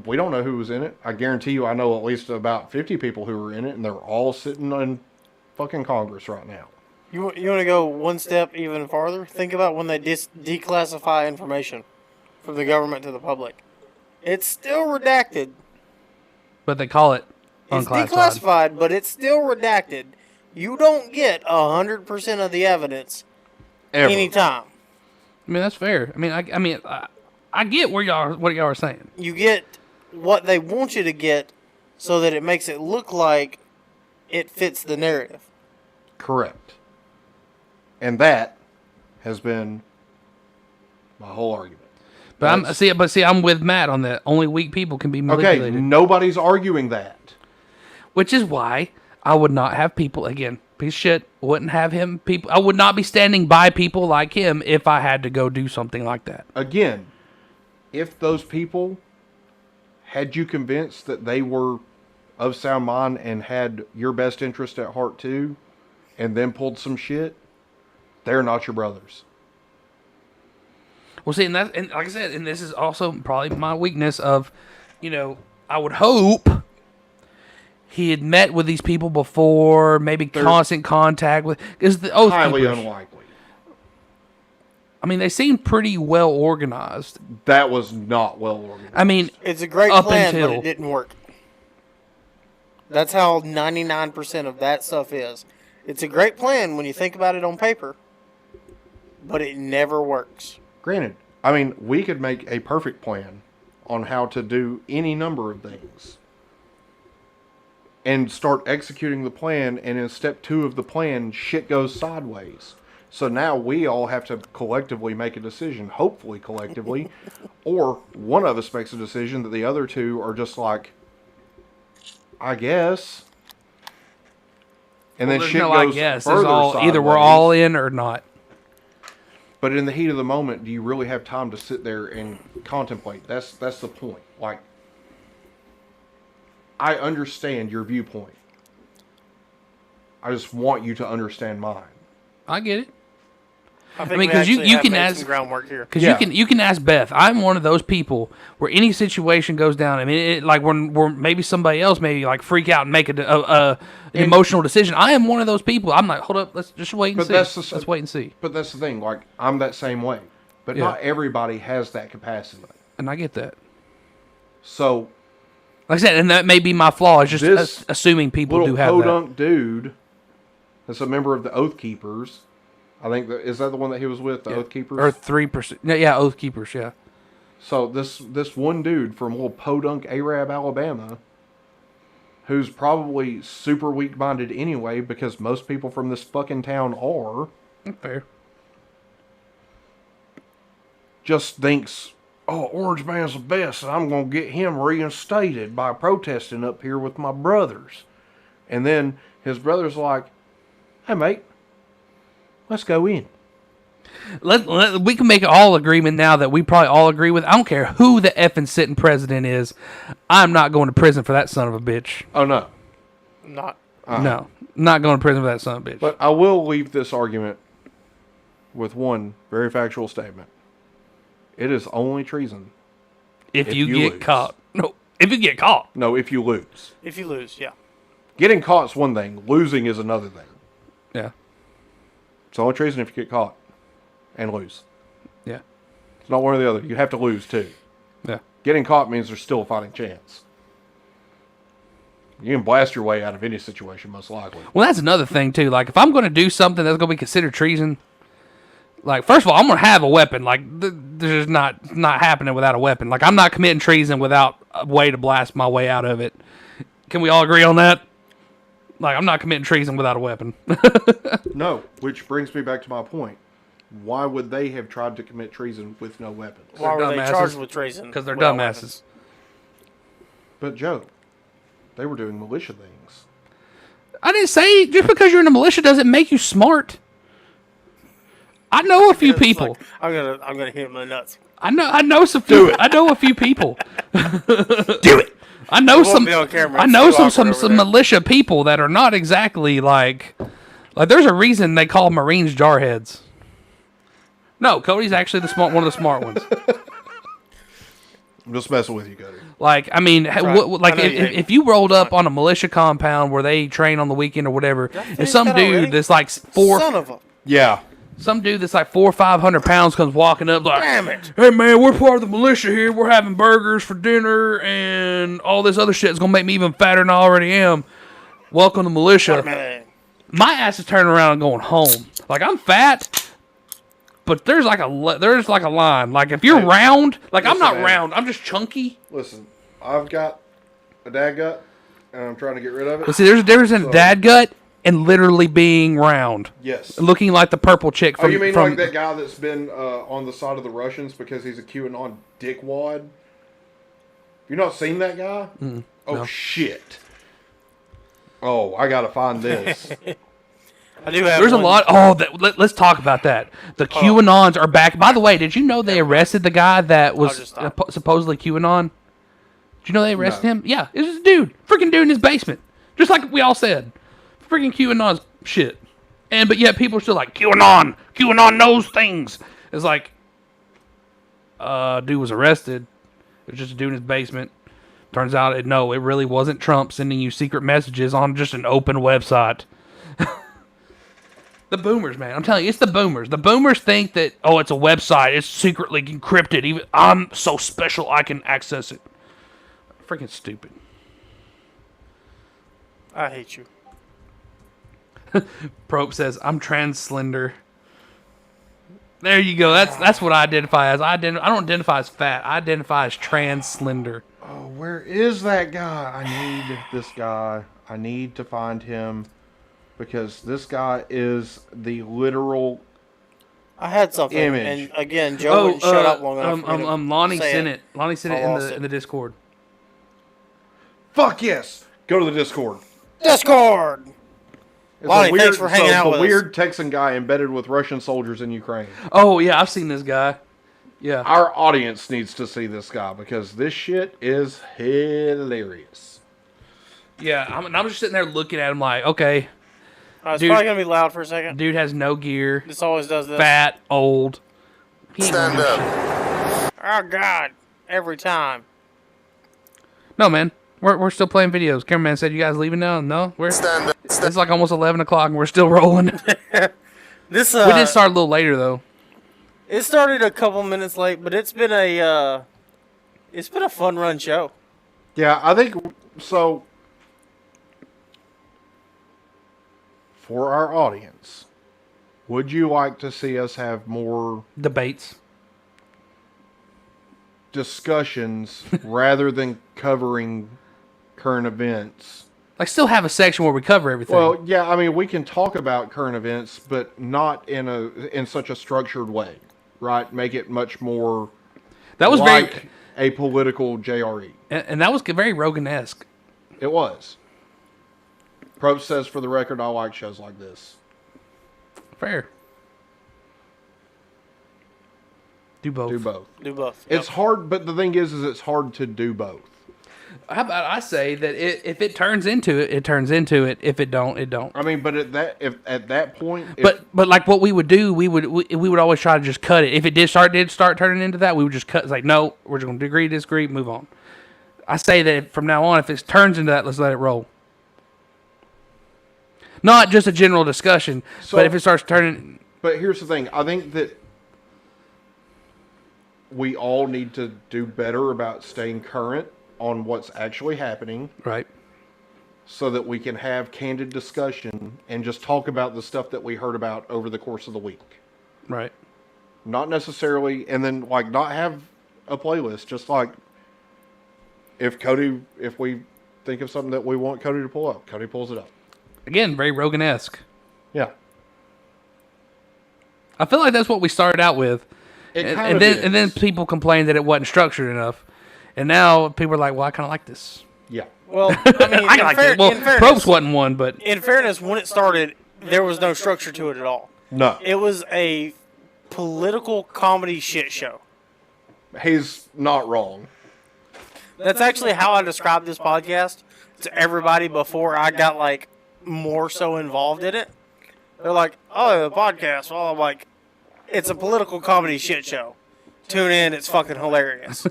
We don't know who was in it. I guarantee you, I know at least about 50 people who were in it, and they're all sitting in fucking Congress right now. You want to go one step even farther? Think about when they declassify information from the government to the public. It's still redacted. But they call it unclassified. It's declassified, but it's still redacted. You don't get 100% of the evidence anytime. I mean, that's fair. I get what y'all are saying. You get what they want you to get so that it makes it look like it fits the narrative. Correct. And that has been my whole argument. But I'm with Matt on that. Only weak people can be manipulated. Okay, nobody's arguing that. Which is why I would not have people, again, piece of shit, wouldn't have him, people. I would not be standing by people like him if I had to go do something like that. Again, if those people had you convinced that they were of sound mind and had your best interest at heart too, and then pulled some shit, they're not your brothers. Well, see, and like I said, and this is also probably my weakness of, I would hope he had met with these people before, maybe constant contact with, because the Oath highly Keepers, unlikely. I mean, they seem pretty well organized. That was not well organized. I mean, it's a great plan, but it didn't work. That's how 99% of that stuff is. It's a great plan when you think about it on paper, but it never works. Granted, I mean, we could make a perfect plan on how to do any number of things and start executing the plan, and in step 2 of the plan, shit goes sideways. So now we all have to collectively make a decision, hopefully collectively, or one of us makes a decision that the other two are just like, I guess. And then shit goes further sideways. Either we're all in or not. But in the heat of the moment, do you really have time to sit there and contemplate? That's the point. Like, I understand your viewpoint. I just want you to understand mine. I get it. I mean, because you can ask groundwork here. Because you can ask Beth. I'm one of those people where any situation goes down. I mean, like when maybe somebody else maybe like freak out and make an emotional decision. I am one of those people. I'm like, hold up, let's just wait and see. Let's wait and see. But that's the thing. Like, I'm that same way. But not everybody has that capacity. And I get that. So, like I said, and that may be my flaw. Is just assuming people do have that. Little podunk dude that's a member of the Oath Keepers. I think is that the one that he was with, the Oath Keepers? Or 3%. Yeah, Oath Keepers, yeah. So this one dude from little podunk Arab, Alabama who's probably super weak-minded anyway, because most people from this fucking town are. Fair. Just thinks, oh, Orange Man's the best, and I'm going to get him reinstated by protesting up here with my brothers. And then his brother's like, hey, mate, let's go in. We can make all agreement now that we probably all agree with. I don't care who the effing sitting president is. I'm not going to prison for that son of a bitch. Oh, no. Not. No. Not going to prison for that son of a bitch. But I will leave this argument with one very factual statement. It is only treason if you get caught. No, if you get caught. No, if you lose. If you lose, yeah. Getting caught is one thing. Losing is another thing. Yeah. It's only treason if you get caught and lose. Yeah. It's not one or the other. You have to lose, too. Yeah. Getting caught means there's still a fighting chance. You can blast your way out of any situation, most likely. Well, that's another thing, too. Like, if I'm going to do something that's going to be considered treason, like, first of all, I'm going to have a weapon. Like, there's not happening without a weapon. Like, I'm not committing treason without a way to blast my way out of it. Can we all agree on that? Like, I'm not committing treason without a weapon. No, which brings me back to my point. Why would they have tried to commit treason with no weapons? Why were they charged with treason? Because they're dumbasses. But, Joe, they were doing militia things. I didn't say just because you're in a militia doesn't make you smart. I know a few people. Like, I'm gonna hit him in the nuts. I know some. I know a few people. Do it. I know some. I know some militia people that are not exactly like there's a reason they call Marines jarheads. No, Cody's actually one of the smart ones. I'm just messing with you, Cody. Like, I mean, if you rolled up on a militia compound where they train on the weekend or whatever, and some dude that's like Son of a. Yeah. Some dude that's like 400 or 500 pounds comes walking up like, Damn it. hey man, we're part of the militia here. We're having burgers for dinner and all this other shit is going to make me even fatter than I already am. Welcome to militia. My ass is turning around and going home. Like, I'm fat, but there's like a line. Like, if you're round, like, I'm not round. I'm just chunky. Listen, I've got a dad gut, and I'm trying to get rid of it. Well, see, there's a difference in a dad gut and literally being round. Yes. Looking like the purple chick from... Oh, you mean like that guy that's been on the side of the Russians because he's a QAnon dickwad? You not seen that guy? Oh, no. Shit. Oh, I gotta find this. I do have There's a lot... Oh, let's talk about that. The QAnons are back. By the way, did you know they arrested the guy that was supposedly QAnon? Did you know they arrested him? Yeah, it was a dude. Freaking dude in his basement. Just like we all said. Freaking QAnon's shit. But yet people are still like, QAnon knows things. It's like, dude was arrested. It was just a dude in his basement. Turns out, it really wasn't Trump sending you secret messages on just an open website. The boomers, man. I'm telling you, it's the boomers. The boomers think that, it's a website. It's secretly encrypted. Even I'm so special I can access it. Freaking stupid. I hate you. Probe says, I'm trans slender. There you go. That's what I identify as. I don't identify as fat. I identify as trans slender. Oh, where is that guy? I need this guy. I need to find him because this guy is the literal I had something, image. And again, Joe wouldn't shut up long enough. Lonnie sent it. Lonnie sent it in the Discord. Fuck yes! Go to the Discord. Discord! Lonnie, thanks for hanging out with us. The weird Texan guy embedded with Russian soldiers in Ukraine. Oh, yeah, I've seen this guy. Yeah. Our audience needs to see this guy because this shit is hilarious. Yeah, I'm just sitting there looking at him like, okay. It's probably going to be loud for a second. Dude has no gear. This always does this. Fat, old. Stand up. Oh, God. Every time. No, man. We're still playing videos. Cameraman said, you guys leaving now? No? It's like almost 11 o'clock and we're still rolling. We did start a little later, though. It started a couple minutes late, but it's been a fun run show. Yeah, I think so. For our audience, would you like to see us have more debates, discussions, rather than covering current events Like, still have a section where we cover everything. Well, yeah, I mean, we can talk about current events, but not in such a structured way, right? Make it much more that was like a political JRE. And that was very Rogan-esque. It was. Probst says, for the record, I like shows like this. Fair. Do both. Do both. It's hard, but the thing is it's hard to do both. How about I say that if it turns into it, it turns into it. If it don't, it don't. I mean, but at that point, but like what we would do, we would always try to just cut it. If it did start turning into that, we would just cut. It's like, no, we're just going to disagree, move on. I say that from now on, if it turns into that, let's let it roll. Not just a general discussion, but if it starts turning. But here's the thing: I think that we all need to do better about staying current on what's actually happening. Right. So that we can have candid discussion and just talk about the stuff that we heard about over the course of the week. Right. Not necessarily, and then like not have a playlist. Just like if we think of something that we want Cody to pull up, Cody pulls it up. Again, very Rogan-esque. Yeah. I feel like that's what we started out with. And then people complained that it wasn't structured enough. And now people are like, well, I kind of like this. Yeah. Well, I mean, I like it. Well, Probst wasn't one, but... In fairness, when it started, there was no structure to it at all. No. It was a political comedy shit show. He's not wrong. That's actually how I described this podcast to everybody before I got, like, more so involved in it. They're like, oh, the podcast. Well, I'm like, it's a political comedy shit show. Tune in, it's fucking hilarious.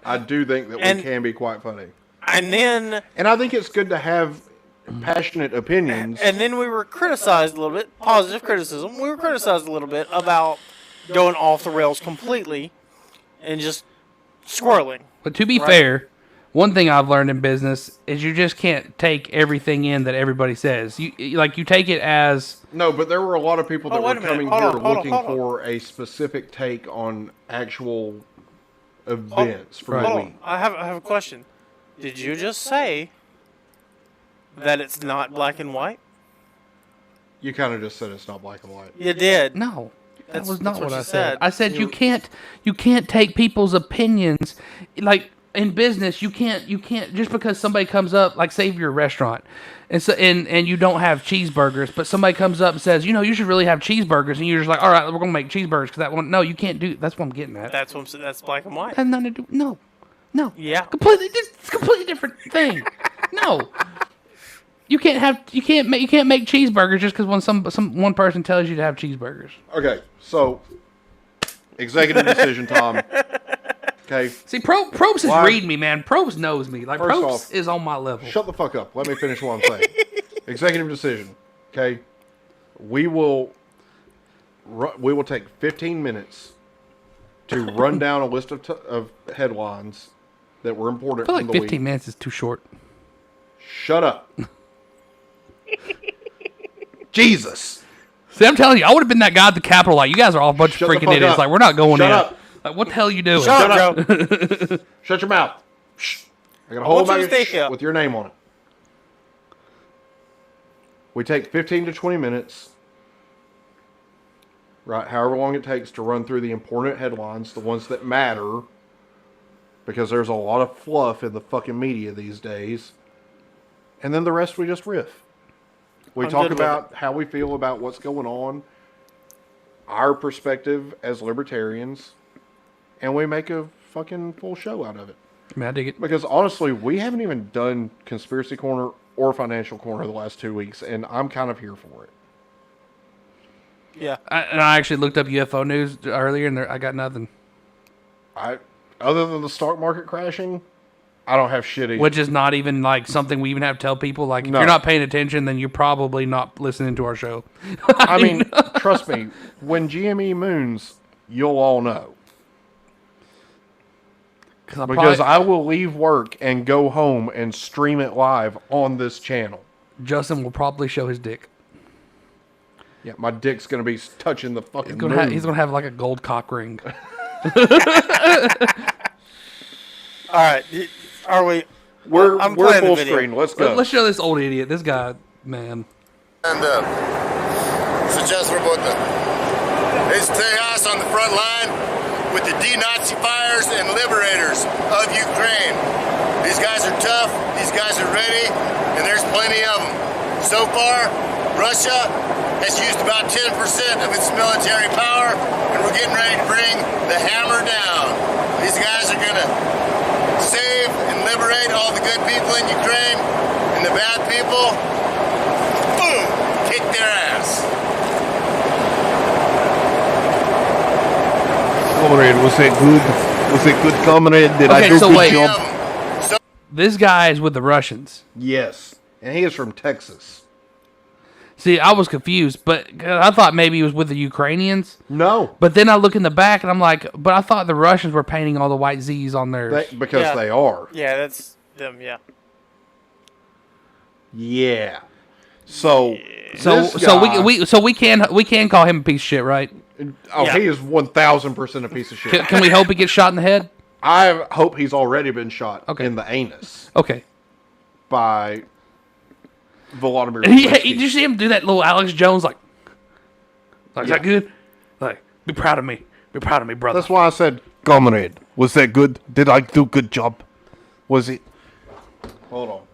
I do think that we can be quite funny. And I think it's good to have passionate opinions. And then we were criticized a little bit, positive criticism. We were criticized a little bit about going off the rails completely and just squirreling. But to be fair, one thing I've learned in business is you just can't take everything in that everybody says. You take it as... No, but there were a lot of people that were coming here looking for a specific take on actual events from the week. I have a question. Did you just say that it's not black and white? You kind of just said it's not black and white. You did. No. That was not what I said. I said you can't take people's opinions, like in business. You can't just because somebody comes up, like say you're a restaurant, and you don't have cheeseburgers, but somebody comes up and says, you should really have cheeseburgers, and you're just like, all right, we're gonna make cheeseburgers because that one. No, you can't do. That's what I'm getting at. That's black and white. Has nothing to do. No. Yeah. Completely different thing. No. You can't make cheeseburgers just because one person tells you to have cheeseburgers. Okay, so executive decision, Tom. Okay. See, Probst is reading me, man. Probst knows me. Like First Probst off, is on my level. Shut the fuck up. Let me finish what I'm saying. Executive decision. Okay. We will take 15 minutes to run down a list of headlines that were important. I feel like 15 minutes is too short. Shut up. Jesus. See, I'm telling you, I would have been that guy at the Capitol. Like, you guys are all a bunch of freaking idiots. Up. Like, we're not going Shut in. Up. Like, what the hell are you doing? Shut up. Shut your mouth. Shh. I got a whole bag with your name on it. We take 15 to 20 minutes, right? However long it takes to run through the important headlines, the ones that matter, because there's a lot of fluff in the fucking media these days. And then the rest we just riff. We talk about how we feel about what's going on, our perspective as libertarians, and we make a fucking full show out of it. I mean, I dig it. Because honestly, we haven't even done Conspiracy Corner or Financial Corner the last 2 weeks, and I'm kind of here for it. Yeah. I actually looked up UFO news earlier, and I got nothing. Other than the stock market crashing, I don't have shit either. Which is not even like something we even have to tell people. Like, if you're not paying attention, then you're probably not listening to our show. I mean, trust me, when GME moons, you'll all know. Because I will leave work and go home and stream it live on this channel. Justin will probably show his dick. Yeah, my dick's going to be touching the fucking moon. He's going to have like a gold cock ring. All right. Are we We're I'm we're playing the full video. screen. Let's go. Let's show this old idiot. This guy, man. Сейчас работа. It's Tejas on the front line with the denazifiers and liberators of Ukraine. These guys are tough, these guys are ready, and there's plenty of them. So far, Russia has used about 10% of its military power, and we're getting ready to bring the hammer down. These guys are gonna save and liberate all the good people in Ukraine, and the bad people, boom, kick their ass. Comrade, was it good? Was it good, comrade? Did I do a good job? This guy is with the Russians. Yes, and he is from Texas. See, I was confused, but I thought maybe he was with the Ukrainians. No. But then I look in the back and I'm like, but I thought the Russians were painting all the white Z's on theirs. Because they are. Yeah, that's them. Yeah. Yeah. So we can call him a piece of shit, right? Oh, he is 1,000% a piece of shit. Can we hope he gets shot in the head? I hope he's already been shot in the anus. Okay. By Volodymyr. Did you see him do that little Alex Jones like is that good? Like, be proud of me. Be proud of me, brother. That's why I said, comrade, was that good? Did I do a good job? Was it? Hold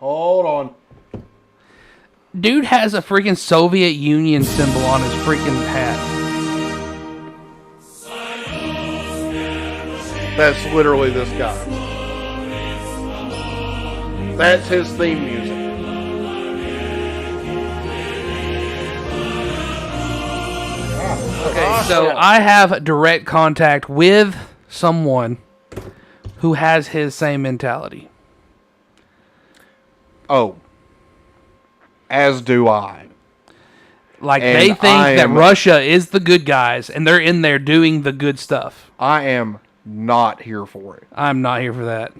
on. Dude has a freaking Soviet Union symbol on his freaking hat. That's literally this guy. That's his theme music. Okay, so I have direct contact with someone who has his same mentality. Oh. As do I. Like, they think that Russia is the good guys, and they're in there doing the good stuff. I am not here for it. I'm not here for that.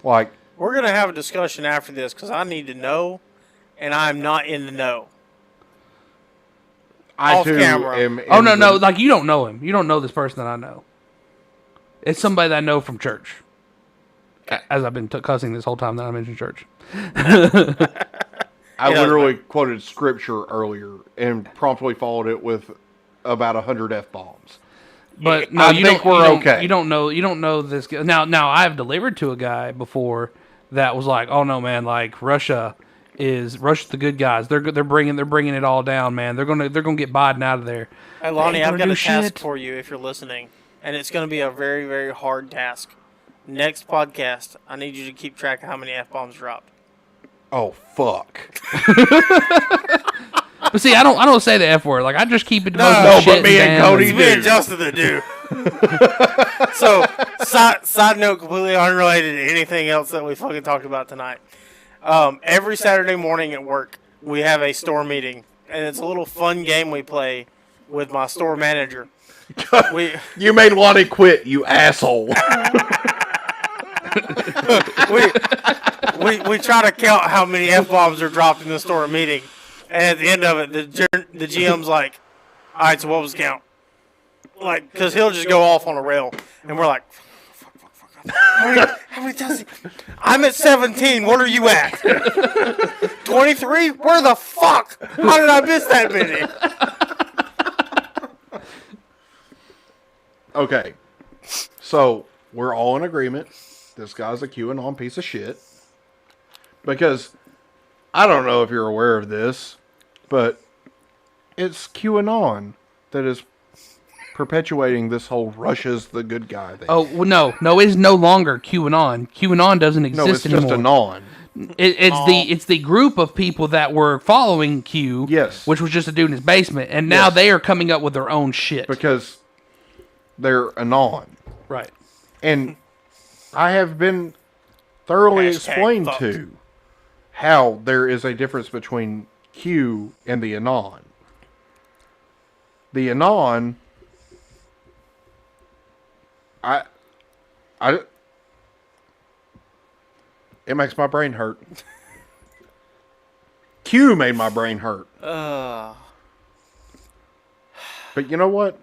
Like, we're gonna have a discussion after this because I need to know, and I'm not in the know. I Off too camera. am. Oh, no, like, you don't know him. You don't know this person that I know. It's somebody that I know from church. As I've been cussing this whole time that I mentioned church. I literally quoted scripture earlier and promptly followed it with about 100 F-bombs. But no, I think we're okay. You don't know this guy. Now I've delivered to a guy before that was like, "Oh no, man, like Russia's the good guys. They're bringing it all down, man. They're gonna get Biden out of there." Hey Lonnie, I've got a task shit. for you if you're listening, and it's gonna be a very, very hard task. Next podcast, I need you to keep track of how many F-bombs dropped. Oh fuck! But see, I don't say the F word. Like, I just keep it to No, shit but me and down. Cody do. Me and Justin do. So, side note, completely unrelated to anything else that we fucking talked about tonight. Every Saturday morning at work, we have a store meeting, and it's a little fun game we play with my store manager. You made Lonnie quit, you asshole. we try to count how many F-bombs are dropped in the store meeting. And at the end of it, the GM's like, all right, so what was the count? Like, because he'll just go off on a rail. And we're like, fuck. How many times? I'm at 17. What are you at? 23? Where the fuck? How did I miss that many? Okay. So, we're all in agreement. This guy's a QAnon piece of shit. Because, I don't know if you're aware of this, but it's QAnon that is perpetuating this whole Russia's the good guy thing. Oh, well, no, it is no longer QAnon. QAnon doesn't exist anymore. No, it's just Anon. It's the group of people that were following Q, yes, which was just a dude in his basement, and now they are coming up with their own shit. Because they're Anon. Right. And I have been thoroughly explained to how there is a difference between Q and the Anon. The Anon, it makes my brain hurt. Q made my brain hurt. But you know what?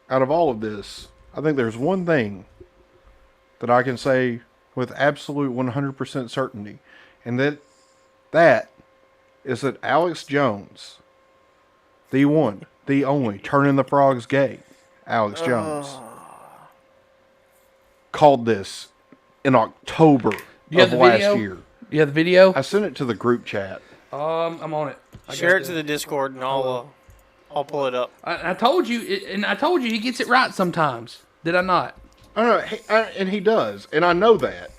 Out of all of this, I think there's one thing that I can say with absolute 100% certainty. And that is that Alex Jones, the one, the only, turning the frogs gay, Alex Jones, called this in October of last year. You have the video? I sent it to the group chat. I'm on it. Share it to the Discord, and I'll pull it up. I told you, he gets it right sometimes. Did I not? I don't know, and he does, and I know that.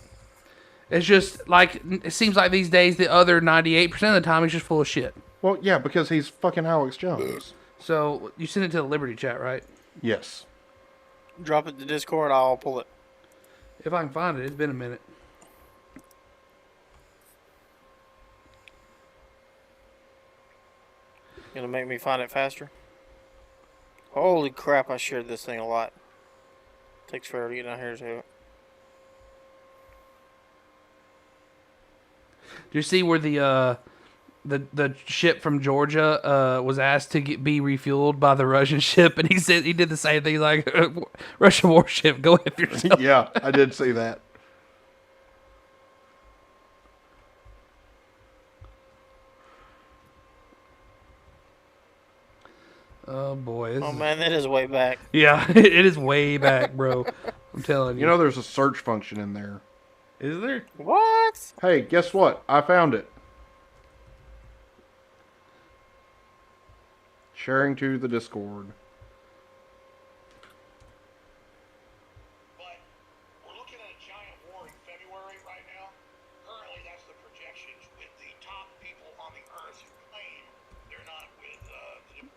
It's just like it seems like these days the other 98% of the time he's just full of shit. Well, yeah, because he's fucking Alex Jones. So you sent it to the Liberty chat, right? Yes. Drop it to Discord. I'll pull it. If I can find it. It's been a minute. Gonna make me find it faster. Holy crap! I shared this thing a lot. Takes forever to get down here to it. Do you see where the ship from Georgia was asked to be refueled by the Russian ship, and he said he did the same thing, like Russian warship, go F yourself. Yeah, I did see that. Oh boy! Oh man, that is way back. Yeah, it is way back, bro. I'm telling you. You know, there's a search function in there. Is there? What? Hey, guess what? I found it. Sharing to the Discord. But we're looking at a giant war in February right now. Currently, that's the projections with the top people on the earth who claim they're not with the...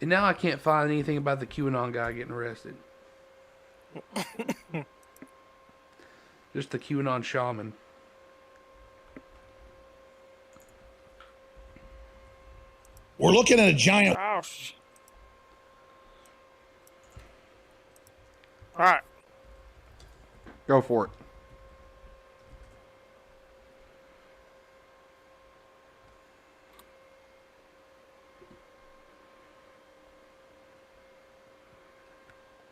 And now I can't find anything about the QAnon guy getting arrested. Just the QAnon shaman. We're looking at a giant... Ouch. All right. Go for it.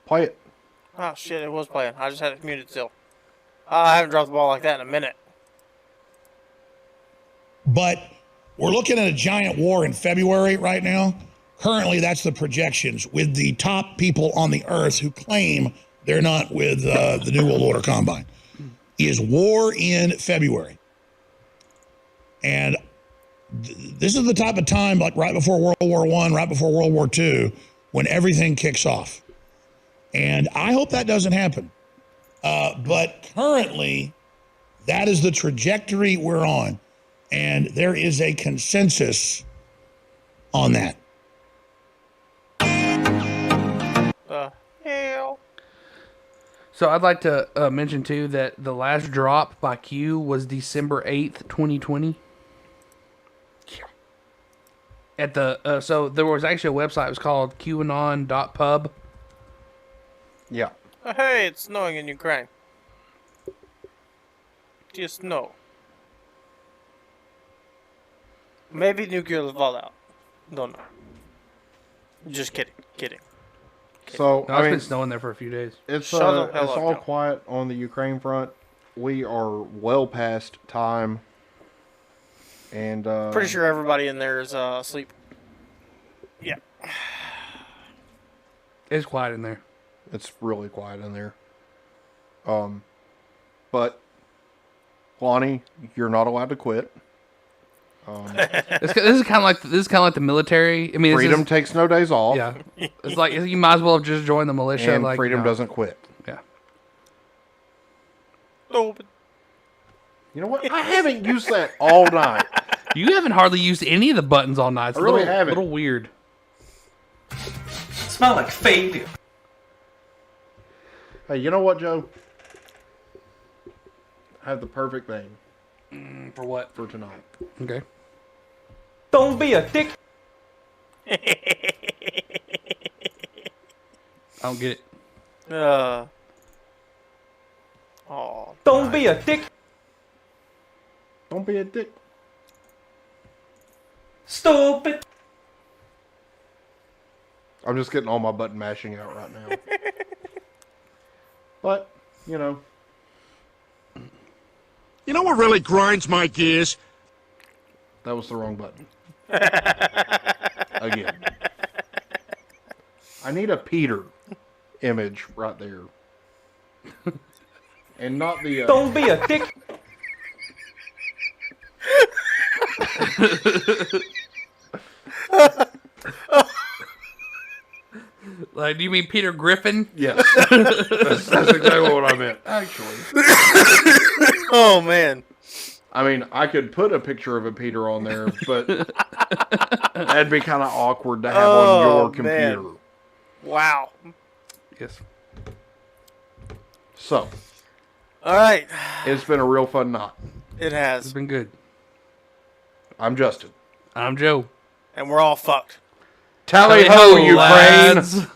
Play it. Oh shit! It was playing. I just had it muted still. I haven't dropped the ball like that in a minute. But we're looking at a giant war in February right now. Currently, that's the projections with the top people on the earth who claim they're not with the New World Order Combine. Is war in February. And this is the type of time, like right before World War I, right before World War II, when everything kicks off. And I hope that doesn't happen. But currently, that is the trajectory we're on. And there is a consensus on that. Hell. So I'd like to mention too that the last drop by Q was December 8th, 2020. At the so there was actually a website. It was called QAnon.pub. Yeah. Hey, it's snowing in Ukraine. Just snow. Maybe nuclear fallout. Don't know. Just kidding. Kidding. So No, it's been snowing there for a few days. It's Shut the hell it's up, all Joe. quiet on the Ukraine front. We are well past time, and Pretty sure everybody in there is asleep. Yeah. It's quiet in there. It's really quiet in there. But Lonnie, you're not allowed to quit. This is kind of like the military. I mean, Freedom takes no days off. Yeah, it's like you might as well have just joined the militia. And like freedom doesn't quit. Yeah. Open. You know what? I haven't used that all night. You haven't hardly used any of the buttons all night. It's I really a haven't. little weird. Smell like failure. Hey, you know what, Joe? I have the perfect thing. For what? For tonight. Okay. Don't be a dick. I don't get it. Oh. Don't be a dick. Don't be a dick. Stupid. I'm just getting all my button mashing out right now. But, you know, You know what really grinds my gears? That was the wrong button. Again. I need a Peter image right there. And not the... Don't be a dick. Like, do you mean Peter Griffin? Yes. That's exactly what I meant, actually. Oh, man. I mean, I could put a picture of a Peter on there, but that'd be kind of awkward to have on your computer. Man. Wow. Yes. So. All right. It's been a real fun night. It has. It's been good. I'm Justin. I'm Joe. And we're all fucked. Tally ho, Ukraine! Lads.